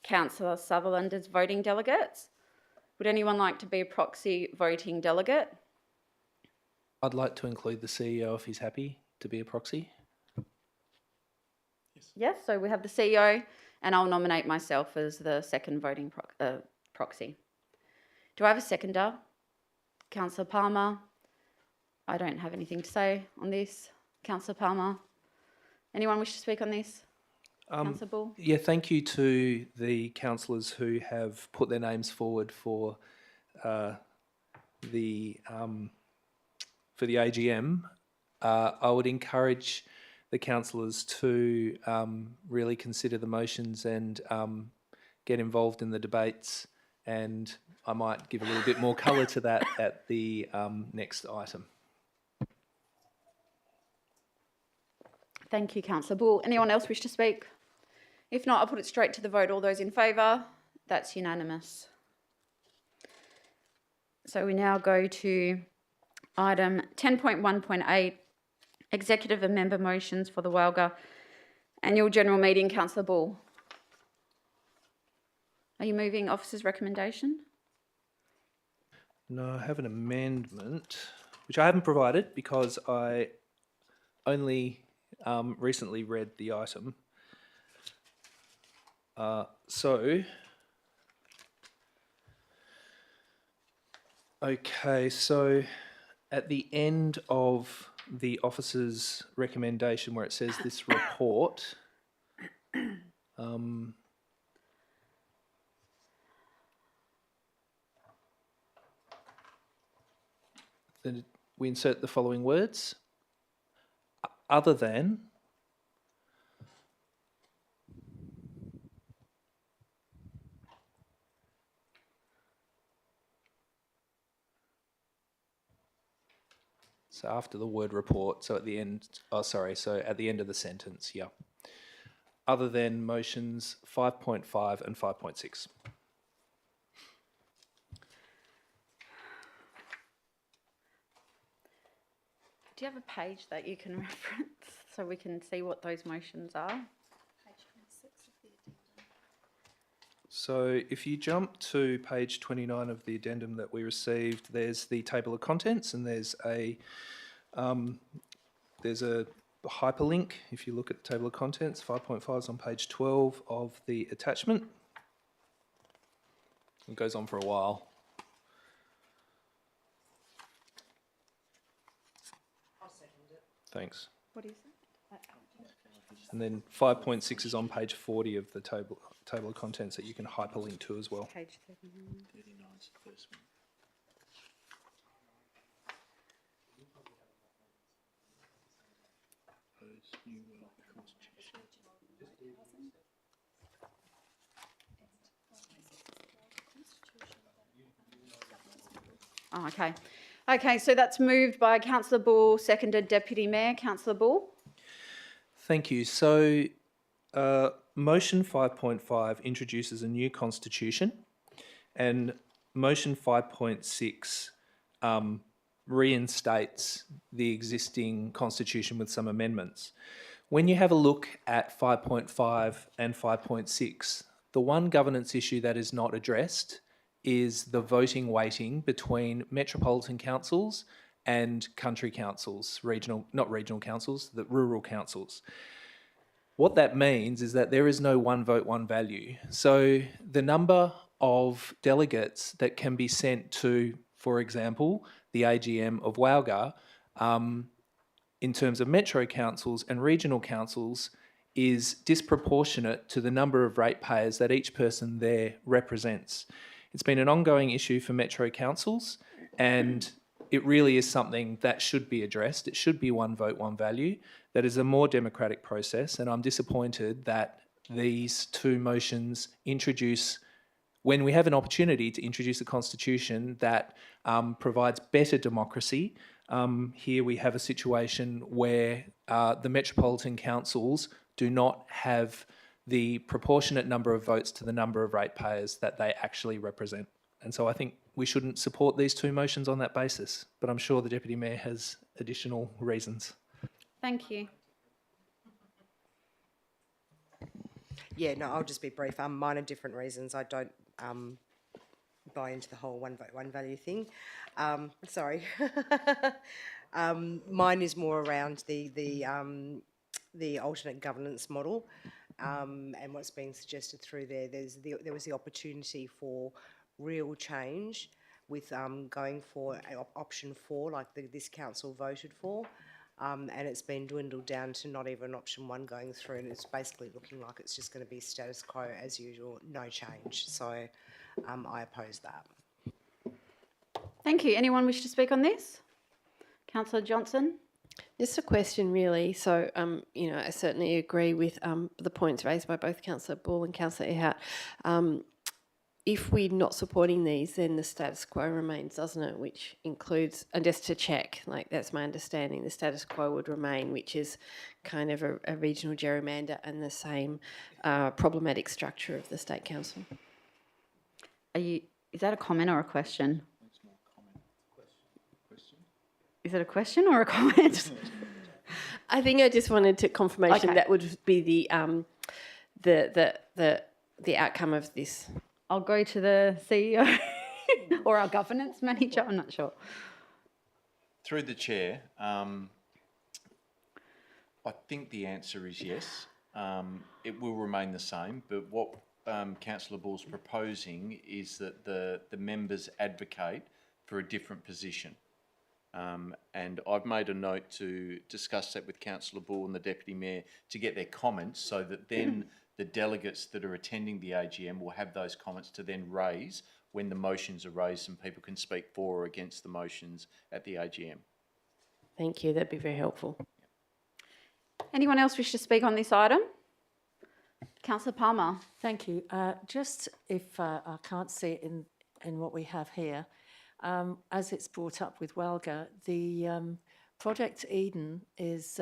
Councillor Sutherland as voting delegates. Would anyone like to be a proxy voting delegate?
I'd like to include the CEO if he's happy to be a proxy.
Yes, so we have the CEO, and I'll nominate myself as the second voting proxy. Do I have a seconder? Councillor Palmer. I don't have anything to say on this. Councillor Palmer. Anyone wish to speak on this? Councillor Bull?
Yeah, thank you to the councillors who have put their names forward for the AGM. I would encourage the councillors to really consider the motions and get involved in the debates, and I might give a little bit more colour to that at the next item.
Thank you, Councillor Bull. Anyone else wish to speak? If not, I'll put it straight to the vote. All those in favour? That's unanimous. So we now go to item 10.1.8, executive and member motions for the WALGA Annual General Meeting. Councillor Bull. Are you moving officer's recommendation?
No, I have an amendment, which I haven't provided because I only recently read the item. Okay, so at the end of the officer's recommendation where it says this report, then we insert the following words: other than so after the word report, so at the end, so at the end of the sentence, yeah. Other than motions 5.5 and 5.6.
Do you have a page that you can reference so we can see what those motions are?
So if you jump to page 29 of the addendum that we received, there's the table of contents and there's a hyperlink. If you look at the table of contents, 5.5 is on page 12 of the attachment. It goes on for a while.
I'll second it.
Thanks.
What is it?
And then 5.6 is on page 40 of the table of contents that you can hyperlink to as well.
Page 39.
39 is the first one. Proposed new constitution.
Oh, okay. Okay, so that's moved by Councillor Bull, seconded Deputy Mayor. Councillor Bull?
Thank you. So, motion 5.5 introduces a new constitution, and motion 5.6 reinstates the existing constitution with some amendments. When you have a look at 5.5 and 5.6, the one governance issue that is not addressed is the voting weighting between metropolitan councils and country councils, not regional councils, the rural councils. What that means is that there is no one vote, one value. So the number of delegates that can be sent to, for example, the AGM of Walga, in terms of metro councils and regional councils, is disproportionate to the number of ratepayers that each person there represents. It's been an ongoing issue for metro councils, and it really is something that should be addressed. It should be one vote, one value. That is a more democratic process, and I'm disappointed that these two motions introduce, when we have an opportunity to introduce a constitution that provides better democracy. Here we have a situation where the metropolitan councils do not have the proportionate number of votes to the number of ratepayers that they actually represent. And so I think we shouldn't support these two motions on that basis, but I'm sure the Deputy Mayor has additional reasons.
Thank you.
Yeah, no, I'll just be brief. Mine are different reasons. I don't buy into the whole one vote, one value thing. Sorry. Mine is more around the alternate governance model and what's being suggested through there. There was the opportunity for real change with going for option 4, like this council voted for. And it's been dwindled down to not even option 1 going through, and it's basically looking like it's just going to be status quo as usual, no change. So I oppose that.
Thank you. Anyone wish to speak on this? Councillor Johnson?
Just a question, really. So, I certainly agree with the points raised by both Councillor Bull and Councillor Earhart. If we're not supporting these, then the status quo remains, doesn't it? Which includes, and just to check, like that's my understanding, the status quo would remain, which is kind of a regional gerrymander and the same problematic structure of the State Council.
Is that a comment or a question? Is it a question or a comment?
I think I just wanted to confirmation
Okay.
that would be the outcome of this.
I'll go to the CEO or our governance manager, I'm not sure.
Through the chair, I think the answer is yes. It will remain the same, but what Councillor Bull's proposing is that the members advocate for a different position. And I've made a note to discuss that with Councillor Bull and the Deputy Mayor to get their comments so that then the delegates that are attending the AGM will have those comments to then raise when the motions are raised and people can speak for or against the motions at the AGM.
Thank you, that'd be very helpful.
Anyone else wish to speak on this item? Councillor Palmer.
Thank you. Just if I can't see it in what we have here, as it's brought up with Walga, the Project Eden is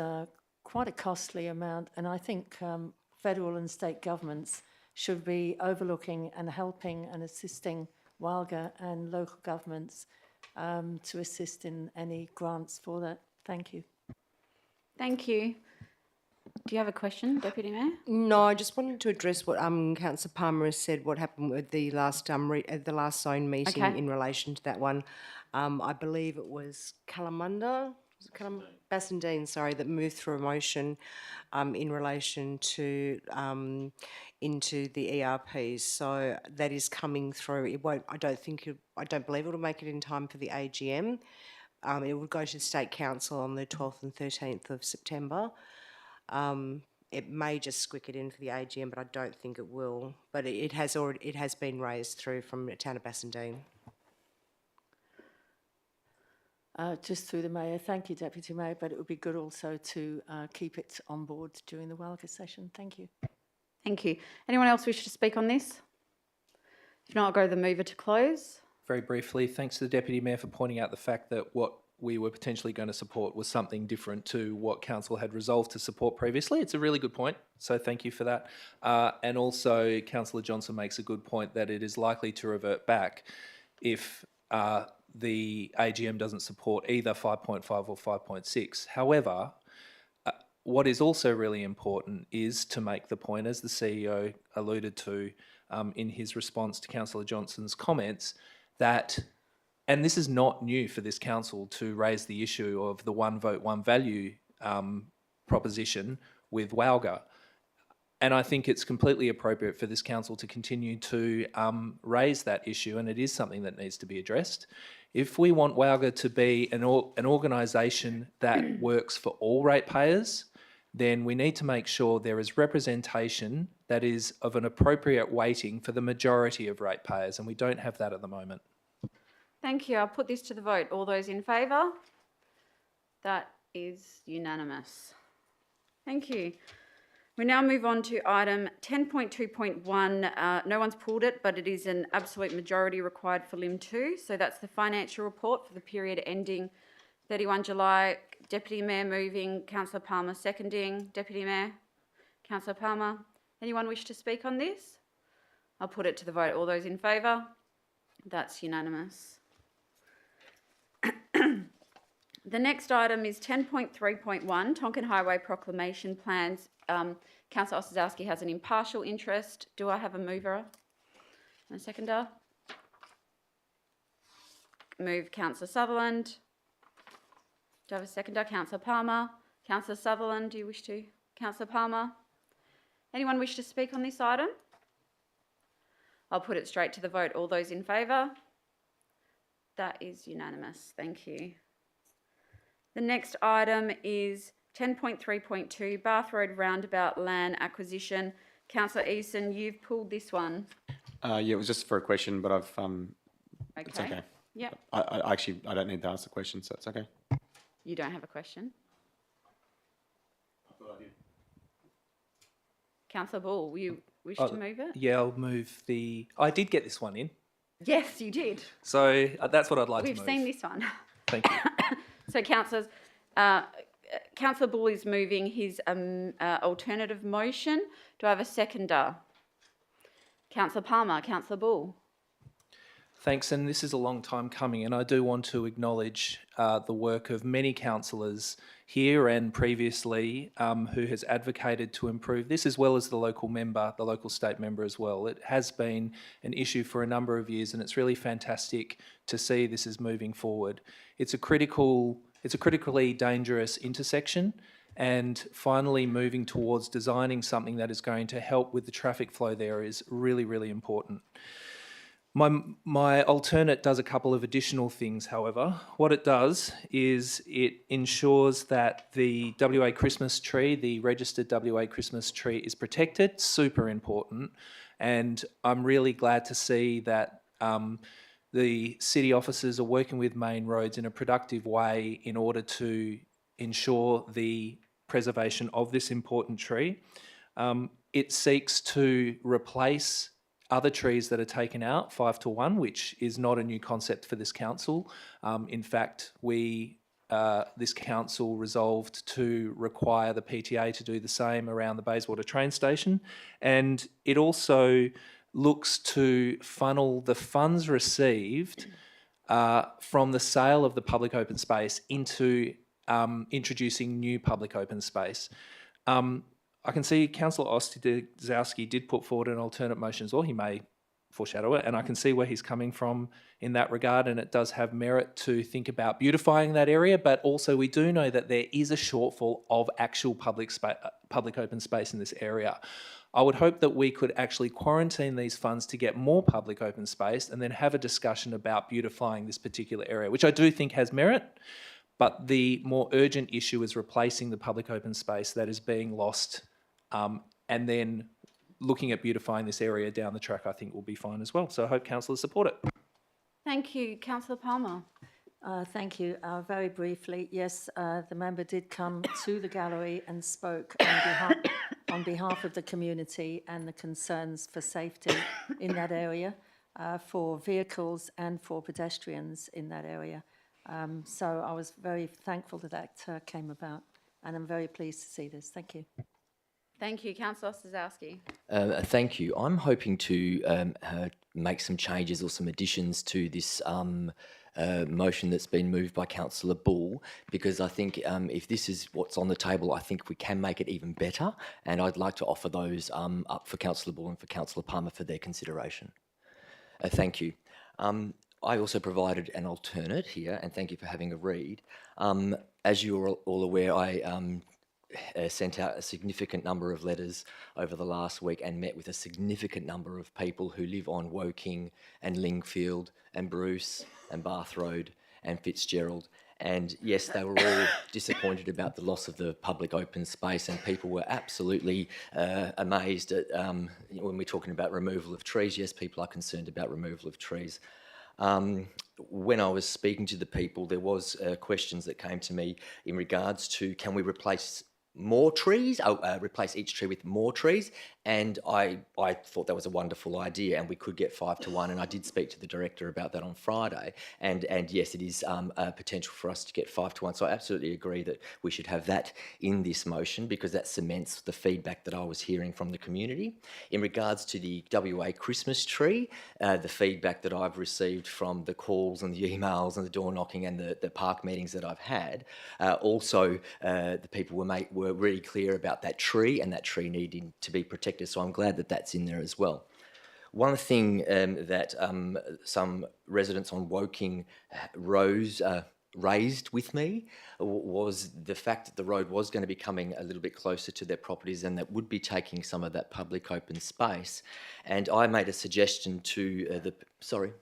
quite a costly amount, and I think federal and state governments should be overlooking and helping and assisting Walga and local governments to assist in any grants for that. Thank you.
Thank you. Do you have a question, Deputy Mayor?
No, I just wanted to address what Councillor Palmer has said, what happened with the last zone meeting
Okay.
in relation to that one. I believe it was Kalamunda, Bassendean, sorry, that moved through a motion in relation to into the ERPs. So that is coming through. It won't. I don't believe it will make it in time for the AGM. It will go to the State Council on the 12th and 13th of September. It may just squick it in for the AGM, but I don't think it will. But it has been raised through from the town of Bassendean.
Just through the Mayor, thank you, Deputy Mayor, but it would be good also to keep it on board during the Walga session. Thank you.
Thank you. Anyone else wish to speak on this? If not, I'll go to the mover to close.
Very briefly, thanks to the Deputy Mayor for pointing out the fact that what we were potentially going to support was something different to what Council had resolved to support previously. It's a really good point, so thank you for that. And also, Councillor Johnson makes a good point that it is likely to revert back if the AGM doesn't support either 5.5 or 5.6. However, what is also really important is to make the point, as the CEO alluded to in his response to Councillor Johnson's comments, that, and this is not new for this council to raise the issue of the one vote, one value proposition with WALGA. And I think it's completely appropriate for this council to continue to raise that issue, and it is something that needs to be addressed. If we want WALGA to be an organisation that works for all ratepayers, then we need to make sure there is representation that is of an appropriate weighting for the majority of ratepayers, and we don't have that at the moment.
Thank you. I'll put this to the vote. All those in favour? That is unanimous. Thank you. We now move on to item 10.2.1. No one's pulled it, but it is an absolute majority required for Lim 2. So that's the financial report for the period ending 31 July. Deputy Mayor moving, Councillor Palmer seconding. Deputy Mayor, Councillor Palmer. Anyone wish to speak on this? I'll put it to the vote. All those in favour? That's unanimous. The next item is 10.3.1, Tonkin Highway Proclamation Plans. Councillor Ossowski has an impartial interest. Do I have a mover and a seconder? Move Councillor Sutherland. Do I have a seconder? Councillor Palmer. Councillor Sutherland, do you wish to? Councillor Palmer. Anyone wish to speak on this item? I'll put it straight to the vote. All those in favour? That is unanimous. Thank you. The next item is 10.3.2, Bath Road Roundabout Land Acquisition. Councillor Eason, you've pulled this one.
Yeah, it was just for a question, but I've it's okay.
Yep.
I actually don't need to ask the question, so it's okay.
You don't have a question?
I thought I did.
Councillor Ball, will you wish to move it?
Yeah, I'll move the... I did get this one in,
Yes, you did.
so that's what I'd like
We've
to move.
seen this one.
Thank you.
So, councillors, Councillor Bull is moving his alternative motion. Do I have a seconder? Councillor Palmer, Councillor Bull.
Thanks, and this is a long time coming, and I do want to acknowledge the work of many councillors here and previously who has advocated to improve this, as well as the local member, the local state member as well. It has been an issue for a number of years, and it's really fantastic to see this is moving forward. It's a critically dangerous intersection, and finally moving towards designing something that is going to help with the traffic flow there is really, really important. My alternate does a couple of additional things, however. What it does is it ensures that the WA Christmas tree, the registered WA Christmas tree, is protected, super important. And I'm really glad to see that the city officers are working with Main Roads in a productive way in order to ensure the preservation of this important tree. It seeks to replace other trees that are taken out 5-to-1, which is not a new concept for this council. In fact, this council resolved to require the PTA to do the same around the Bayswater train station, and it also looks to funnel the funds received from the sale of the public open space into introducing new public open space. I can see Councillor Ostaszewski did put forward an alternate motion as well. He may foreshadow it, and I can see where he's coming from in that regard, and it does have merit to think about beautifying that area, but also we do know that there is a shortfall of actual public open space in this area. I would hope that we could actually quarantine these funds to get more public open space and then have a discussion about beautifying this particular area, which I do think has merit, but the more urgent issue is replacing the public open space that is being lost, and then looking at beautifying this area down the track, I think will be fine as well. So I hope councillors support it.
Thank you. Councillor Palmer.
Thank you. Very briefly, yes, the member did come to the gallery and spoke on behalf of the community and the concerns for safety in that area, for vehicles and for pedestrians in that area. So I was very thankful that came about, and I'm very pleased to see this. Thank you.
Thank you. Councillor Ostaszewski.
Thank you. I'm hoping to make some changes or some additions to this motion that's been moved by Councillor Bull, because I think if this is what's on the table, I think we can make it even better, and I'd like to offer those up for Councillor Bull and for Councillor Palmer for their consideration. Thank you. I also provided an alternate here, and thank you for having a read. As you're all aware, I sent out a significant number of letters over the last week and met with a significant number of people who live on Woking and Lingfield and Bruce and Bath Road and Fitzgerald. And yes, they were all disappointed about the loss of the public open space, and people were absolutely amazed at, when we're talking about removal of trees, yes, people are concerned about removal of trees. When I was speaking to the people, there was questions that came to me in regards to, can we replace more trees, replace each tree with more trees, and I thought that was a wonderful idea, and we could get 5 to 1, and I did speak to the director about that on Friday, and yes, it is a potential for us to get 5 to 1, so I absolutely agree that we should have that in this motion, because that cements the feedback that I was hearing from the community. In regards to the WA Christmas tree, the feedback that I've received from the calls and the emails and the door knocking and the park meetings that I've had, also the people were really clear about that tree, and that tree needing to be protected, so I'm glad that that's in there as well. One thing that some residents on Woking raised with me was the fact that the road was going to be coming a little bit closer to their properties, and that would be taking some of that public open space. And I made a suggestion to the... Sorry?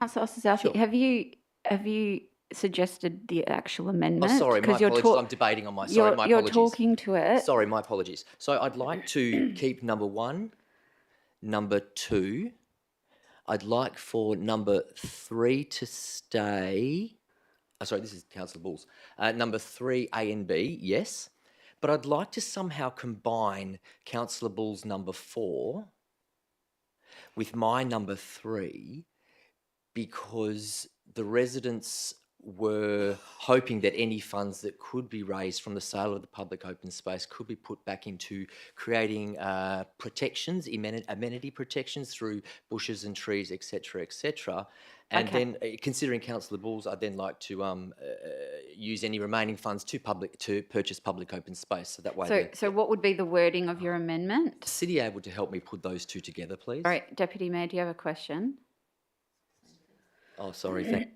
Councillor Ostaszewski,
Sure.
have you suggested the actual amendment?
Oh, sorry, my apologies. I'm debating on my... Sorry, my apologies.
You're talking to it.
Sorry, my apologies. So I'd like to keep number 1, number 2. I'd like for number 3 to stay... Oh, sorry, this is Councillor Bull's. Number 3, A and B, yes. But I'd like to somehow combine Councillor Bull's number 4 with my number 3, because the residents were hoping that any funds that could be raised from the sale of the public open space could be put back into creating protections, amenity protections through bushes and trees, etc., etc. And then, considering Councillor Bull's, I'd then like to use any remaining funds to purchase public open space. So that way,
So what would be the wording of your amendment?
the city able to help me put those two together, please.
All right, Deputy Mayor, do you have a question?
Oh, sorry.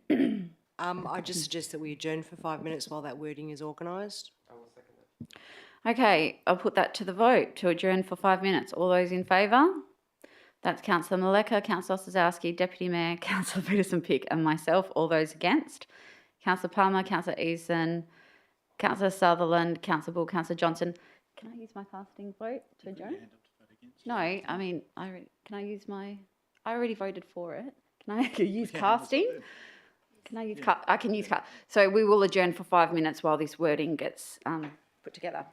I just suggest that we adjourn for 5 minutes while that wording is organised.
Okay, I'll put that to the vote to adjourn for 5 minutes. All those in favour? That's Councillor Maleka, Councillor Ostaszewski, Deputy Mayor, Councillor Peterson-Pick and myself. All those against? Councillor Palmer, Councillor Eason, Councillor Sutherland, Councillor Bull, Councillor Johnson. Can I use my casting vote to adjourn? No, I mean, can I use my... I already voted for it. Can I use casting? Can I use I can use cast. So we will adjourn for 5 minutes while this wording gets put together.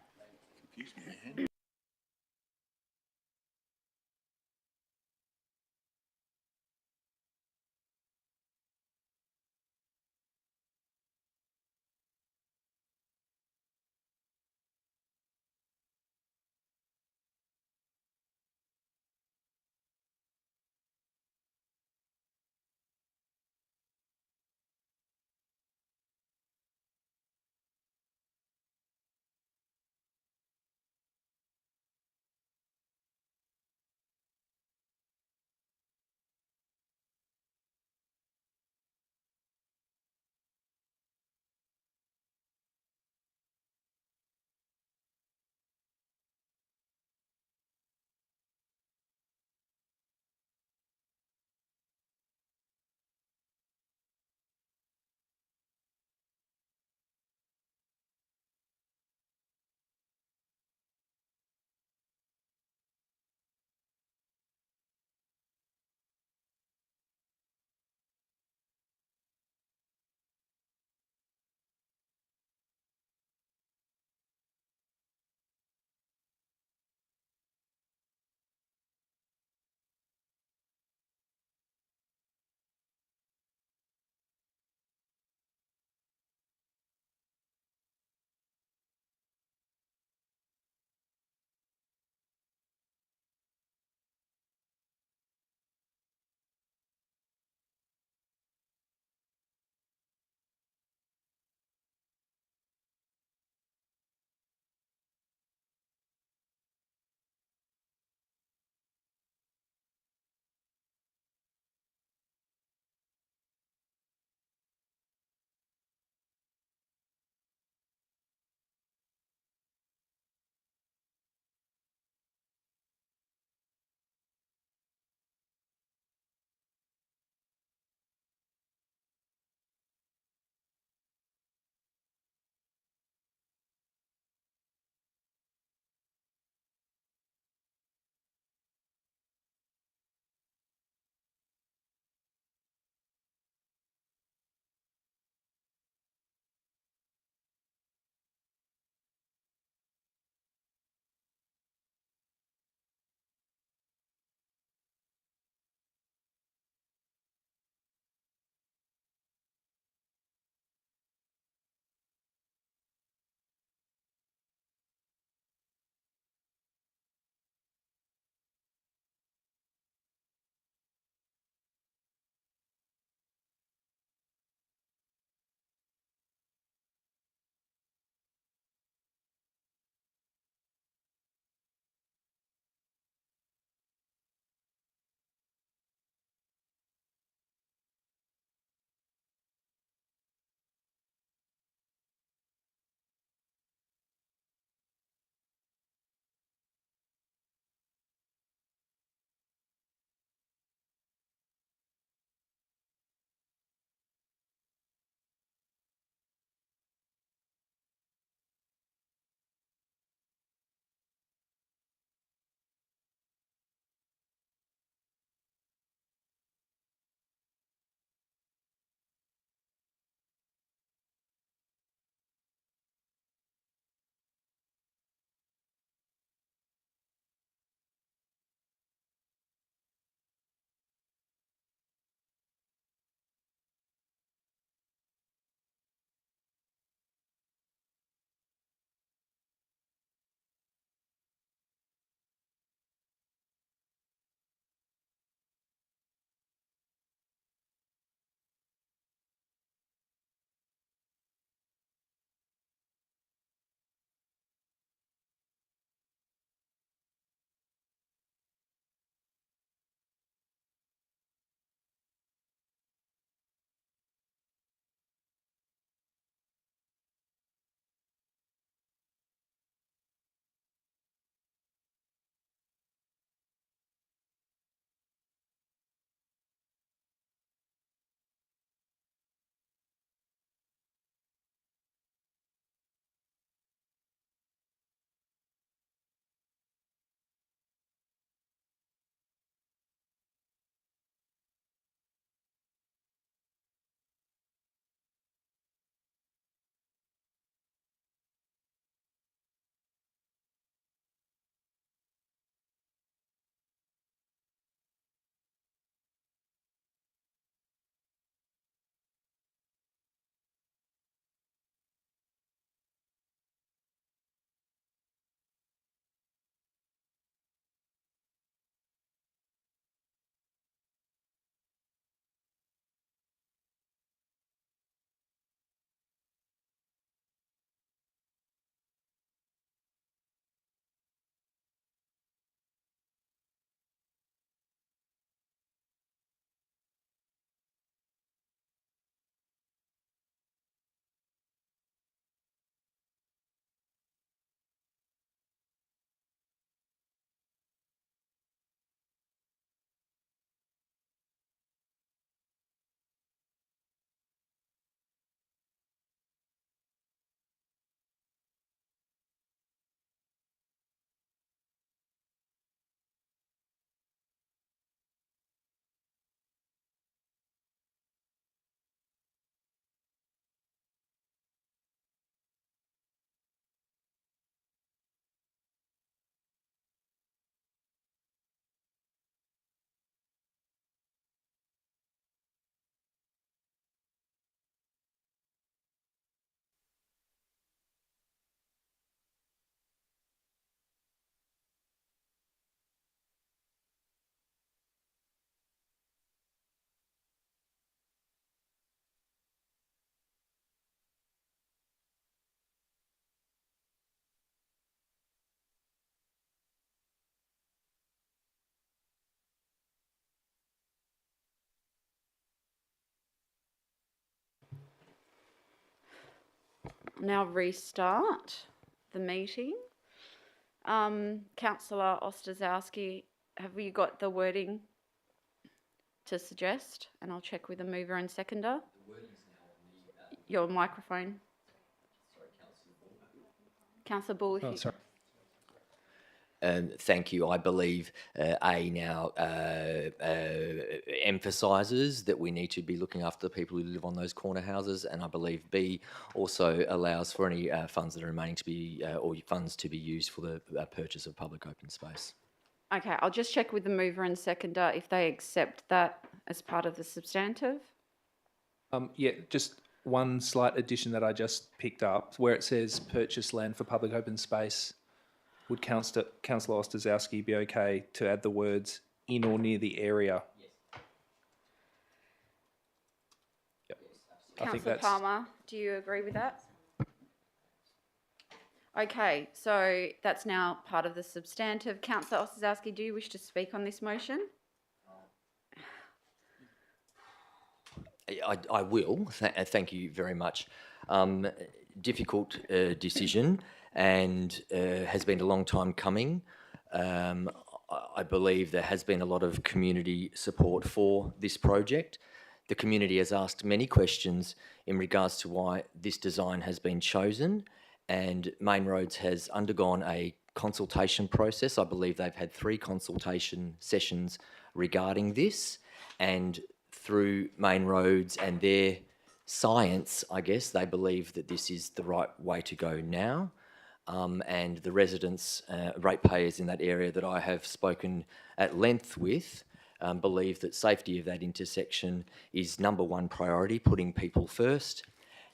now restart the meeting. Councillor Ostaszewski, have you got the wording to suggest? And I'll check with the mover and seconder. Your microphone. Councillor Bull, if you...
sorry.
Thank you. I believe A now emphasises that we need to be looking after the people who live on those corner houses, and I believe B also allows for any funds that are remaining to be, or funds to be used for the purchase of public open space.
Okay, I'll just check with the mover and seconder if they accept that as part of the substantive.
Yeah, just one slight addition that I just picked up, where it says purchase land for public open space. Would Councillor Ostaszewski be okay to add the words in or near the area? Yes. Yep. I think
Councillor Palmer, do you agree with that? Okay, so that's now part of the substantive. Councillor Ostaszewski, do you wish to speak on this motion?
I will. Thank you very much. Difficult decision, and has been a long time coming. I believe there has been a lot of community support for this project. The community has asked many questions in regards to why this design has been chosen, and Main Roads has undergone a consultation process. I believe they've had 3 consultation sessions regarding this, and through Main Roads and their science, I guess, they believe that this is the right way to go now. And the residents, ratepayers in that area that I have spoken at length with, believe that safety of that intersection is #1 priority, putting people first.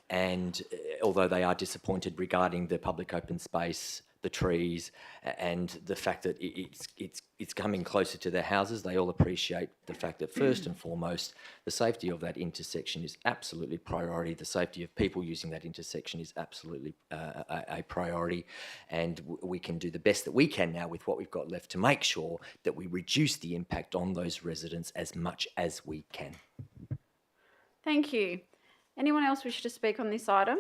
And although they are disappointed regarding the public open space, the trees, and the fact that it's coming closer to their houses, they all appreciate the fact that first and foremost, the safety of that intersection is absolutely priority. The safety of people using that intersection is absolutely a priority, and we can do the best that we can now with what we've got left to make sure that we reduce the impact on those residents as much as we can.
Thank you. Anyone else wish to speak on this item?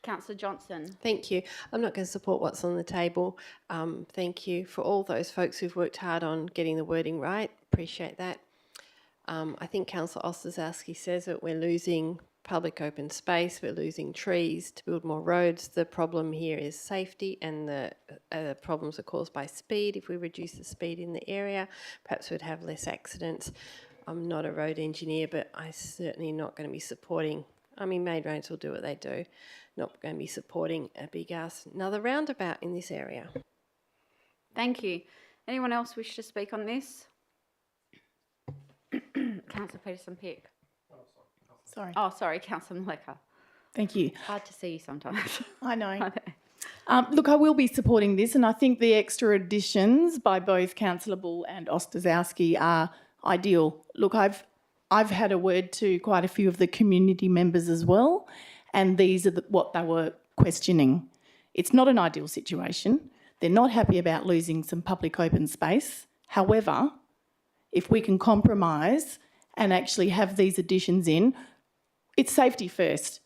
Councillor Johnson.
Thank you. I'm not going to support what's on the table. Thank you for all those folks who've worked hard on getting the wording right. Appreciate that. I think Councillor Ostaszewski says that we're losing public open space, we're losing trees to build more roads. The problem here is safety, and the problems are caused by speed. If we reduce the speed in the area, perhaps we'd have less accidents. I'm not a road engineer, but I'm certainly not going to be supporting. I mean, Main Roads will do what they do. Not going to be supporting a big ass another roundabout in this area.
Thank you. Anyone else wish to speak on this? Councillor Peterson-Pick.
Sorry.
Oh, sorry, Councillor Meleca.
Thank you.
Hard to see you sometimes.
I know. Look, I will be supporting this, and I think the extra additions by both Councillor Bull and Ostaszewski are ideal. Look, I've had a word to quite a few of the community members as well, and these are what they were questioning. It's not an ideal situation. They're not happy about losing some public open space. However, if we can compromise and actually have these additions in, it's safety first.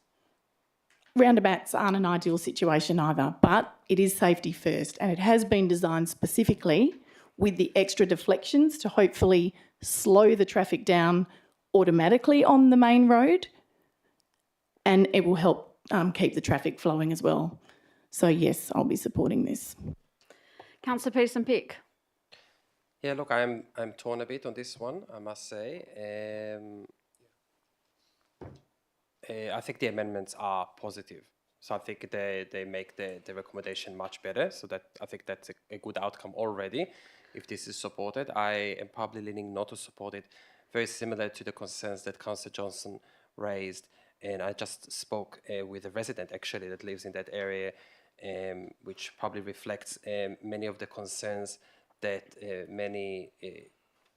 Roundabouts aren't an ideal situation either, but it is safety first, and it has been designed specifically with the extra deflections to hopefully slow the traffic down automatically on the main road, and it will help keep the traffic flowing as well. So yes, I'll be supporting this.
Councillor Peterson-Pick.
Yeah, look, I'm torn a bit on this one, I must say. I think the amendments are positive. So I think they make the recommendation much better. So that I think that's a good outcome already, if this is supported. I am probably leaning not to support it. Very similar to the concerns that Councillor Johnson raised. And I just spoke with a resident actually that lives in that area, which probably reflects many of the concerns that many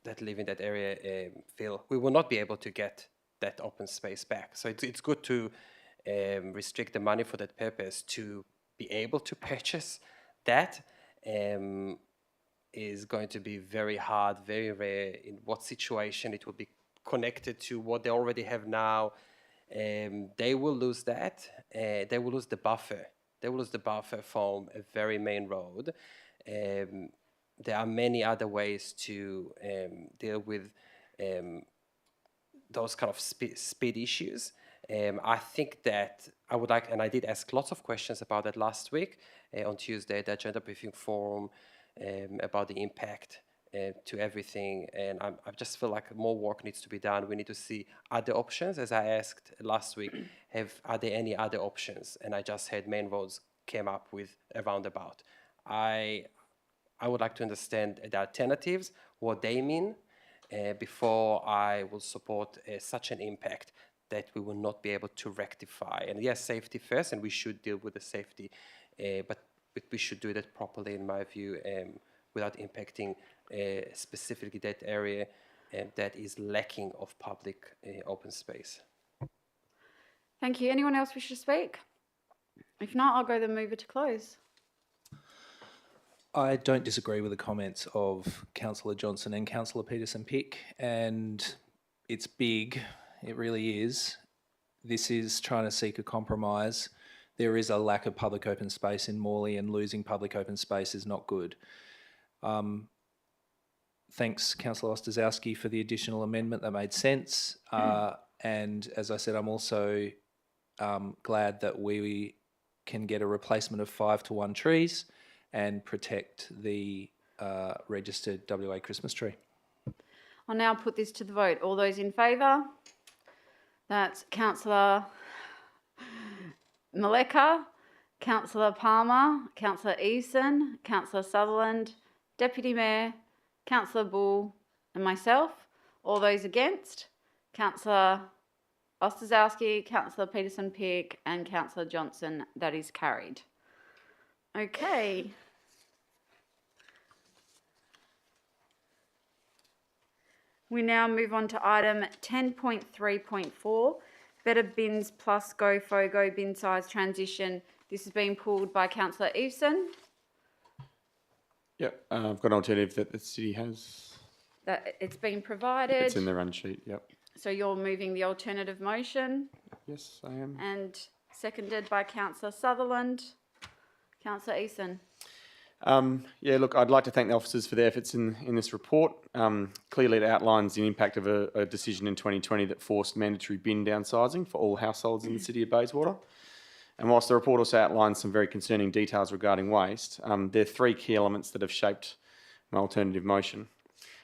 that live in that area feel. We will not be able to get that open space back. So it's good to restrict the money for that purpose. To be able to purchase that is going to be very hard, very rare. In what situation it will be connected to what they already have now. they will lose that. They will lose the buffer. They will lose the buffer from a very main road. There are many other ways to deal with those kind of speed issues. I think that I would like, and I did ask lots of questions about that last week on Tuesday, the Agenda Briefing Forum, about the impact to everything. And I just feel like more work needs to be done. We need to see other options. As I asked last week, are there any other options? And I just had Main Roads came up with a roundabout. I would like to understand the alternatives, what they mean, before I will support such an impact that we will not be able to rectify. And yes, safety first, and we should deal with the safety, but we should do that properly, in my view, without impacting specifically that area that is lacking of public open space.
Thank you. Anyone else wish to speak? If not, I'll go the mover to close.
I don't disagree with the comments of Councillor Johnson and Councillor Peterson-Pick, and it's big, it really is. This is trying to seek a compromise. There is a lack of public open space in Morley, and losing public open space is not good. Thanks, Councillor Ostaszewski, for the additional amendment. That made sense. And as I said, I'm also glad that we can get a replacement of 5-to-1 trees and protect the registered WA Christmas tree.
I'll now put this to the vote. All those in favour? That's Councillor Maleka, Councillor Palmer, Councillor Eason, Councillor Sutherland, Deputy Mayor, Councillor Bull and myself. All those against? Councillor Ostaszewski, Councillor Peterson-Pick and Councillor Johnson. That is carried. Okay. We now move on to item 10.3.4, Better Bins Plus Go Fogo bin size transition. This is being pulled by Councillor Eveson.
Yep, I've got an alternative that the city has.
That it's been provided.
It's in the run sheet, yep.
So you're moving the alternative motion.
Yes, I am.
And seconded by Councillor Sutherland. Councillor Eason.
Yeah, look, I'd like to thank the officers for their efforts in this report. Clearly it outlines the impact of a decision in 2020 that forced mandatory bin downsizing for all households in the city of Bayswater. And whilst the report also outlines some very concerning details regarding waste, there are three key elements that have shaped my alternative motion.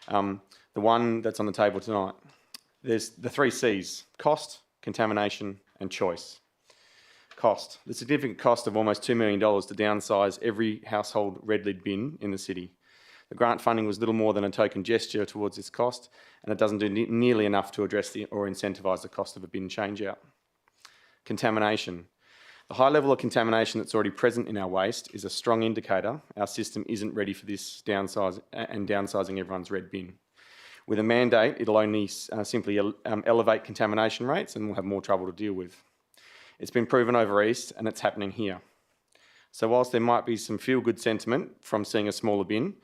The one that's on the table tonight. There's the three C's: cost, contamination and choice. Cost. The significant cost of almost $2 million to downsize every household red lid bin in the city. The grant funding was little more than a token gesture towards this cost, and it doesn't do nearly enough to address or incentivise the cost of a bin change-out. Contamination. The high level of contamination that's already present in our waste is a strong indicator our system isn't ready for this downsizing everyone's red bin. With a mandate, it'll only simply elevate contamination rates and we'll have more trouble to deal with. It's been proven over east and it's happening here. So whilst there might be some feel-good sentiment from seeing a smaller bin,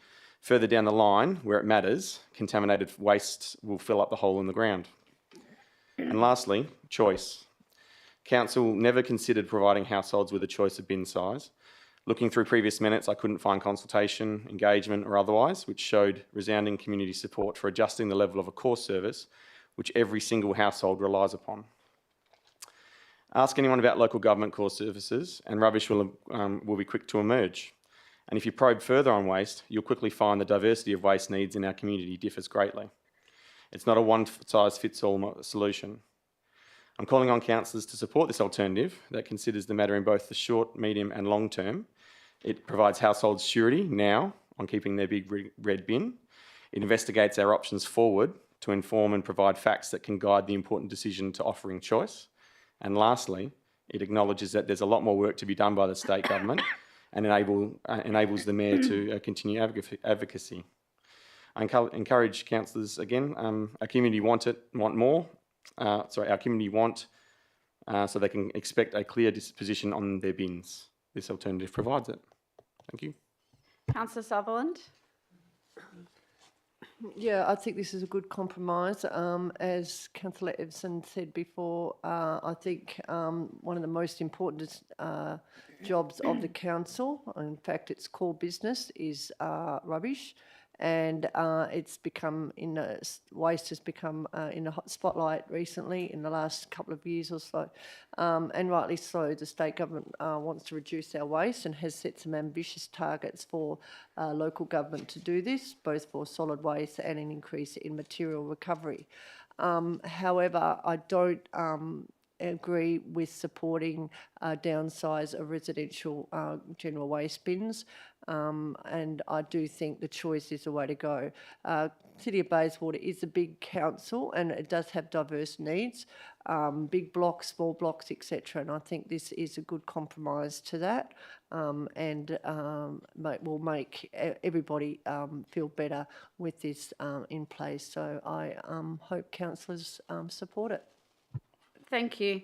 further down the line, where it matters, contaminated waste will fill up the hole in the ground. And lastly, choice. Council never considered providing households with a choice of bin size. Looking through previous minutes, I couldn't find consultation, engagement or otherwise, which showed resounding community support for adjusting the level of a core service which every single household relies upon. Ask anyone about local government core services and rubbish will be quick to emerge. And if you probe further on waste, you'll quickly find the diversity of waste needs in our community differs greatly. It's not a one-size-fits-all solution. I'm calling on councillors to support this alternative that considers the matter in both the short, medium and long term. It provides households surety now on keeping their big red bin. It investigates our options forward to inform and provide facts that can guide the important decision to offering choice. And lastly, it acknowledges that there's a lot more work to be done by the state government and enables the Mayor to continue advocacy. I encourage councillors again, our community want more. Our community want so they can expect a clear disposition on their bins. This alternative provides it. Thank you.
Councillor Sutherland.
Yeah, I think this is a good compromise. As Councillor Evson said before, I think one of the most important jobs of the council, in fact its core business, is rubbish. And it's become waste has become in the hot spotlight recently in the last couple of years or so, and rightly so. The state government wants to reduce our waste and has set some ambitious targets for local government to do this, both for solid waste and an increase in material recovery. However, I don't agree with supporting downsize of residential general waste bins. And I do think the choice is the way to go. City of Bayswater is a big council and it does have diverse needs, big blocks, small blocks, etc. And I think this is a good compromise to that, and will make everybody feel better with this in place. So I hope councillors support it.
Thank you.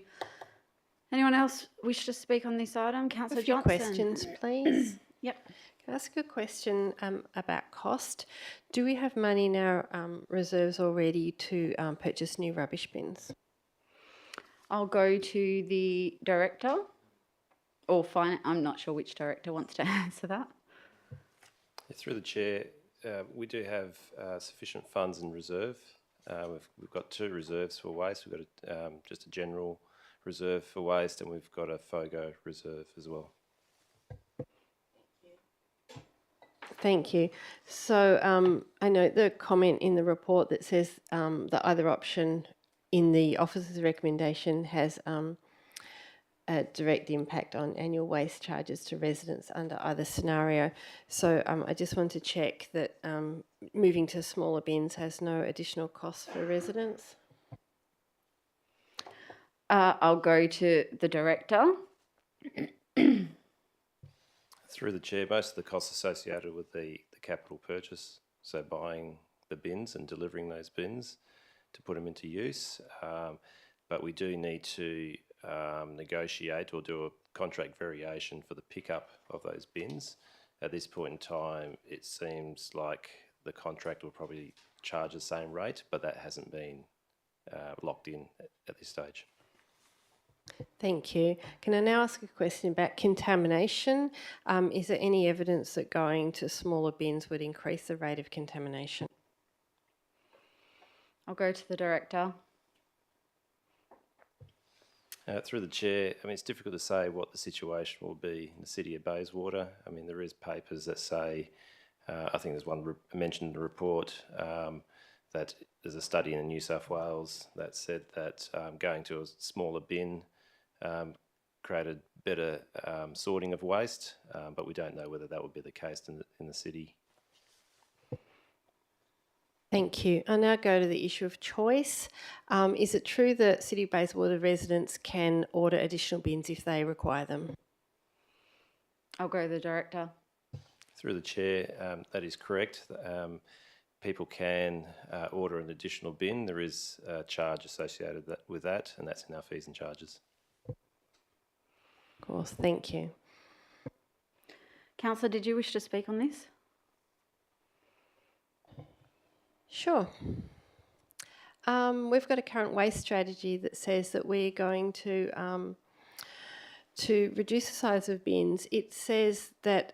Anyone else wish to speak on this item? Councillor
A few
Johnson.
questions, please.
Yep.
Can I ask a question about cost? Do we have money in our reserves already to purchase new rubbish bins?
I'll go to the director or I'm not sure which director wants to answer that.
Through the chair, we do have sufficient funds in reserve. We've got 2 reserves for waste. We've got just a general reserve for waste, and we've got a FOGO reserve as well.
Thank you. So I note the comment in the report that says the other option in the officer's recommendation has a direct impact on annual waste charges to residents under either scenario. So I just want to check that moving to smaller bins has no additional costs for residents.
I'll go to the director.
Through the chair, most of the costs associated with the capital purchase, so buying the bins and delivering those bins to put them into use, but we do need to negotiate or do a contract variation for the pickup of those bins. At this point in time, it seems like the contract will probably charge the same rate, but that hasn't been locked in at this stage.
Thank you. Can I now ask a question about contamination? Is there any evidence that going to smaller bins would increase the rate of contamination?
I'll go to the director.
Through the chair, I mean, it's difficult to say what the situation will be in the city of Bayswater. I mean, there is papers that say, I think there's one mentioned in the report, that there's a study in New South Wales that said that going to a smaller bin created better sorting of waste, but we don't know whether that would be the case in the city.
Thank you. I now go to the issue of choice. Is it true that City of Bayswater residents can order additional bins if they require them?
I'll go to the director.
Through the chair, that is correct. People can order an additional bin. There is a charge associated with that, and that's in our fees and charges.
Of course, thank you.
Councillor, did you wish to speak on this?
Sure. We've got a current waste strategy that says that we're going to reduce the size of bins. It says that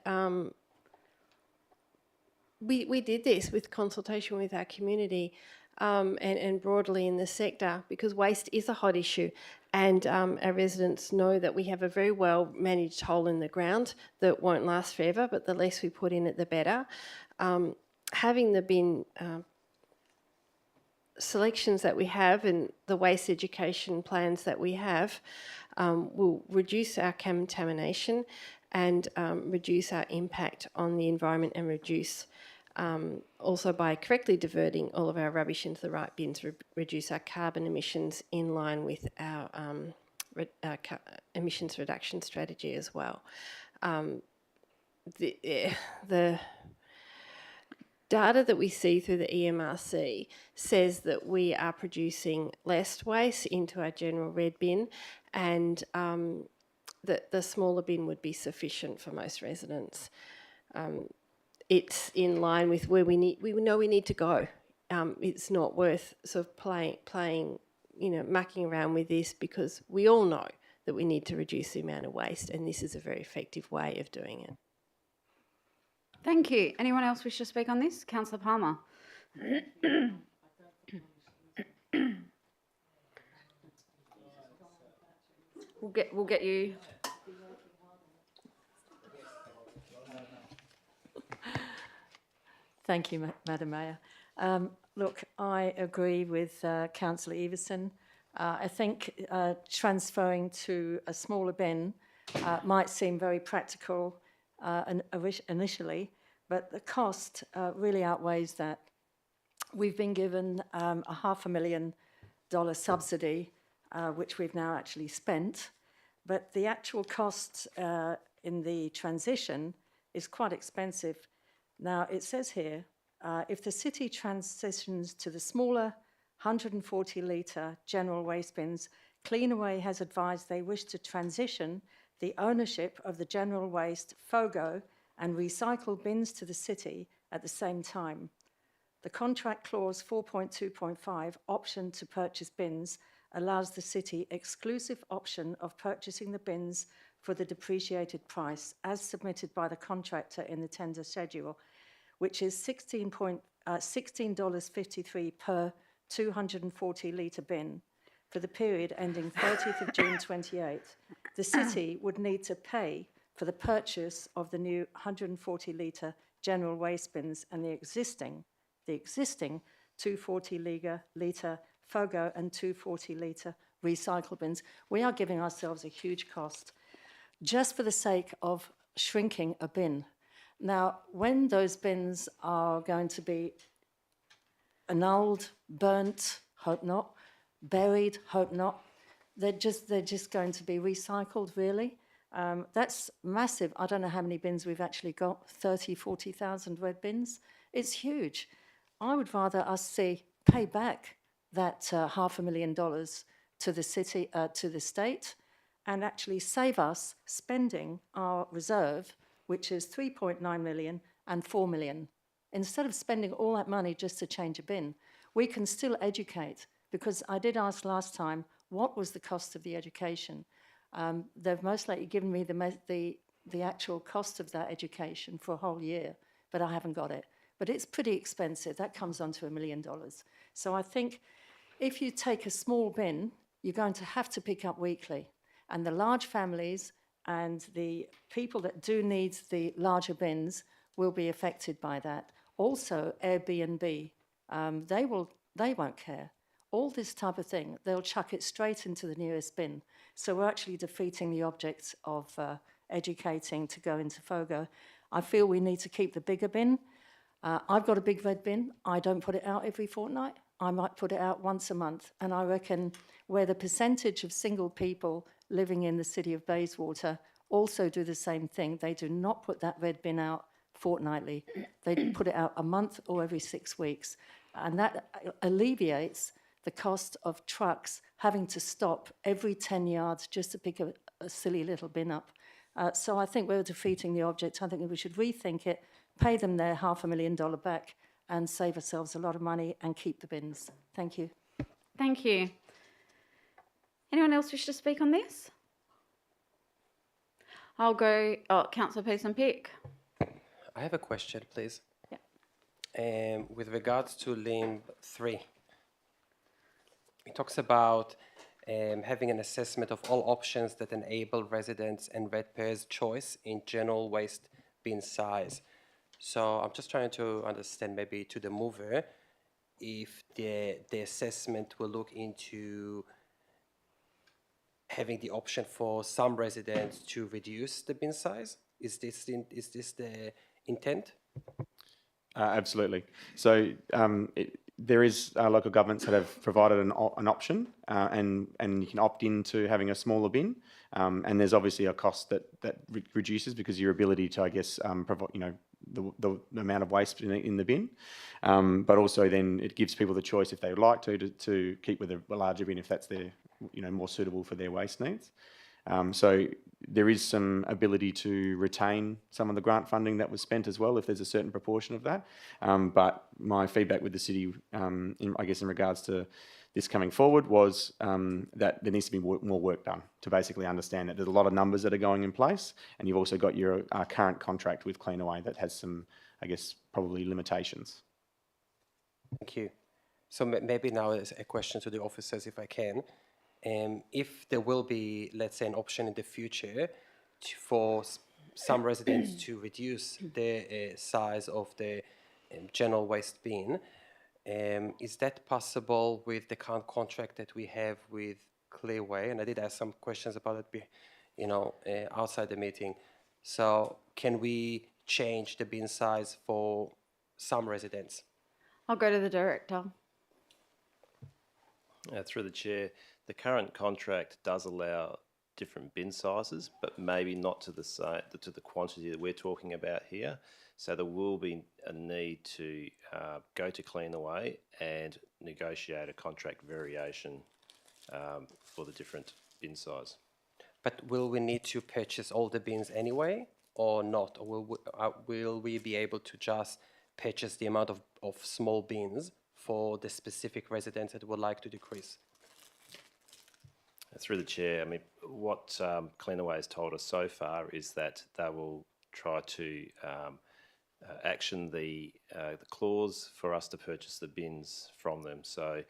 we did this with consultation with our community and broadly in the sector, because waste is a hot issue, and our residents know that we have a very well managed hole in the ground that won't last forever, but the less we put in it, the better. Having the bin selections that we have and the waste education plans that we have will reduce our contamination and reduce our impact on the environment, and reduce also by correctly diverting all of our rubbish into the right bins, reduce our carbon emissions in line with our emissions reduction strategy as well. The data that we see through the EMRC says that we are producing less waste into our general red bin, and that the smaller bin would be sufficient for most residents. it's in line with where we know we need to go. It's not worth sort of playing, mucking around with this, because we all know that we need to reduce the amount of waste, and this is a very effective way of doing it.
Thank you. Anyone else wish to speak on this? Councillor Palmer. We'll get you.
Thank you, Madam Mayor. Look, I agree with Councillor Everson. I think transferring to a smaller bin might seem very practical initially, but the cost really outweighs that. We've been given a $500,000 subsidy, which we've now actually spent, but the actual cost in the transition is quite expensive. Now, it says here, if the city transitions to the smaller 140-litre general waste bins, Cleanaway has advised they wish to transition the ownership of the general waste, FOGO, and recycle bins to the city at the same time. The contract clause 4.2.5, option to purchase bins, allows the city exclusive option of purchasing the bins for the depreciated price as submitted by the contractor in the tender schedule, which is $16.53 per 240-litre bin for the period ending 30th of June 28. The city would need to pay for the purchase of the new 140-litre general waste bins and the existing 240-litre FOGO and 240-litre recycle bins. We are giving ourselves a huge cost just for the sake of shrinking a bin. Now, when those bins are going to be annulled, burnt, hope not, buried, hope not, they're just going to be recycled, really. That's massive. I don't know how many bins we've actually got, 30, 40,000 red bins. It's huge. I would rather us pay back that $500,000 to the city, to the state, and actually save us spending our reserve, which is 3.9 million and 4 million. Instead of spending all that money just to change a bin, we can still educate, because I did ask last time, what was the cost of the education? They've most likely given me the actual cost of that education for a whole year, but I haven't got it. But it's pretty expensive. That comes onto $1 million. So I think if you take a small bin, you're going to have to pick up weekly. And the large families and the people that do need the larger bins will be affected by that. Also, Airbnb, they won't care. All this type of thing, they'll chuck it straight into the nearest bin. So we're actually defeating the object of educating to go into FOGO. I feel we need to keep the bigger bin. I've got a big red bin. I don't put it out every fortnight. I might put it out once a month. And I reckon where the percentage of single people living in the city of Bayswater also do the same thing, they do not put that red bin out fortnightly. They put it out a month or every 6 weeks. And that alleviates the cost of trucks having to stop every 10 yards just to pick a silly little bin up. So I think we're defeating the object. I think we should rethink it, pay them their $500,000 back, and save ourselves a lot of money and keep the bins. Thank you.
Thank you. Anyone else wish to speak on this? I'll go, Councillor Pearson-Pick.
I have a question, please.
Yeah.
With regards to limb 3, it talks about having an assessment of all options that enable residents and ratepayers' choice in general waste bin size. So I'm just trying to understand, maybe to the mover, if the assessment will look into having the option for some residents to reduce the bin size. Is this the intent?
Absolutely. So there is local governments that have provided an option, and you can opt into having a smaller bin, and there's obviously a cost that reduces because your ability to, I guess, provide, the amount of waste in the bin, but also then it gives people the choice if they would like to keep with a larger bin if that's their more suitable for their waste needs. So there is some ability to retain some of the grant funding that was spent as well, if there's a certain proportion of that. But my feedback with the city, in regards to this coming forward, was that there needs to be more work done to basically understand that there's a lot of numbers that are going in place, and you've also got your current contract with Cleanaway that has some, probably limitations.
Thank you. So maybe now is a question to the officers, if I can. If there will be, let's say, an option in the future for some residents to reduce the size of the general waste bin, is that possible with the current contract that we have with Clearway? And I did ask some questions about it, outside the meeting. So can we change the bin size for some residents?
I'll go to the director.
Through the chair, the current contract does allow different bin sizes, but maybe not to the quantity that we're talking about here. So there will be a need to go to Cleanaway and negotiate a contract variation for the different bin size.
But will we need to purchase all the bins anyway, or not? Or will we be able to just purchase the amount of small bins for the specific residents that would like to decrease?
Through the chair, what Cleanaway has told us so far is that they will try to action the clause for us to purchase the bins from them. So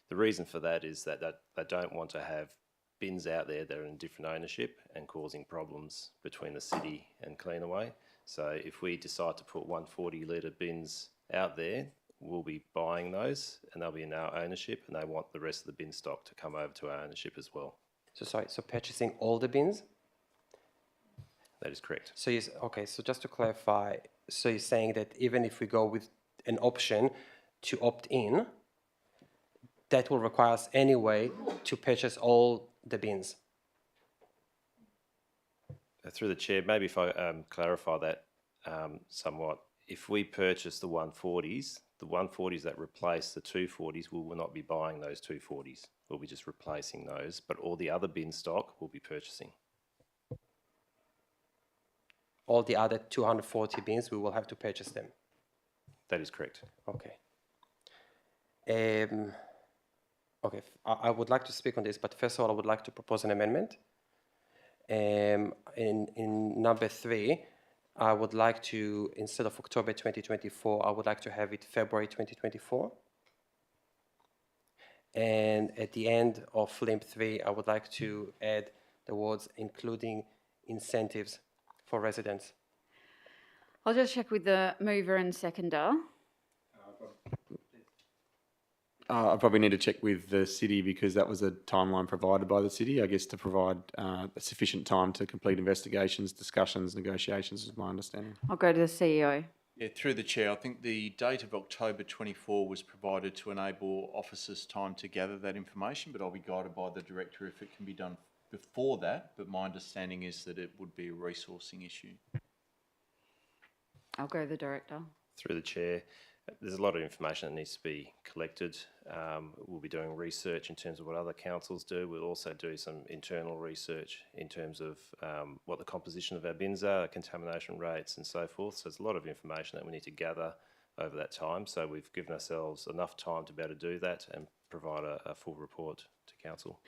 the reason for that is that they don't want to have bins out there that are in different ownership and causing problems between the city and Cleanaway. So if we decide to put 140 litre bins out there, we'll be buying those and they'll be in our ownership, and they want the rest of the bin stock to come over to our ownership as well.
So purchasing all the bins?
That is correct.
So so just to clarify, so you're saying that even if we go with an option to opt in, that will require us anyway to purchase all the bins?
Through the chair, maybe if I clarify that somewhat. If we purchase the 140s, the 140s that replace the 240s, we will not be buying those 240s. We'll be just replacing those, but all the other bin stock we'll be purchasing.
All the other 240 bins, we will have to purchase them?
That is correct.
Okay. Okay, I would like to speak on this, but first of all, I would like to propose an amendment. In number 3, I would like to, instead of October 2024, I would like to have it February 2024. And at the end of LIMP 3, I would like to add the words including incentives for residents.
I'll just check with the mover and seconder.
I probably need to check with the city, because that was a timeline provided by the city, to provide sufficient time to complete investigations, discussions, negotiations, is my understanding.
I'll go to the CEO.
Yeah, through the chair, I think the date of October 24 was provided to enable officers time to gather that information, but I'll be guided by the director if it can be done before that. But my understanding is that it would be a resourcing issue.
I'll go to the director.
Through the chair, there's a lot of information that needs to be collected. We'll be doing research in terms of what other councils do. We'll also do some internal research in terms of what the composition of our bins are, contamination rates and so forth. So there's a lot of information that we need to gather over that time. So we've given ourselves enough time to be able to do that and provide a full report to council.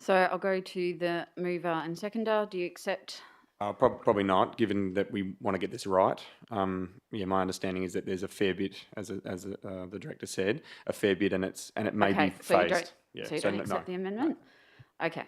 So I'll go to the mover and seconder. Do you accept?
Probably not, given that we want to get this right. My understanding is that there's a fair bit, as the director said, a fair bit, and it may be phased.
So you don't accept the amendment? No. Okay.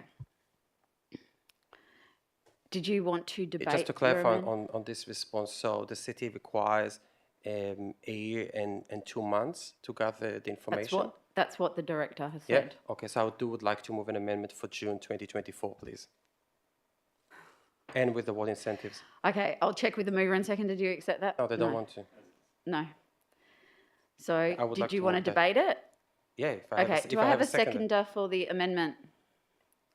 Did you want to debate?
Just to clarify on this response, so the city requires a year and 2 months to gather the information?
That's what the director has
said.
Yeah.
Okay, so I would like to move an amendment for June 2024, please. And with the word incentives.
Okay, I'll check with the mover and seconder. Do you accept that?
No, they don't want to.
No. So did
like
you
to
want to
move that.
debate it?
Yeah.
Okay, do I have a seconder for the amendment?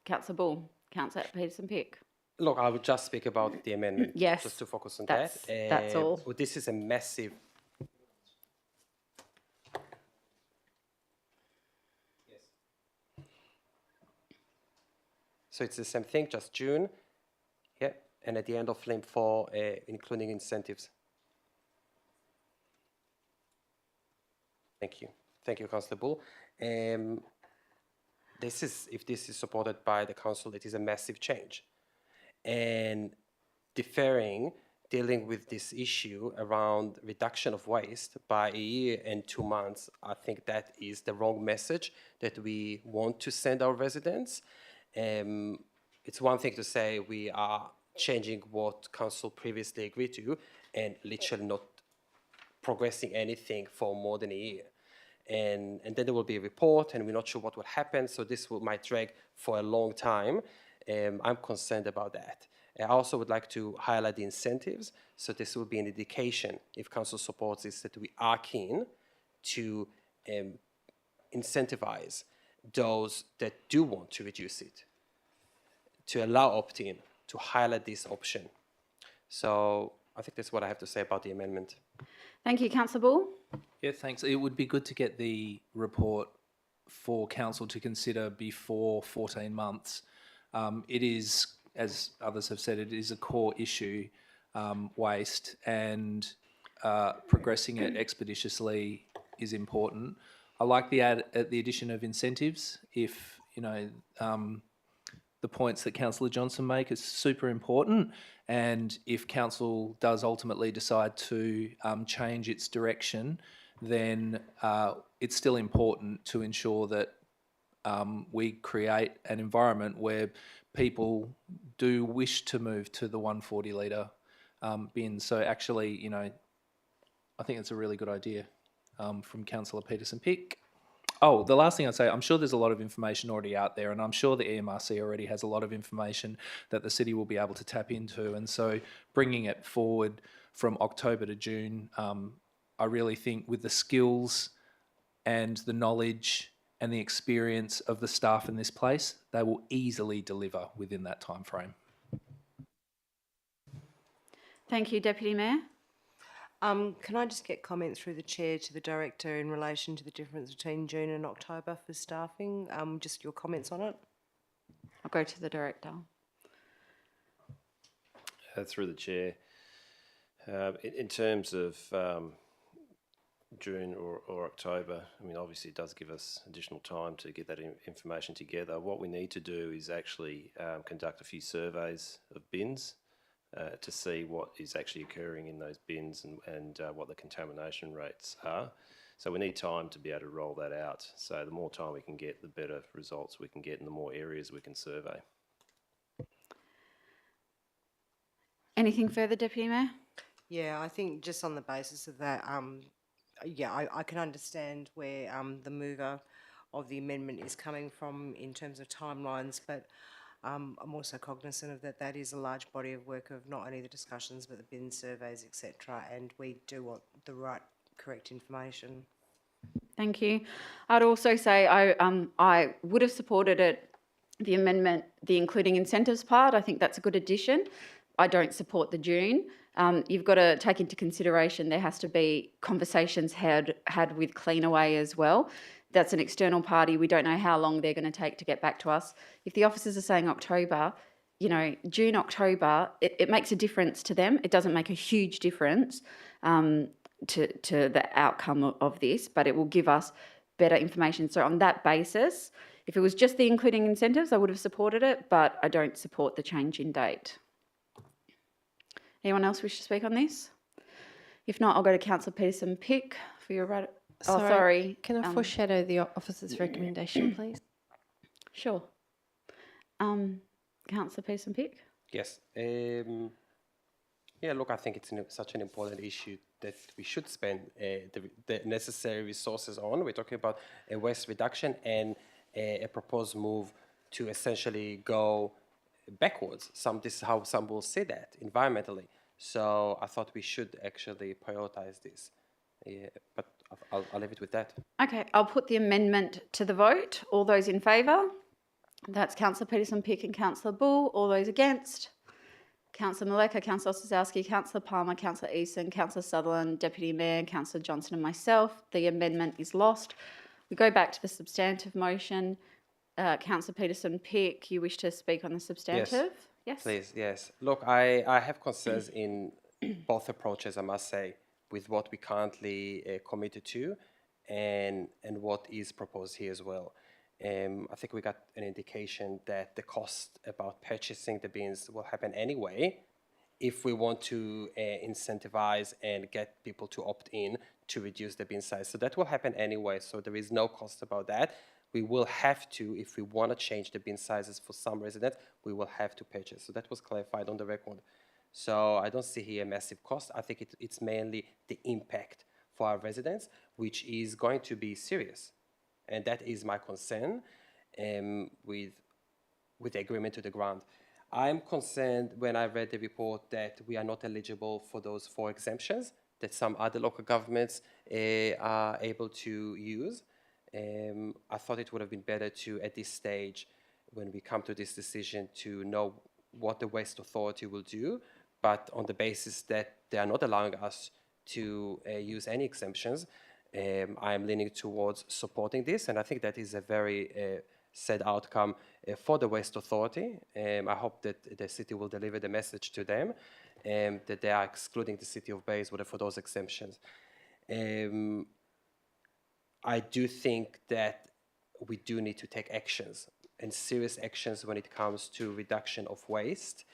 Councillor Bull, Councillor Peterson-Pick.
Look, I would just speak about the amendment.
Yes.
Just to focus on
that's
that.
That's all.
Well, this is a massive... So it's the same thing, just June. Yeah, and at the end of LIMP 4, including incentives. Thank you. Thank you, Councillor Bull. If this is supported by the council, it is a massive change. And dealing with this issue around reduction of waste by a year and 2 months, I think that is the wrong message that we want to send our residents. It's one thing to say we are changing what council previously agreed to and literally not progressing anything for more than a year. And then there will be a report and we're not sure what will happen, so this might drag for a long time. I'm concerned about that. I also would like to highlight the incentives, so this will be an indication, if council supports this, that we are keen to incentivize those that do want to reduce it, to allow opt-in, to highlight this option. So I think that's what I have to say about the amendment.
Thank you, Councillor Bull.
Yeah, thanks. It would be good to get the report for council to consider before 14 months. It is, as others have said, it is a core issue, waste, and progressing it expeditiously is important. I like the addition of incentives. If, you know, the points that Councillor Johnson make is super important, and if council does ultimately decide to change its direction, then it's still important to ensure that we create an environment where people do wish to move to the 140 litre bin. So actually, you know, I think it's a really good idea from Councillor Peterson-Pick. Oh, the last thing I'd say, I'm sure there's a lot of information already out there, and I'm sure the EMRC already has a lot of information that the city will be able to tap into. And so bringing it forward from October to June, I really think with the skills and the knowledge and the experience of the staff in this place, they will easily deliver within that time frame.
Thank you, Deputy Mayor.
Can I just get comment through the chair to the director in relation to the difference between June and October for staffing? Just your comments on it.
I'll go to the director.
Through the chair, in terms of June or October, I mean, obviously it does give us additional time to get that information together. What we need to do is actually conduct a few surveys of bins to see what is actually occurring in those bins and what the contamination rates are. So we need time to be able to roll that out. So the more time we can get, the better results we can get and the more areas we can survey.
Anything further, Deputy Mayor?
Yeah, I think just on the basis of that, yeah, I can understand where the mover of the amendment is coming from in terms of timelines, but I'm also cognizant of that is a large body of work of not only the discussions but the bin surveys, etc., and we do want the right, correct information.
Thank you. I'd also say I would have supported it, the amendment, the including incentives part. I think that's a good addition. I don't support the June. You've got to take into consideration there has to be conversations had with Cleanaway as well. That's an external party. We don't know how long they're going to take to get back to us. If the officers are saying October, you know, June, October, it makes a difference to them. It doesn't make a huge difference to the outcome of this, but it will give us better information. So on that basis, if it was just the including incentives, I would have supported it, but I don't support the change in date. Anyone else wish to speak on this? If not, I'll go to Councillor Peterson-Pick for your right. Oh, sorry.
Can I foreshadow the officer's recommendation, please?
Sure. Councillor Peterson-Pick?
Yes. Yeah, look, I think it's such an important issue that we should spend the necessary resources on. We're talking about a waste reduction and a proposed move to essentially go backwards. This is how some will see that environmentally. So I thought we should actually prioritize this. Yeah, but I'll leave it with that.
Okay, I'll put the amendment to the vote. All those in favour? That's Councillor Peterson-Pick and Councillor Bull. All those against? Councillor Maleka, Councillor Osazowski, Councillor Palmer, Councillor Easton, Councillor Sutherland, Deputy Mayor, Councillor Johnson and myself. The amendment is lost. We go back to the substantive motion. Councillor Peterson-Pick, you wish to speak on the substantive? Yes.
Please, yes. Look, I have concerns in both approaches, I must say, with what we currently committed to and what is proposed here as well. I think we got an indication that the cost about purchasing the bins will happen anyway if we want to incentivize and get people to opt in to reduce the bin size. So that will happen anyway, so there is no cost about that. We will have to, if we want to change the bin sizes for some residents, we will have to purchase. So that was clarified on the record. So I don't see here a massive cost. I think it's mainly the impact for our residents, which is going to be serious. And that is my concern with the agreement to the ground. I'm concerned when I read the report that we are not eligible for those 4 exemptions that some other local governments are able to use. I thought it would have been better to, at this stage, when we come to this decision, to know what the Waste Authority will do, but on the basis that they are not allowing us to use any exemptions, I am leaning towards supporting this, and I think that is a very sad outcome for the Waste Authority. I hope that the city will deliver the message to them that they are excluding the city of Bayswater for those exemptions. I do think that we do need to take actions, and serious actions, when it comes to reduction of waste.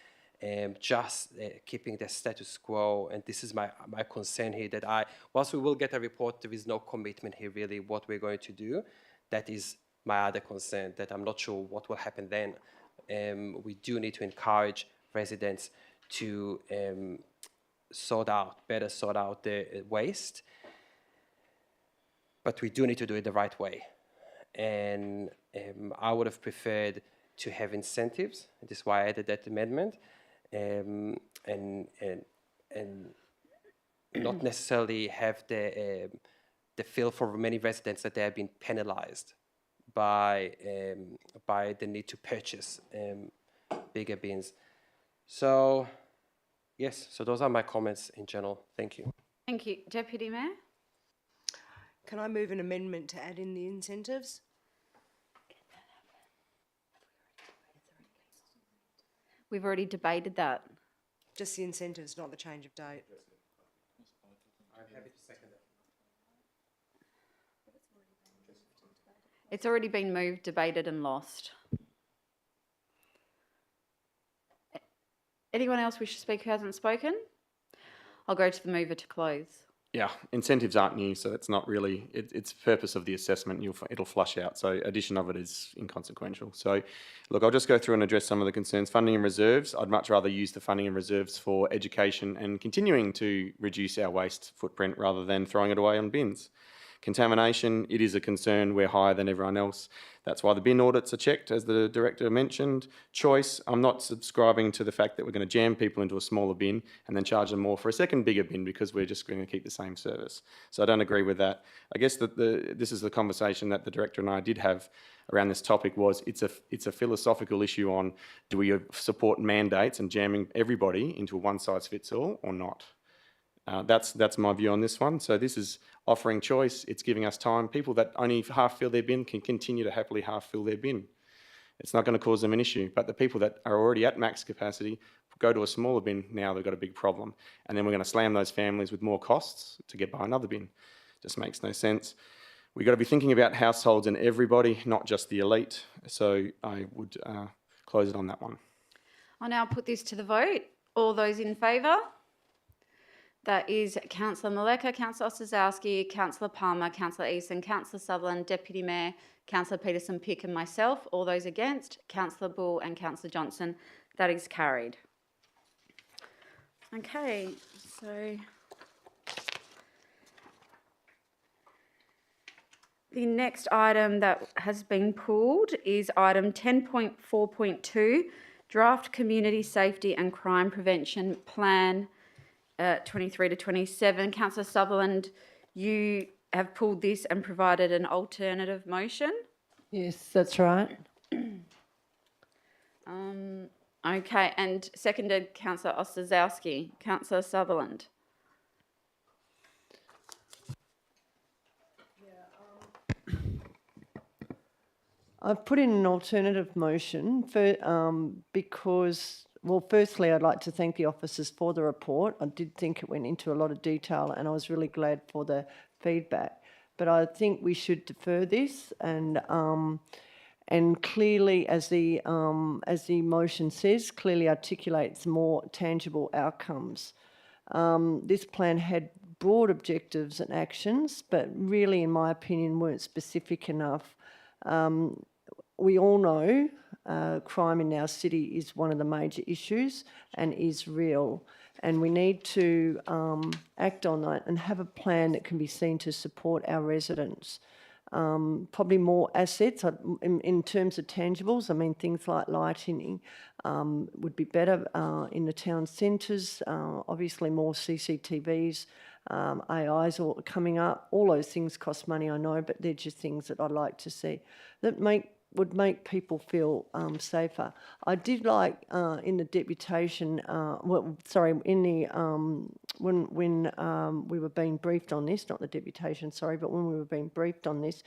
Just keeping the status quo, and this is my concern here, that whilst we will get a report, there is no commitment here really what we're going to do. That is my other concern, that I'm not sure what will happen then. We do need to encourage residents to better sort out the waste, but we do need to do it the right way. And I would have preferred to have incentives. This is why I added that amendment. And not necessarily have the feel for many residents that they have been penalised by the need to purchase bigger bins. So yes, so those are my comments in general. Thank you.
Thank you. Deputy Mayor?
Can I move an amendment to add in the incentives?
We've already debated that.
Just the incentives, not the change of date.
I'm happy to second that.
It's already been moved, debated and lost. Anyone else wish to speak who hasn't spoken? I'll go to the mover to close.
Yeah, incentives aren't new, so it's not really, it's purpose of the assessment, it'll flush out, so addition of it is inconsequential. So, look, I'll just go through and address some of the concerns. Funding and reserves, I'd much rather use the funding and reserves for education and continuing to reduce our waste footprint rather than throwing it away on bins. Contamination, it is a concern, we're higher than everyone else. That's why the bin audits are checked, as the Director mentioned. Choice, I'm not subscribing to the fact that we're going to jam people into a smaller bin and then charge them more for a second bigger bin because we're just going to keep the same service. So I don't agree with that. I guess that this is the conversation that the Director and I did have around this topic. Was it's a philosophical issue on, do we support mandates and jamming everybody into a one-size-fits-all or not? That's my view on this one. So this is offering choice. It's giving us time. People that only half fill their bin can continue to happily half fill their bin. It's not going to cause them an issue. But the people that are already at max capacity go to a smaller bin, now they've got a big problem. And then we're going to slam those families with more costs to get by another bin. Just makes no sense. We've got to be thinking about households and everybody, not just the elite. So I would close it on that one.
I'll now put this to the vote. All those in favour? That is Councillor Maleka, Councillor Ostrzowski, Councillor Palmer, Councillor Easton, Councillor Sutherland, Deputy Mayor, Councillor Peterson-Pick and myself. All those against, Councillor Bull and Councillor Johnson. That is carried. Okay, so the next item that has been pulled is item 10.4.2, Draft Community Safety and Crime Prevention Plan 23 to 27. Councillor Sutherland, you have pulled this and provided an alternative motion.
Yes, that's right.
Okay, and seconded Councillor Ostrzowski. Councillor Sutherland.
I've put in an alternative motion because, well, firstly, I'd like to thank the officers for the report. I did think it went into a lot of detail and I was really glad for the feedback. But I think we should defer this and clearly, as the motion says, clearly articulates more tangible outcomes. This plan had broad objectives and actions, but really, in my opinion, weren't specific enough. We all know crime in our city is one of the major issues and is real. And we need to act on that and have a plan that can be seen to support our residents. Probably more assets in terms of tangibles. I mean, things like lighting would be better in the town centres. Obviously, more CCTVs, AIs are coming up. All those things cost money, I know, but they're just things that I'd like to see that would make people feel safer. I did like in the deputation, in the when we were being briefed on this, not the deputation, sorry, but when we were being briefed on this,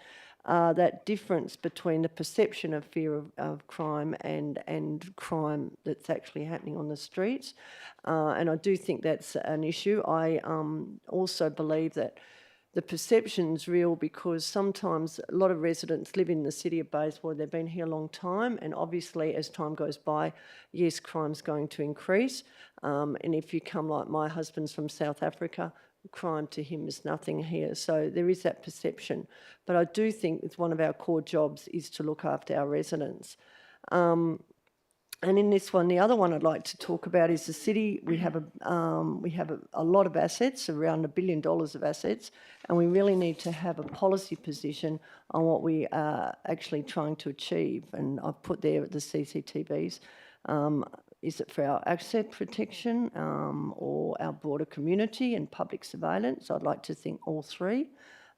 that difference between the perception of fear of crime and crime that's actually happening on the streets. And I do think that's an issue. I also believe that the perception's real because sometimes a lot of residents live in the city of Bayswater. They've been here a long time, and obviously as time goes by, yes, crime's going to increase. And if you come like my husband's from South Africa, crime to him is nothing here. So there is that perception. But I do think it's one of our core jobs is to look after our residents. And in this one, the other one I'd like to talk about is the city. We have a lot of assets, around $1 billion of assets, and we really need to have a policy position on what we are actually trying to achieve. And I've put there the CCTVs. Is it for our asset protection or our broader community and public surveillance? I'd like to think all three.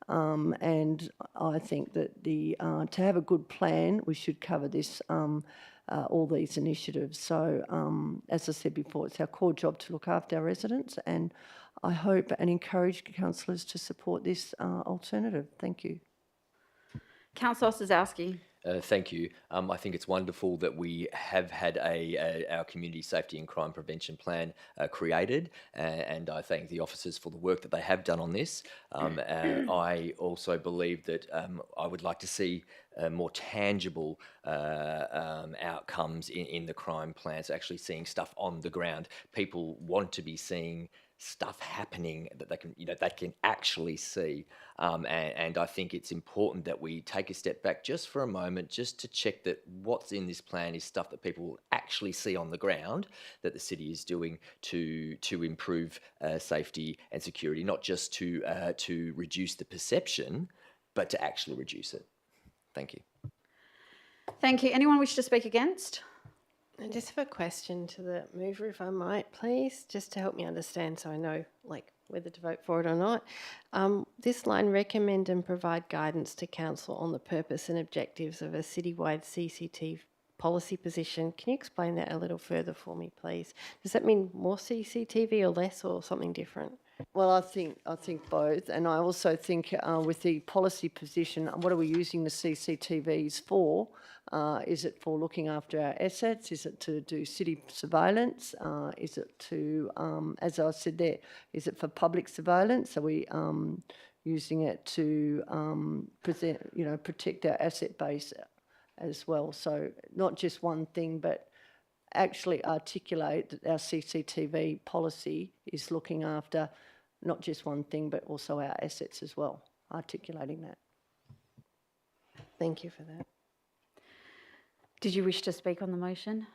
And I think that to have a good plan, we should cover this. All these initiatives. So, as I said before, it's our core job to look after our residents, and I hope and encourage councillors to support this alternative. Thank you.
Councillor Osazowski.
Thank you. I think it's wonderful that we have had our community safety and crime prevention plan created, and I thank the officers for the work that they have done on this. I also believe that I would like to see more tangible outcomes in the crime plans, actually seeing stuff on the ground. People want to be seeing stuff happening that they can actually see, and I think it's important that we take a step back just for a moment, just to check that what's in this plan is stuff that people will actually see on the ground, that the city is doing to improve safety and security, not just to reduce the perception, but to actually reduce it. Thank you.
Thank you. Anyone wish to speak against?
I just have a question to the mover, if I might, please, just to help me understand so I know whether to vote for it or not. This line, recommend and provide guidance to council on the purpose and objectives of a citywide CCTV policy position. Can you explain that a little further for me, please? Does that mean more CCTV or less or something different?
Well, I think both, and I also think with the policy position, what are we using the CCTVs for? Is it for looking after our assets? Is it to do city surveillance? Is it to, as I said there, is it for public surveillance? Are we using it to protect our asset base as well? So not just one thing, but actually articulate that our CCTV policy is looking after not just one thing, but also our assets as well, articulating that.
Thank you for that.
Did you wish to speak on the motion?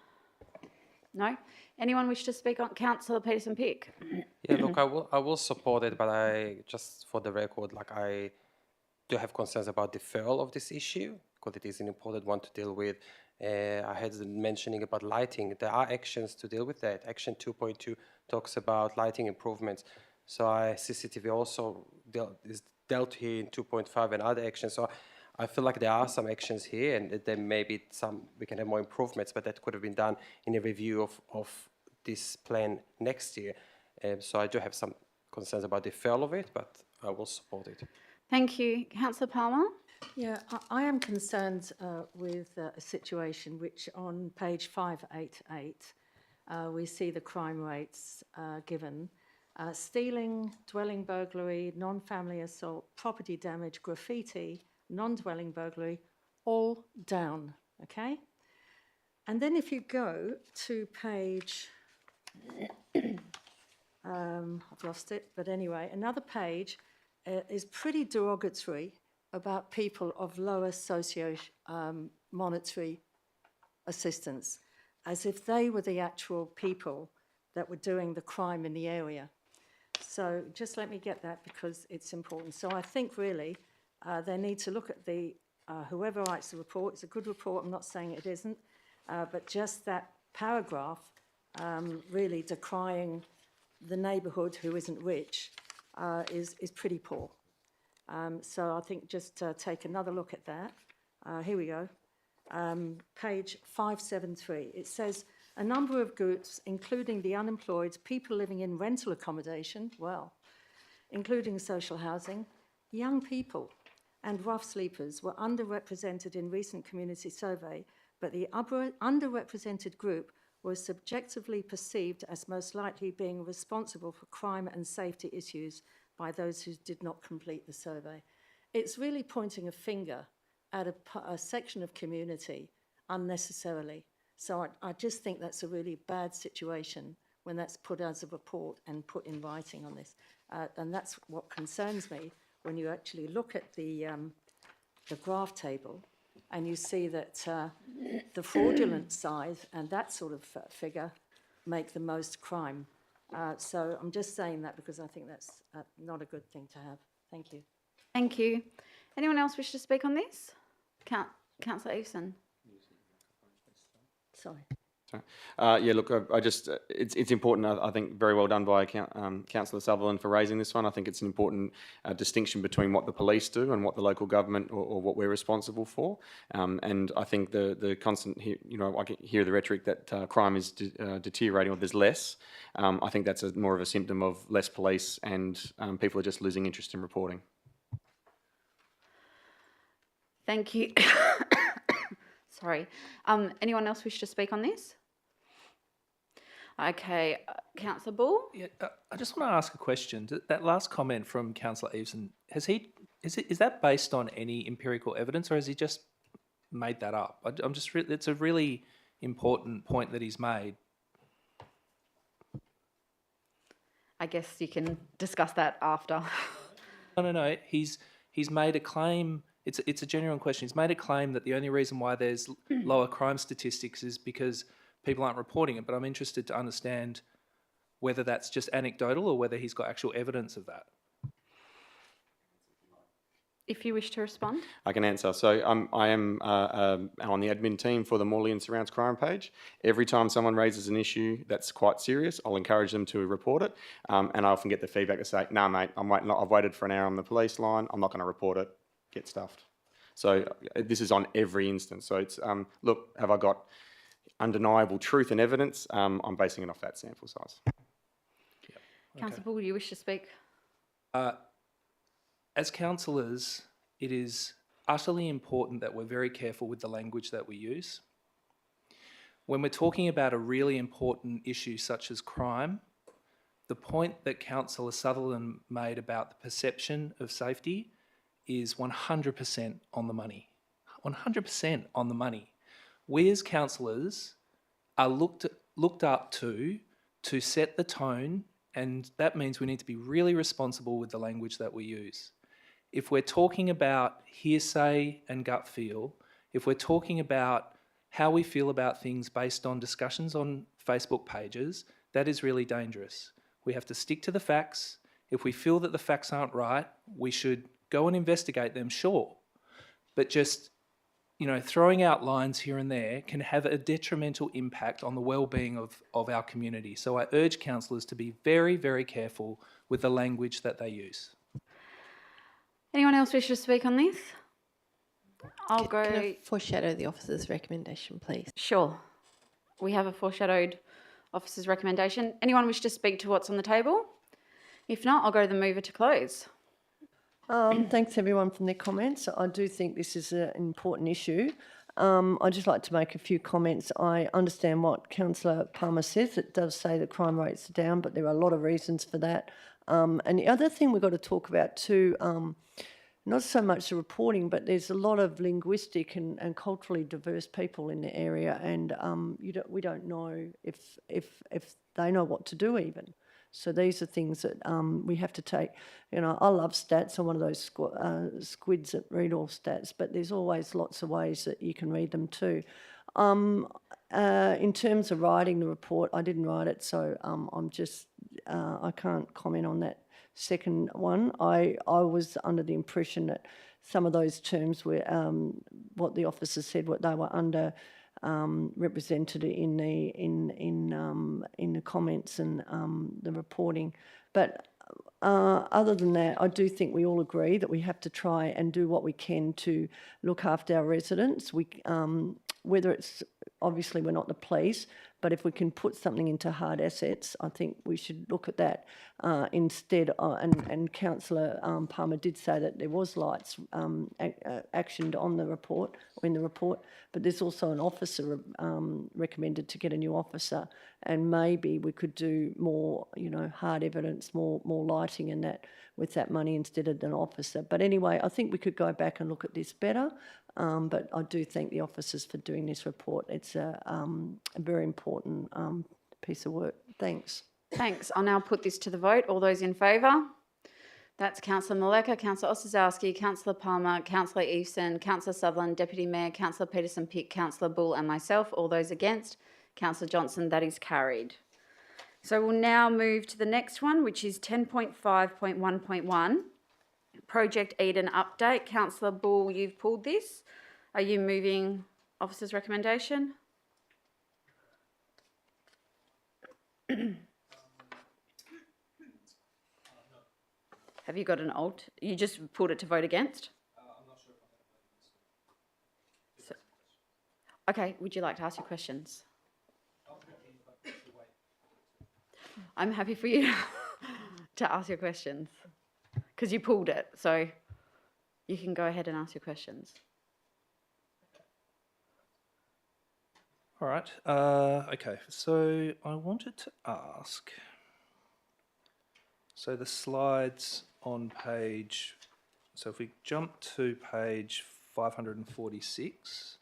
No? Anyone wish to speak on Councillor Peterson-Pick?
Yeah, look, I will support it, but just for the record, I do have concerns about deferral of this issue, because it is an important one to deal with. I had mentioning about lighting. There are actions to deal with that. Action 2.2 talks about lighting improvements. So CCTV also is dealt here in 2.5 and other actions. So I feel like there are some actions here, and there may be we can have more improvements, but that could have been done in a review of this plan next year. So I do have some concerns about the deferral of it, but I will support it.
Thank you. Councillor Palmer?
Yeah, I am concerned with a situation which on page 588 we see the crime rates given. Stealing, dwelling burglary, non-family assault, property damage, graffiti, non-dwelling burglary, all down, okay? And then if you go to page, I've lost it, but anyway, another page is pretty derogatory about people of lower socio-monetary assistance, as if they were the actual people that were doing the crime in the area. So just let me get that because it's important. So I think really they need to look at the, whoever writes the report, it's a good report, I'm not saying it isn't, but just that paragraph really decrying the neighbourhood who isn't rich is pretty poor. So I think just take another look at that. Here we go. Page 573. It says, a number of groups, including the unemployed, people living in rental accommodation, well, including social housing, young people and rough sleepers were underrepresented in recent community survey, but the underrepresented group was subjectively perceived as most likely being responsible for crime and safety issues by those who did not complete the survey. It's really pointing a finger at a section of community unnecessarily. So I just think that's a really bad situation when that's put as a report and put in writing on this. And that's what concerns me when you actually look at the graph table and you see that the fraudulent side and that sort of figure make the most crime. So I'm just saying that because I think that's not a good thing to have. Thank you.
Thank you. Anyone else wish to speak on this? Councillor Eveson.
Sorry.
Yeah, look, I just, it's important, I think, very well done by Councillor Sutherland for raising this one. I think it's an important distinction between what the police do and what the local government or what we're responsible for. And I think the constant, I can hear the rhetoric that crime is deteriorating or there's less. I think that's more of a symptom of less police and people are just losing interest in reporting.
Thank you. Sorry. Anyone else wish to speak on this? Okay, Councillor Ball.
Yeah, I just want to ask a question. That last comment from Councillor Eveson, is that based on any empirical evidence, or has he just made that up? It's a really important point that he's made.
I guess you can discuss that after.
No. He's made a claim. It's a genuine question. He's made a claim that the only reason why there's lower crime statistics is because people aren't reporting it, but I'm interested to understand whether that's just anecdotal or whether he's got actual evidence of that.
If you wish to respond.
I can answer. So I am on the admin team for the Morley and Surrounds crime page. Every time someone raises an issue that's quite serious, I'll encourage them to report it. And I often get the feedback to say, "No, mate, I've waited for an hour on the police line. I'm not going to report it. Get stuffed." So this is on every instance. So it's, look, have I got undeniable truth and evidence? I'm basing it off that sample size.
Councillor Bull, do you wish to speak?
As councillors, it is utterly important that we're very careful with the language that we use. When we're talking about a really important issue such as crime, the point that Councillor Sutherland made about the perception of safety is 100% on the money. 100% on the money. We as councillors are looked up to set the tone, and that means we need to be really responsible with the language that we use. If we're talking about hearsay and gut feel, if we're talking about how we feel about things based on discussions on Facebook pages, that is really dangerous. We have to stick to the facts. If we feel that the facts aren't right, we should go and investigate them, sure. But just, throwing out lines here and there can have a detrimental impact on the well-being of our community. So I urge councillors to be very, very careful with the language that they use.
Anyone else wish to speak on this? I'll go.
Can I foreshadow the officer's recommendation, please?
Sure. We have a foreshadowed officer's recommendation. Anyone wish to speak to what's on the table? If not, I'll go to the mover to close.
Thanks everyone from their comments. I do think this is an important issue. I'd just like to make a few comments. I understand what Councillor Palmer says. It does say the crime rates are down, but there are a lot of reasons for that. And the other thing we've got to talk about too, not so much the reporting, but there's a lot of linguistic and culturally diverse people in the area, and we don't know if they know what to do even. So these are things that we have to take. You know, I love stats. I'm one of those squids that read all stats, but there's always lots of ways that you can read them too. In terms of writing the report, I didn't write it, so I can't comment on that second one. I was under the impression that some of those terms were what the officers said, what they were under. Represented in the comments and the reporting, but other than that, I do think we all agree that we have to try and do what we can to look after our residents. Whether it's obviously we're not the police, but if we can put something into hard assets, I think we should look at that instead. And Councillor Palmer did say that there was lights actioned on the report, or in the report, but there's also an officer recommended to get a new officer, and maybe we could do more, hard evidence, more lighting and that with that money instead of an officer. But anyway, I think we could go back and look at this better. But I do thank the officers for doing this report. It's a very important piece of work. Thanks.
Thanks. I'll now put this to the vote. All those in favour? That's Councillor Maleka, Councillor Ossowski, Councillor Palmer, Councillor Eveson, Councillor Sutherland, Deputy Mayor, Councillor Peterson-Pick, Councillor Bull and myself. All those against? Councillor Johnson. That is carried. So we'll now move to the next one, which is 10.5.1.1. Project Eden update. Councillor Bull, you've pulled this. Are you moving officer's recommendation? Have you got an alt? You just pulled it to vote against? I'm not sure if okay, would you like to ask your questions? I'm happy for you to ask your questions because you pulled it, so you can go ahead and ask your questions.
All right. Okay. So I wanted to ask. So the slides on page. So if we jump to page 546,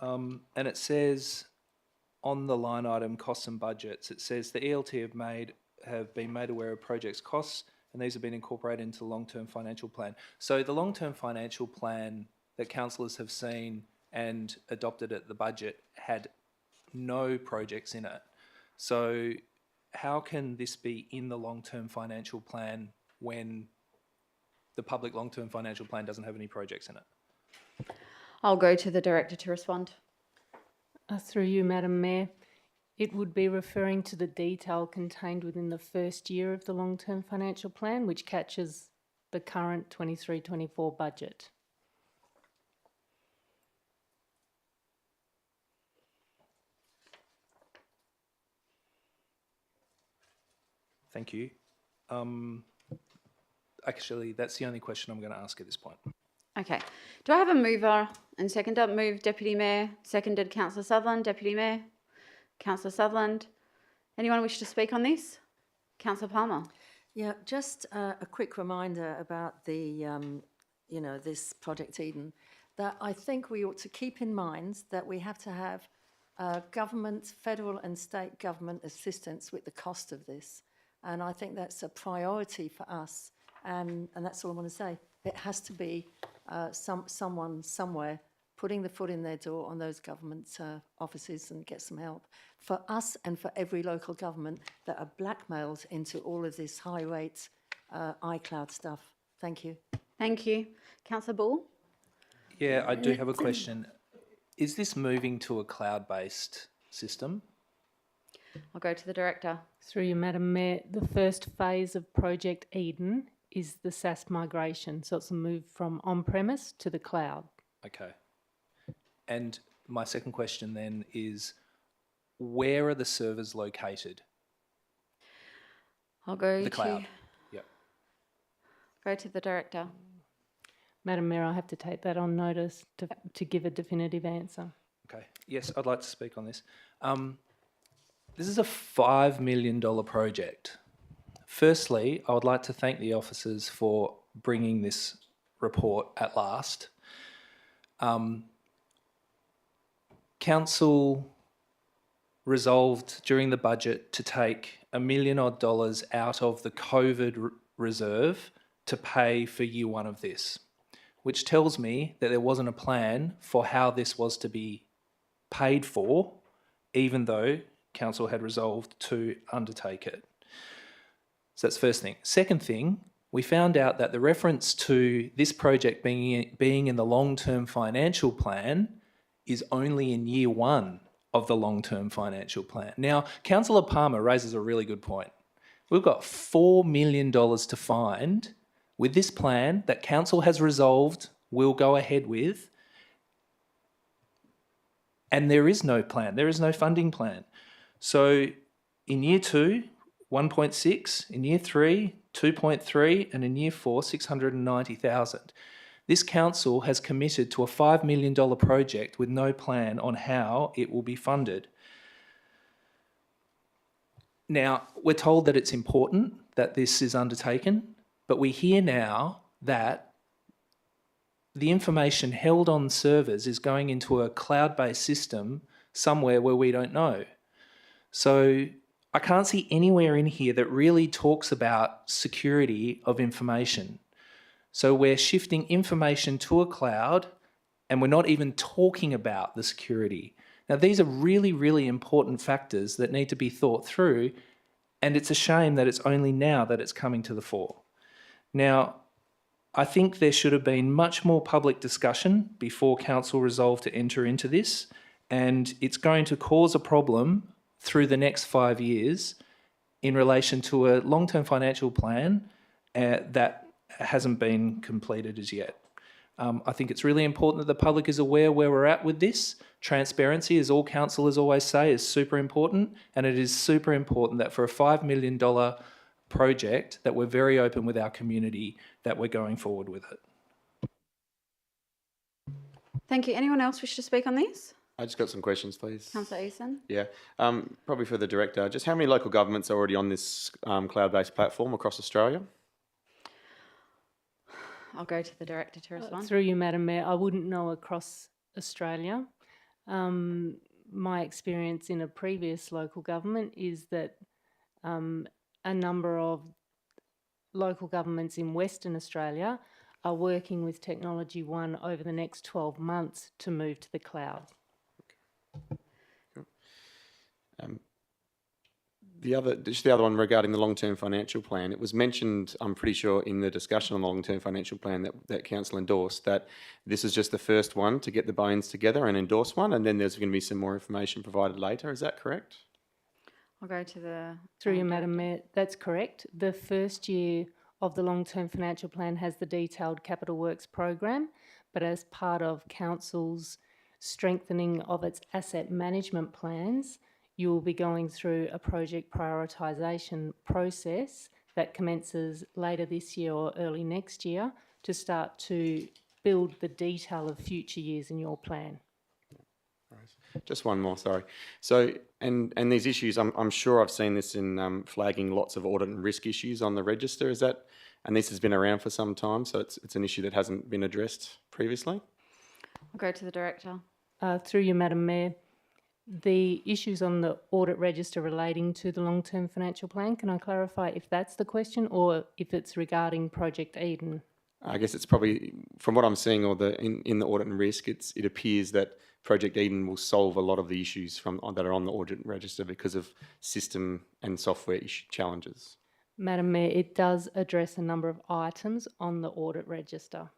and it says on the line item costs and budgets, it says the ELT have been made aware of projects' costs, and these have been incorporated into the long-term financial plan. So the long-term financial plan that councillors have seen and adopted at the budget had no projects in it. So how can this be in the long-term financial plan when the public long-term financial plan doesn't have any projects in it?
I'll go to the Director to respond.
Through you, Madam Mayor, it would be referring to the detail contained within the first year of the long-term financial plan, which catches the current 23-24 budget.
Thank you. Actually, that's the only question I'm going to ask at this point.
Okay. Do I have a mover and seconder? Moved Deputy Mayor, seconded Councillor Sutherland. Deputy Mayor, Councillor Sutherland. Anyone wish to speak on this? Councillor Palmer.
Yeah, just a quick reminder about the, this Project Eden, that I think we ought to keep in mind that we have to have government, federal and state government assistance with the cost of this. And I think that's a priority for us. And that's all I want to say. It has to be someone somewhere putting the foot in their door on those government offices and get some help for us and for every local government that are blackmailed into all of this high rate iCloud stuff. Thank you.
Thank you. Councillor Bull?
Yeah, I do have a question. Is this moving to a cloud-based system?
I'll go to the Director.
Through you, Madam Mayor, the first phase of Project Eden is the SaaS migration. So it's a move from on-premise to the cloud.
Okay. And my second question then is, where are the servers located?
I'll go
the
to...
cloud. Yep.
Go to the Director.
Madam Mayor, I have to take that on notice to give a definitive answer.
Okay. Yes, I'd like to speak on this. This is a $5 million project. Firstly, I would like to thank the officers for bringing this report at last. Council resolved during the budget to take $1 million odd out of the COVID reserve to pay for year one of this, which tells me that there wasn't a plan for how this was to be paid for, even though Council had resolved to undertake it. So that's the first thing. Second thing, we found out that the reference to this project being in the long-term financial plan is only in year one of the long-term financial plan. Now, Councillor Palmer raises a really good point. We've got $4 million to find with this plan that Council has resolved we'll go ahead with, and there is no plan, there is no funding plan. So in year 2, 1.6, in year 3, 2.3, and in year 4, 690,000. This council has committed to a $5 million project with no plan on how it will be funded. Now, we're told that it's important that this is undertaken, but we hear now that the information held on servers is going into a cloud-based system somewhere where we don't know. So I can't see anywhere in here that really talks about security of information. So we're shifting information to a cloud and we're not even talking about the security. Now, these are really, really important factors that need to be thought through, and it's a shame that it's only now that it's coming to the fore. Now, I think there should have been much more public discussion before Council resolved to enter into this, and it's going to cause a problem through the next 5 years in relation to a long-term financial plan that hasn't been completed as yet. I think it's really important that the public is aware where we're at with this. Transparency, as all councillors always say, is super important, and it is super important that for a $5 million project that we're very open with our community that we're going forward with it.
Thank you. Anyone else wish to speak on this?
I just got some questions, please.
Councillor Eason.
Yeah, probably for the Director. Just how many local governments are already on this cloud-based platform across Australia?
I'll go to the Director to respond.
Through you, Madam Mayor, I wouldn't know across Australia. My experience in a previous local government is that a number of local governments in Western Australia are working with Technology One over the next 12 months to move to the cloud.
The other one regarding the long-term financial plan, it was mentioned, I'm pretty sure, in the discussion on the long-term financial plan that Council endorsed, that this is just the first one to get the bones together and endorse one, and then there's going to be some more information provided later. Is that correct?
I'll go to the...
Through you, Madam Mayor, that's correct. The first year of the long-term financial plan has the detailed capital works program, but as part of Council's strengthening of its asset management plans, you will be going through a project prioritisation process that commences later this year or early next year to start to build the detail of future years in your plan.
Just one more, sorry. So, and these issues, I'm sure I've seen this in flagging lots of audit and risk issues on the register. Is that, and this has been around for some time, so it's an issue that hasn't been addressed previously?
I'll go to the Director.
Through you, Madam Mayor, the issues on the audit register relating to the long-term financial plan, can I clarify if that's the question or if it's regarding Project Eden?
I guess it's probably, from what I'm seeing, or in the audit and risk, it appears that Project Eden will solve a lot of the issues that are on the audit register because of system and software challenges.
Madam Mayor, it does address a number of items on the audit register.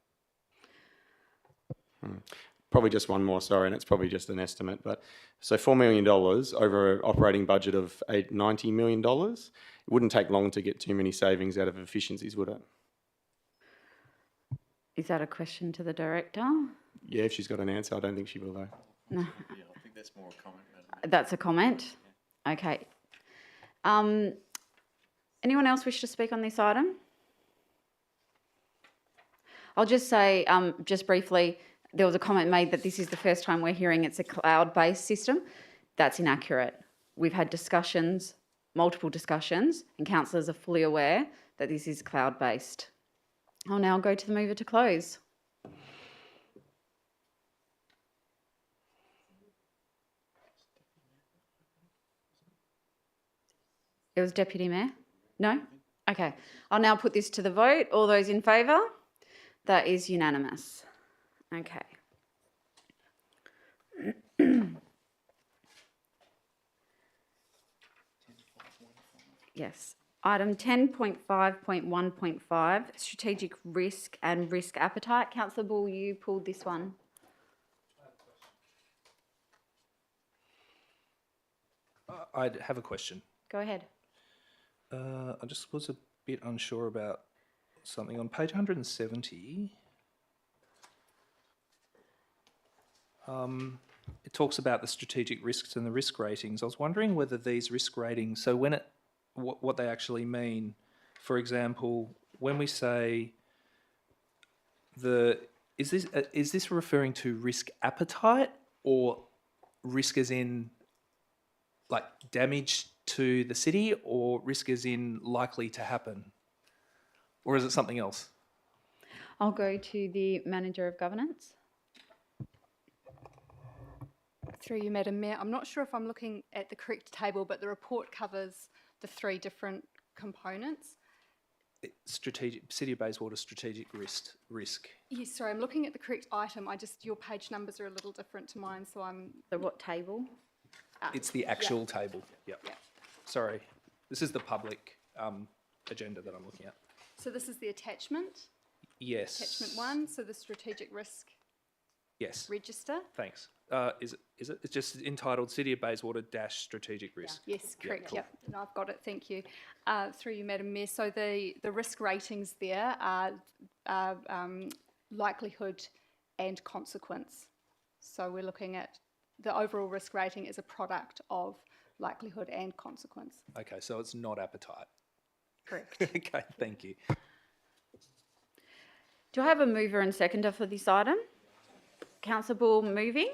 Probably just one more, sorry, and it's probably just an estimate, but so $4 million over an operating budget of $90 million, it wouldn't take long to get too many savings out of efficiencies, would it?
Is that a question to the Director?
Yeah, if she's got an answer, I don't think she will though.
No.
Yeah, I think that's more a comment.
That's a comment? Yeah. Okay. Anyone else wish to speak on this item? I'll just say, just briefly, there was a comment made that this is the first time we're hearing it's a cloud-based system. That's inaccurate. We've had discussions, multiple discussions, and councillors are fully aware that this is cloud-based. I'll now go to the mover to close. It was Deputy Mayor? No? Okay. I'll now put this to the vote. All those in favour? That is unanimous. Okay. Yes. Item 10.5.1.5, strategic risk and risk appetite. Councillor Bull, you pulled this one.
I have a question.
Go ahead.
I just was a bit unsure about something. On page 170, it talks about the strategic risks and the risk ratings. I was wondering whether these risk ratings, so when what they actually mean. For example, when we say is this referring to risk appetite or risk as in like damage to the city, or risk as in likely to happen? Or is it something else?
I'll go to the Manager of Governance.
Through you, Madam Mayor. I'm not sure if I'm looking at the correct table, but the report covers the three different components.
Strategic, City of Bayswater strategic risk.
Yes, sorry, I'm looking at the correct item. Your page numbers are a little different to mine, so I'm...
So what table?
It's the actual table. Yep. Sorry. This is the public agenda that I'm looking at.
So this is the attachment?
Yes.
Attachment 1, so the strategic risk
Yes.
register?
Thanks. Is it? It's just entitled City of Bayswater - strategic risk.
Yes, correct.
cool.
Yep, no, I've got it. Thank you. Through you, Madam Mayor. So the risk ratings there are likelihood and consequence. So we're looking at the overall risk rating is a product of likelihood and consequence.
Okay, so it's not appetite.
Correct.
Okay, thank you.
Do I have a mover and seconder for this item? Councillor Bull moving?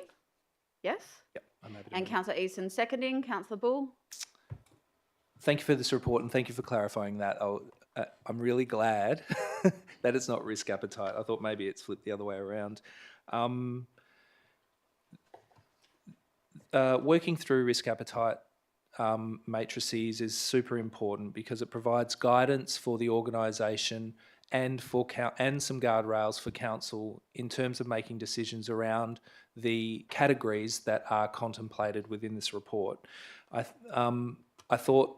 Yes?
Yep, I'm happy to
And
move.
Councillor Easton seconding. Councillor Bull?
Thank you for this report and thank you for clarifying that. I'm really glad that it's not risk appetite. I thought maybe it's flipped the other way around. Working through risk appetite matrices is super important because it provides guidance for the organisation and some guardrails for council in terms of making decisions around the categories that are contemplated within this report. I thought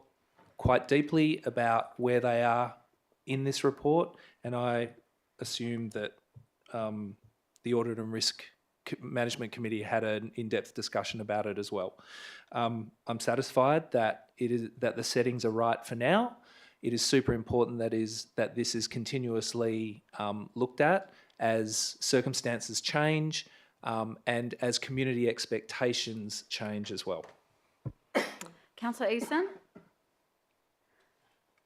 quite deeply about where they are in this report, and I assume that the Audit and Risk Management Committee had an in-depth discussion about it as well. I'm satisfied that the settings are right for now. It is super important that this is continuously looked at as circumstances change and as community expectations change as well.
Councillor Easton?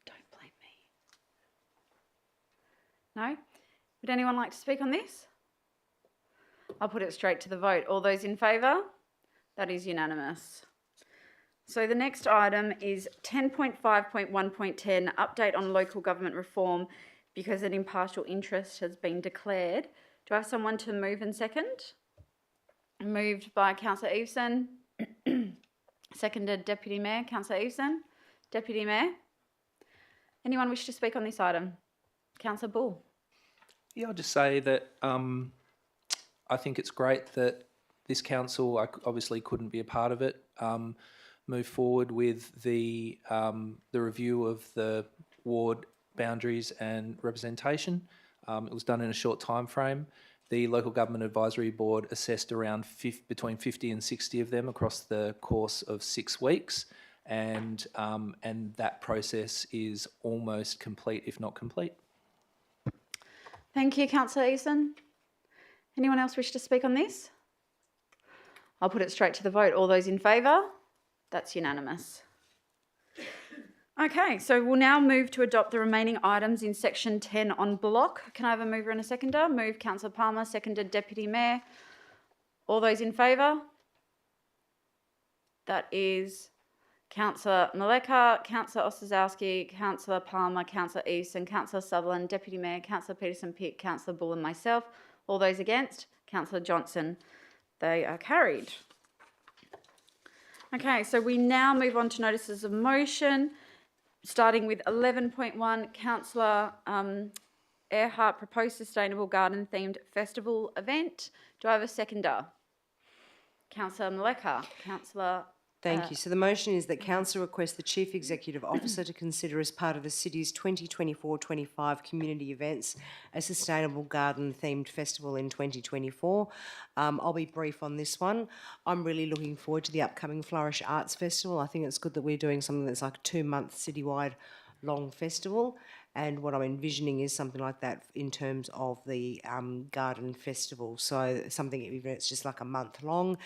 Don't blame me. No? Would anyone like to speak on this? I'll put it straight to the vote. All those in favour? That is unanimous. So the next item is 10.5.1.10, update on local government reform because an impartial interest has been declared. Do I have someone to move and second? Moved by Councillor Eveson. Seconded Deputy Mayor. Councillor Eveson. Deputy Mayor. Anyone wish to speak on this item? Councillor Bull.
Yeah, I'll just say that I think it's great that this council, I obviously couldn't be a part of it, move forward with the review of the ward boundaries and representation. It was done in a short time frame. The Local Government Advisory Board assessed around between 50 and 60 of them across the course of 6 weeks, and that process is almost complete, if not complete.
Thank you, Councillor Eason. Anyone else wish to speak on this? I'll put it straight to the vote. All those in favour? That's unanimous. Okay, so we'll now move to adopt the remaining items in section 10 on block. Can I have a mover and a seconder? Move Councillor Palmer, seconded Deputy Mayor. All those in favour? That is Councillor Maleka, Councillor Ostaszowski, Councillor Palmer, Councillor Easton, Councillor Sutherland, Deputy Mayor, Councillor Peterson-Pitt, Councillor Bull and myself. All those against? Councillor Johnson. They are carried. Okay, so we now move on to notices of motion, starting with 11.1, Councillor Earhart, proposed sustainable garden themed festival event. Do I have a seconder? Councillor Maleka, Councillor.
Thank you. So the motion is that Council requests the Chief Executive Officer to consider as part of the city's 2024-25 community events a sustainable garden themed festival in 2024. I'll be brief on this one. I'm really looking forward to the upcoming Flourish Arts Festival. I think it's good that we're doing something that's like a 2-month citywide long festival. And what I'm envisioning is something like that in terms of the garden festival. So something, even it's just like a month long,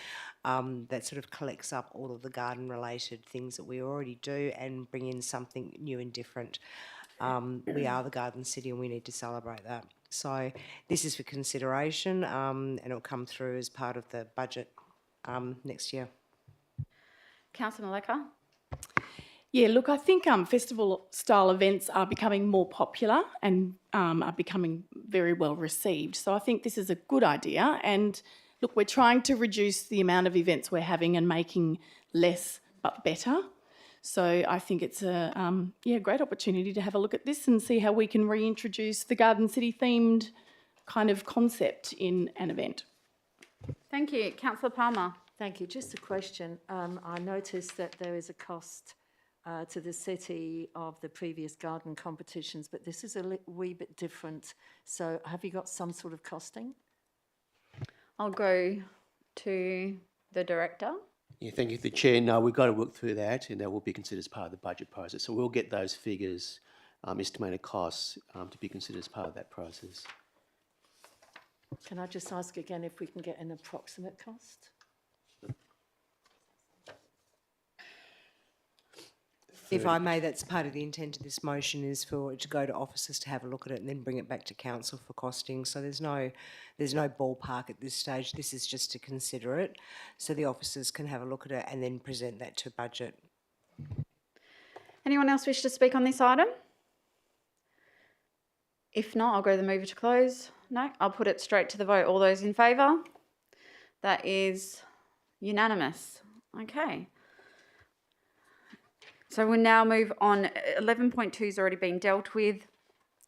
that sort of collects up all of the garden related things that we already do and bring in something new and different. We are the Garden City and we need to celebrate that. So this is for consideration and it'll come through as part of the budget next year.
Councillor Maleka.
Yeah, look, I think festival-style events are becoming more popular and are becoming very well received. So I think this is a good idea. And look, we're trying to reduce the amount of events we're having and making less but better. So I think it's a great opportunity to have a look at this and see how we can reintroduce the Garden City themed kind of concept in an event.
Thank you. Councillor Palmer.
Thank you. Just a question. I noticed that there is a cost to the city of the previous garden competitions, but this is a wee bit different. So have you got some sort of costing?
I'll go to the Director.
Yeah, thank you, the Chair. No, we've got to work through that and that will be considered as part of the budget process. So we'll get those figures, estimated costs, to be considered as part of that process.
Can I just ask again if we can get an approximate cost?
If I may, that's part of the intent of this motion is for it to go to officers to have a look at it and then bring it back to council for costing. So there's no ballpark at this stage. This is just to consider it so the officers can have a look at it and then present that to budget.
Anyone else wish to speak on this item? If not, I'll go to the mover to close. No, I'll put it straight to the vote. All those in favour? That is unanimous. Okay. So we'll now move on. 11.2 has already been dealt with.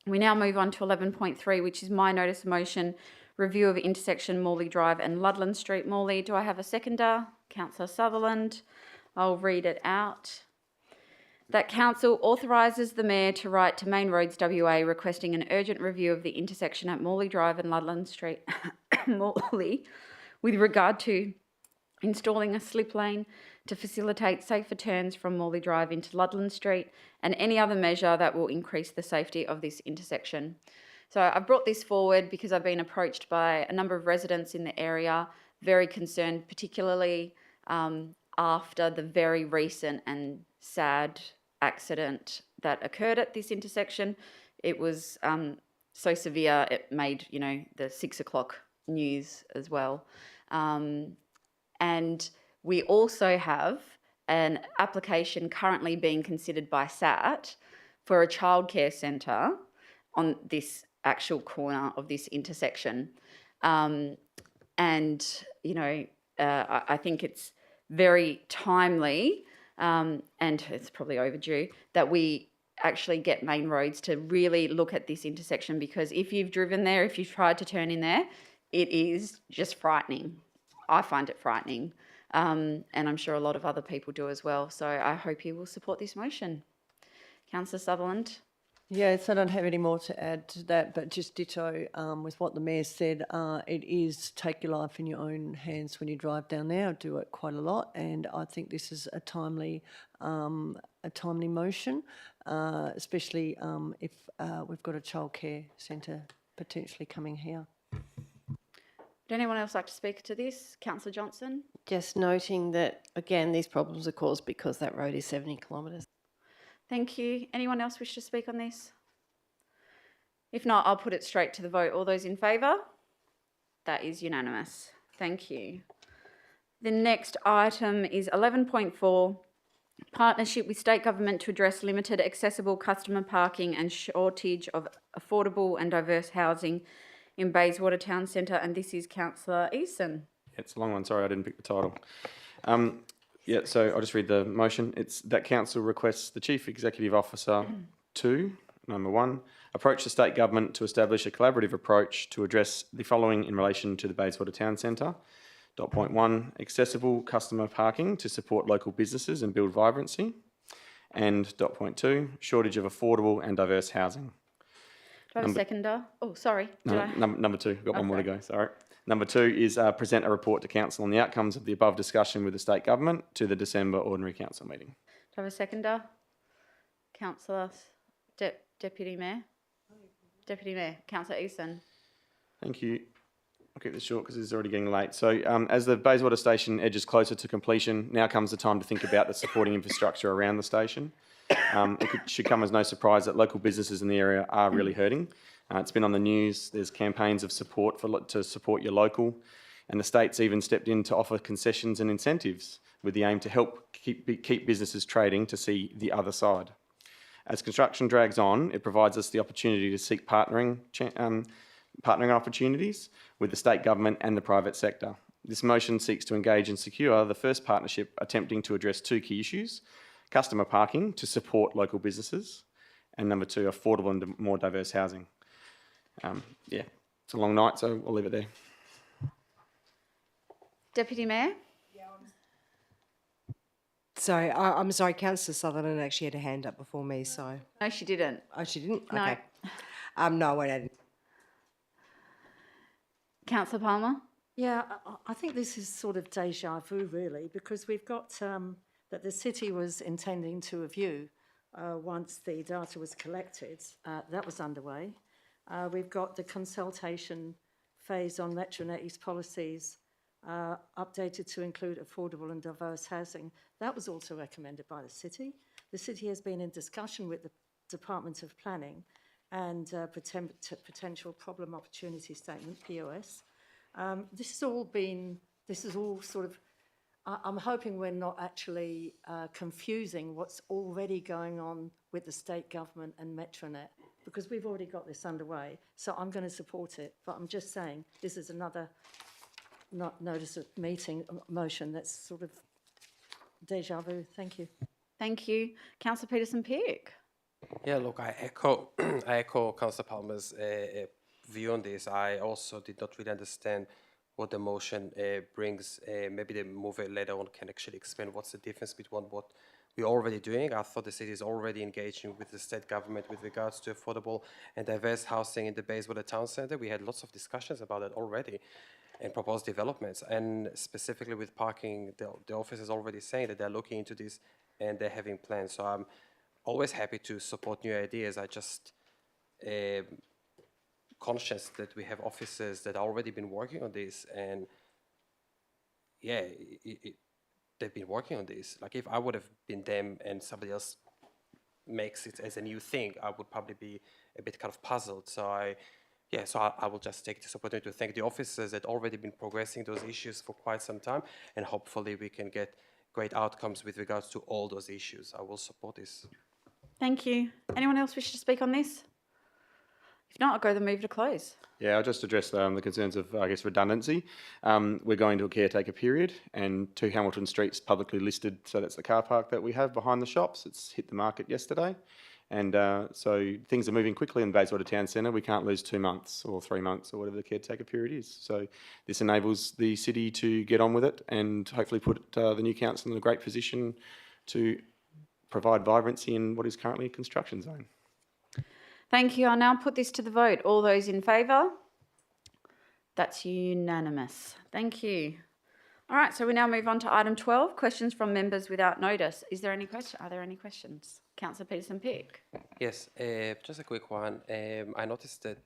We now move on to 11.3, which is my notice of motion, review of intersection Morley Drive and Ludland Street, Morley. Do I have a seconder? Councillor Sutherland. I'll read it out. That council authorises the mayor to write to Main Roads WA requesting an urgent review of the intersection at Morley Drive and Ludland Street, Morley, with regard to installing a slip lane to facilitate safer turns from Morley Drive into Ludland Street and any other measure that will increase the safety of this intersection. So I've brought this forward because I've been approached by a number of residents in the area, very concerned, particularly after the very recent and sad accident that occurred at this intersection. It was so severe it made, the 6 o'clock news as well. And we also have an application currently being considered by SAT for a childcare centre on this actual corner of this intersection. I think it's very timely and it's probably overdue that we actually get Main Roads to really look at this intersection, because if you've driven there, if you've tried to turn in there, it is just frightening. I find it frightening. And I'm sure a lot of other people do as well. So I hope you will support this motion. Councillor Sutherland.
Yes, I don't have any more to add to that, but just ditto with what the Mayor said. It is take your life in your own hands when you drive down there. I do it quite a lot, and I think this is a timely motion, especially if we've got a childcare centre potentially coming here.
Would anyone else like to speak to this? Councillor Johnson.
Just noting that, again, these problems are caused because that road is 70 kilometres.
Thank you. Anyone else wish to speak on this? If not, I'll put it straight to the vote. All those in favour? That is unanimous. Thank you. The next item is 11.4, partnership with state government to address limited accessible customer parking and shortage of affordable and diverse housing in Bayswater Town Centre, and this is Councillor Eason.
It's a long one, sorry, I didn't pick the title. So I'll just read the motion. It's that Council requests the Chief Executive Officer to, number 1, approach the state government to establish a collaborative approach to address the following in relation to the Bayswater Town Centre. Dot point 1, accessible customer parking to support local businesses and build vibrancy. And dot point 2, shortage of affordable and diverse housing.
Do I have a seconder? Oh, sorry.
Number 2, got one more to
sorry.
go, sorry. Number 2 is present a report to Council on the outcomes of the above discussion with the state government to the December Ordinary Council meeting.
Do I have a seconder? Councillor, Deputy Mayor? Deputy Mayor, Councillor Eason.
Thank you. I'll keep this short because it's already getting late. So as the Bayswater station edges closer to completion, now comes the time to think about the supporting infrastructure around the station. Should come as no surprise that local businesses in the area are really hurting. It's been on the news. There's campaigns of support to support your local, and the state's even stepped in to offer concessions and incentives with the aim to help keep businesses trading to see the other side. As construction drags on, it provides us the opportunity to seek partnering opportunities with the state government and the private sector. This motion seeks to engage and secure the first partnership attempting to address 2 key issues: customer parking to support local businesses, and number 2, affordable and more diverse housing. It's a long night, so I'll leave it there.
Deputy Mayor?
Sorry, I'm sorry, Councillor Sutherland actually had a hand up before me, so...
No, she didn't.
Oh, she didn't?
No.
Okay. No, I didn't.
Councillor Palmer?
Yeah, I think this is sort of déjà vu, really, because we've got that the city was intending to review once the data was collected. That was underway. We've got the consultation phase on Metronet East policies updated to include affordable and diverse housing. That was also recommended by the city. The city has been in discussion with the Department of Planning and potential problem opportunity statement, POS. This is all sort of, I'm hoping we're not actually confusing what's already going on with the state government and Metronet, because we've already got this underway. So I'm going to support it, but I'm just saying this is another notice of meeting motion that's sort of déjà vu. Thank you.
Thank you. Councillor Peterson-Peake.
Yeah, look, I echo Councillor Palmer's view on this. I also did not really understand what the motion brings. Maybe the mover later on can actually explain what's the difference between what we're already doing. I thought the city is already engaging with the state government with regards to affordable and diverse housing in the Bayswater Town Centre. We had lots of discussions about it already and proposed developments, and specifically with parking, the office is already saying that they're looking into this and they're having plans. So I'm always happy to support new ideas. I just conscious that we have officers that have already been working on this, and yeah, they've been working on this. Like if I would have been them and somebody else makes it as a new thing, I would probably be a bit kind of puzzled. So I will just take this opportunity to thank the officers that already been progressing those issues for quite some time, and hopefully we can get great outcomes with regards to all those issues. I will support this.
Thank you. Anyone else wish to speak on this? If not, I'll go the move to close.
Yeah, I'll just address the concerns of, redundancy. We're going to a caretaker period, and 2 Hamilton Street's publicly listed, so that's the car park that we have behind the shops. It's hit the market yesterday. And so things are moving quickly in the Bayswater Town Centre. We can't lose 2 months or 3 months or whatever the caretaker period is. So this enables the city to get on with it and hopefully put the new council in a great position to provide vibrancy in what is currently a construction zone.
Thank you. I'll now put this to the vote. All those in favour? That's unanimous. Thank you. All right, so we now move on to item 12, questions from members without notice. Are there any questions? Councillor Peterson-Peake.
Yes, just a quick one. I noticed that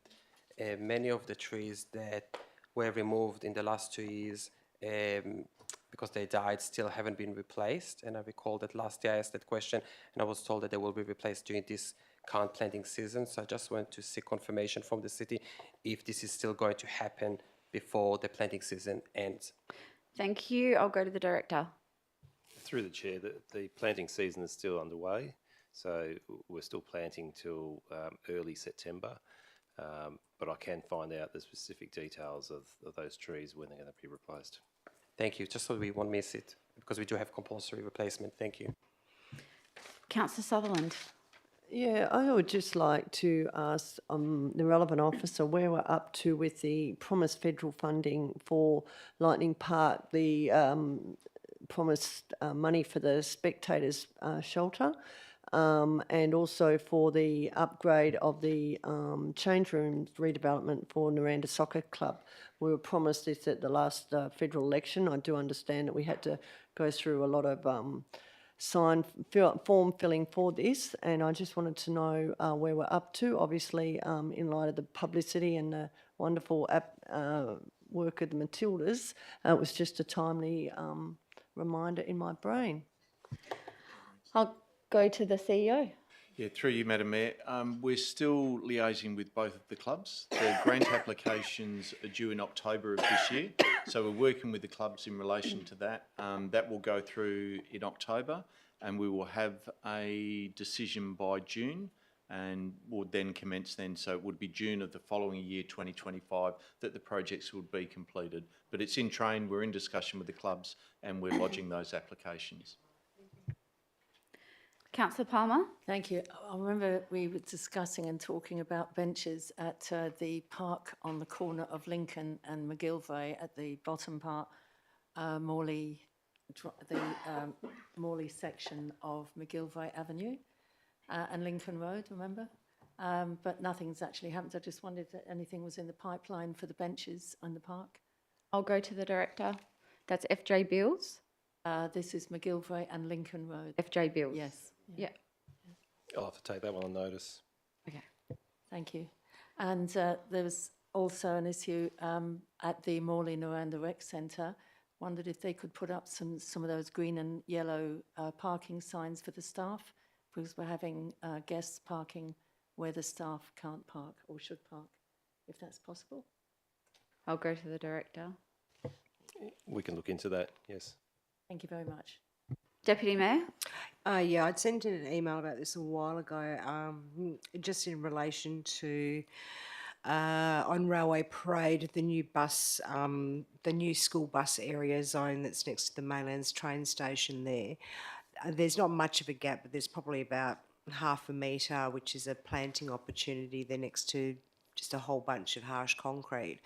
many of the trees that were removed in the last 2 years because they died still haven't been replaced. And I recall that last year I asked that question and I was told that they will be replaced during this current planting season. So I just want to seek confirmation from the city if this is still going to happen before the planting season ends.
Thank you. I'll go to the director.
Through the chair, the planting season is still underway, so we're still planting till early September, but I can find out the specific details of those trees when they're going to be replaced.
Thank you. Just so we won't miss it, because we do have compulsory replacement. Thank you.
Councillor Sutherland.
Yeah, I would just like to ask the relevant officer where we're up to with the promised federal funding for Lightning Park, the promised money for the spectators shelter, and also for the upgrade of the change rooms redevelopment for Naranda Soccer Club. We were promised this at the last federal election. I do understand that we had to go through a lot of form filling for this, and I just wanted to know where we're up to. Obviously, in light of the publicity and the wonderful work of the Matildas, it was just a timely reminder in my brain.
I'll go to the CEO.
Yeah, through you, Madam Mayor. We're still liaising with both of the clubs. The grant applications are due in October of this year, so we're working with the clubs in relation to that. That will go through in October, and we will have a decision by June, and will then commence then. So it would be June of the following year, 2025, that the projects would be completed. But it's in train, we're in discussion with the clubs, and we're lodging those applications.
Councillor Palmer.
Thank you. I remember we were discussing and talking about benches at the park on the corner of Lincoln and McGillivray at the bottom part, Morley section of McGillivray Avenue and Lincoln Road, remember? But nothing's actually happened. I just wondered if anything was in the pipeline for the benches in the park.
I'll go to the director. That's FJ Bills.
This is McGillivray and Lincoln Road.
FJ Bills.
Yes.
Yeah.
I'll have to take that one on notice.
Okay.
Thank you. And there was also an issue at the Morley Naranda Rec Centre. Wondered if they could put up some of those green and yellow parking signs for the staff, because we're having guests parking where the staff can't park or should park, if that's possible.
I'll go to the director.
We can look into that, yes.
Thank you very much.
Deputy Mayor.
Yeah, I'd sent in an email about this a while ago, just in relation to on Railway Parade, the new school bus area zone that's next to the Maylands train station there. There's not much of a gap, but there's probably about half a metre, which is a planting opportunity there next to just a whole bunch of harsh concrete.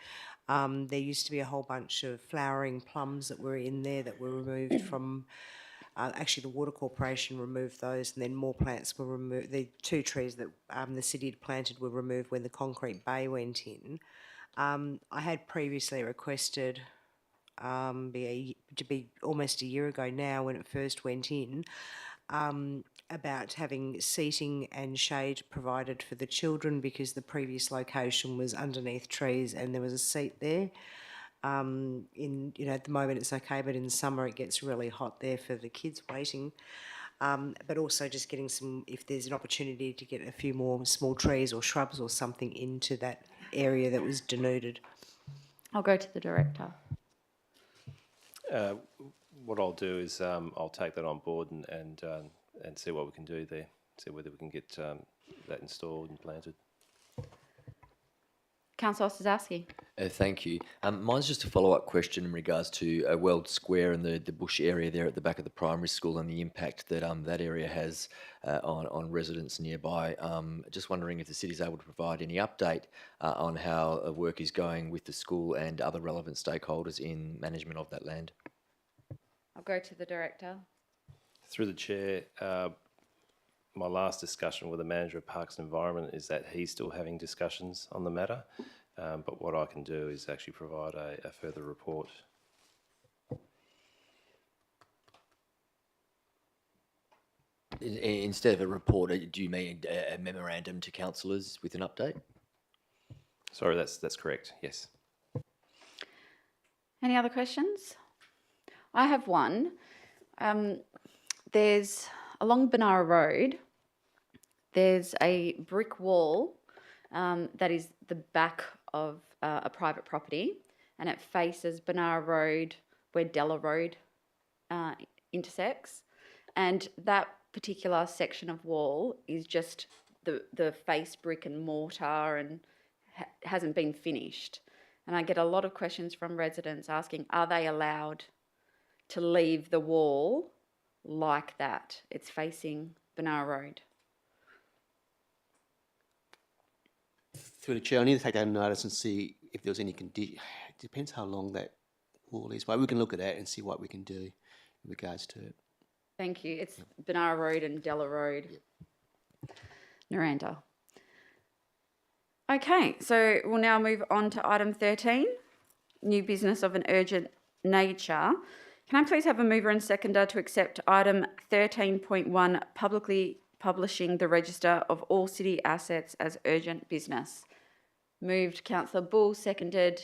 There used to be a whole bunch of flowering plums that were in there that were removed from... actually, the Water Corporation removed those, and then more plants were removed. The two trees that the city had planted were removed when the concrete bay went in. I had previously requested, to be almost a year ago now when it first went in, about having seating and shade provided for the children, because the previous location was underneath trees and there was a seat there. At the moment it's okay, but in summer it gets really hot there for the kids waiting. But also just getting if there's an opportunity to get a few more small trees or shrubs or something into that area that was denuded.
I'll go to the director.
What I'll do is I'll take that on board and see what we can do there, see whether we can get that installed and planted.
Councillor Ostaszewski.
Thank you. Mine's just a follow-up question in regards to Weld Square and the bush area there at the back of the primary school and the impact that that area has on residents nearby. Just wondering if the city is able to provide any update on how work is going with the school and other relevant stakeholders in management of that land.
I'll go to the director.
Through the chair, my last discussion with the manager of Parks and Environment is that he's still having discussions on the matter, but what I can do is actually provide a further report.
Instead of a report, do you mean a memorandum to councillors with an update?
Sorry, that's correct, yes.
Any other questions? I have one. There's along Benara Road, there's a brick wall that is the back of a private property, and it faces Benara Road where Della Road intersects. And that particular section of wall is just the face brick and mortar and hasn't been finished. And I get a lot of questions from residents asking, are they allowed to leave the wall like that? It's facing Benara Road.
Through the chair, I need to take that notice and see if there was any condition. It depends how long that wall is, but we can look at that and see what we can do in regards to it.
Thank you. It's Benara Road and Della Road. Naranda. Okay, so we'll now move on to item 13, new business of an urgent nature. Can I please have a mover and seconder to accept item 13.1, publicly publishing the register of all city assets as urgent business? Moved Councillor Bull, seconded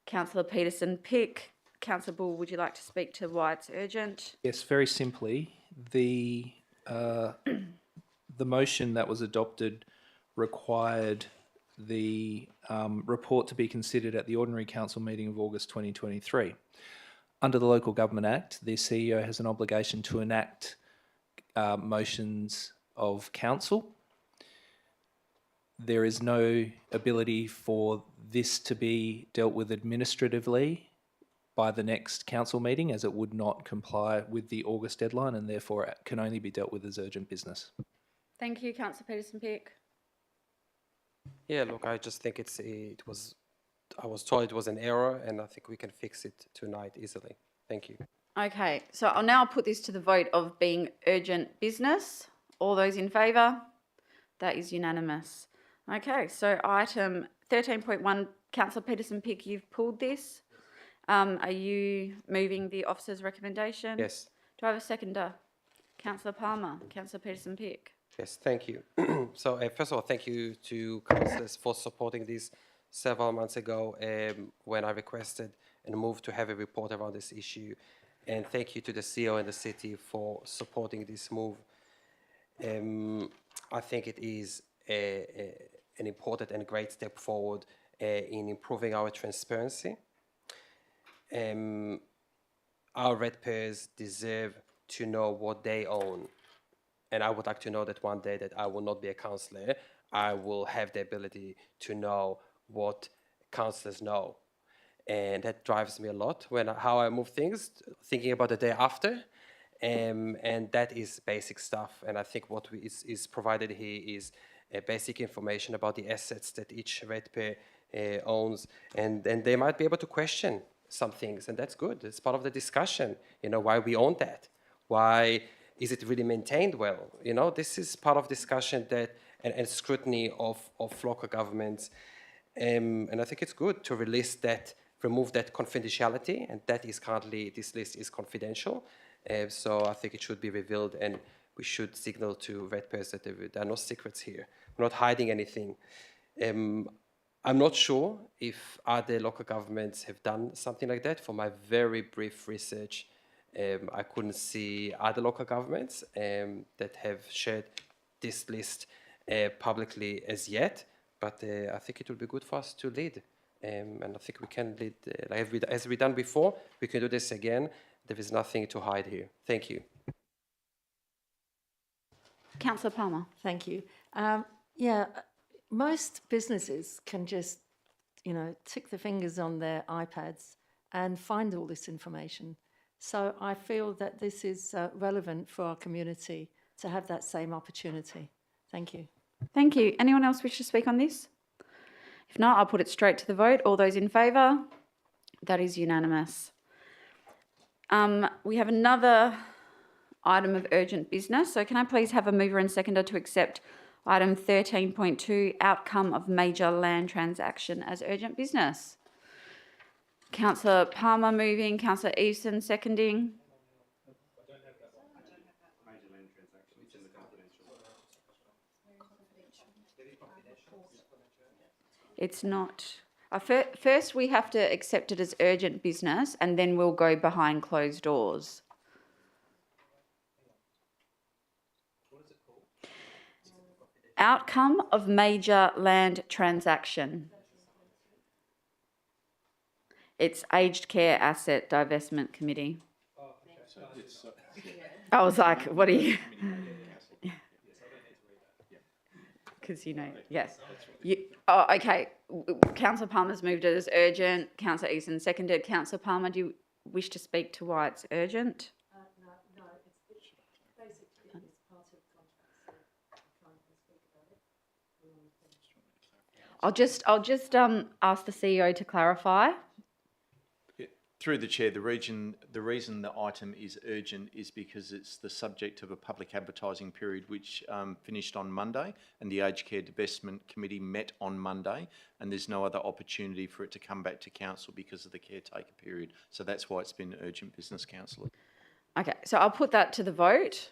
Councillor Peterson-Pick. Councillor Bull, would you like to speak to why it's urgent?
Yes, very simply, the motion that was adopted required the report to be considered at the ordinary council meeting of August 2023. Under the Local Government Act, the CEO has an obligation to enact motions of council. There is no ability for this to be dealt with administratively by the next council meeting, as it would not comply with the August deadline and therefore it can only be dealt with as urgent business.
Thank you, Councillor Peterson-Pick.
Yeah, look, I just think I was told it was an error, and I think we can fix it tonight easily. Thank you.
Okay, so I'll now put this to the vote of being urgent business. All those in favour? That is unanimous. Okay, so item 13.1, Councillor Peterson-Pick, you've pulled this. Are you moving the officer's recommendation?
Yes.
Do I have a seconder? Councillor Palmer, Councillor Peterson-Pick.
Yes, thank you. So first of all, thank you to councillors for supporting this several months ago when I requested and moved to have a report around this issue. And thank you to the CEO and the city for supporting this move. I think it is an important and great step forward in improving our transparency. Our ratepayers deserve to know what they own. And I would like to know that one day that I will not be a councillor, I will have the ability to know what councillors know. And that drives me a lot when how I move things, thinking about the day after. And that is basic stuff. And I think what is provided here is basic information about the assets that each ratepayer owns. And they might be able to question some things, and that's good. It's part of the discussion, why we own that. Why is it really maintained well? This is part of discussion that and scrutiny of local governments. And I think it's good to remove that confidentiality, and that is currently, this list is confidential. So I think it should be revealed, and we should signal to ratepayers that there are no secrets here. We're not hiding anything. I'm not sure if other local governments have done something like that. For my very brief research, I couldn't see other local governments that have shared this list publicly as yet, but I think it will be good for us to lead. And I think we can lead, as we've done before, we can do this again. There is nothing to hide here. Thank you.
Councillor Palmer.
Thank you. Most businesses can just, tick the fingers on their iPads and find all this information. So I feel that this is relevant for our community to have that same opportunity. Thank you.
Thank you. Anyone else wish to speak on this? If not, I'll put it straight to the vote. All those in favour? That is unanimous. We have another item of urgent business. So can I please have a mover and seconder to accept item 13.2, outcome of major land transaction as urgent business? Councillor Palmer moving, Councillor Eveson seconding. It's not First, we have to accept it as urgent business, and then we'll go behind closed doors. Outcome of major land transaction. It's Aged Care Asset Divestment Committee. I was like, what are you? Because yes. Okay. Councillor Palmer's moved it as urgent. Councillor Easton seconded. Councillor Palmer, do you wish to speak to why it's urgent?
No, it's basically it's part of the contract, so I can't speak about it.
I'll just ask the CEO to clarify.
Through the chair, the reason the item is urgent is because it's the subject of a public advertising period which finished on Monday, and the Aged Care Divestment Committee met on Monday, and there's no other opportunity for it to come back to council because of the caretaker period. So that's why it's been urgent business, councillor.
Okay, so I'll put that to the vote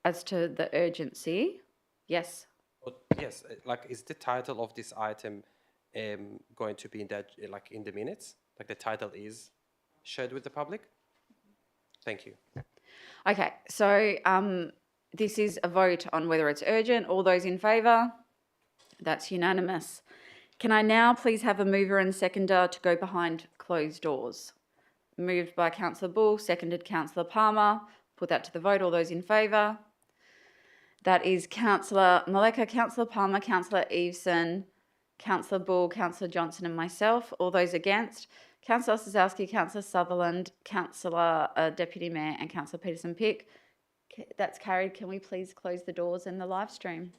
as to the urgency. Yes.
Yes, is the title of this item going to be in that, in the minutes? Like the title is shared with the public? Thank you.
Okay, so this is a vote on whether it's urgent. All those in favour? That's unanimous. Can I now please have a mover and seconder to go behind closed doors? Moved by Councillor Bull, seconded Councillor Palmer. Put that to the vote. All those in favour? That is Councillor Maleka, Councillor Palmer, Councillor Eveson, Councillor Bull, Councillor Johnson and myself. All those against? Councillor Osazowski, Councillor Sutherland, Councillor Deputy Mayor and Councillor Peterson-Pick. That's carried. Can we please close the doors in the live stream?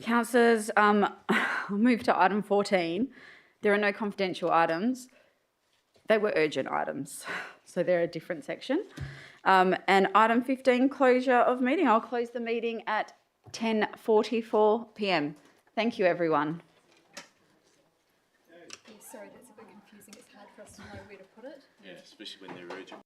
Councillors, I'll move to item 14. There are no confidential items. They were urgent items, so they're a different section. And item 15, closure of meeting. I'll close the meeting at 10:44 p.m. Thank you, everyone.
Sorry, that's a bit confusing. It's hard for us to know where to put it.
Yeah, especially when they're urgent.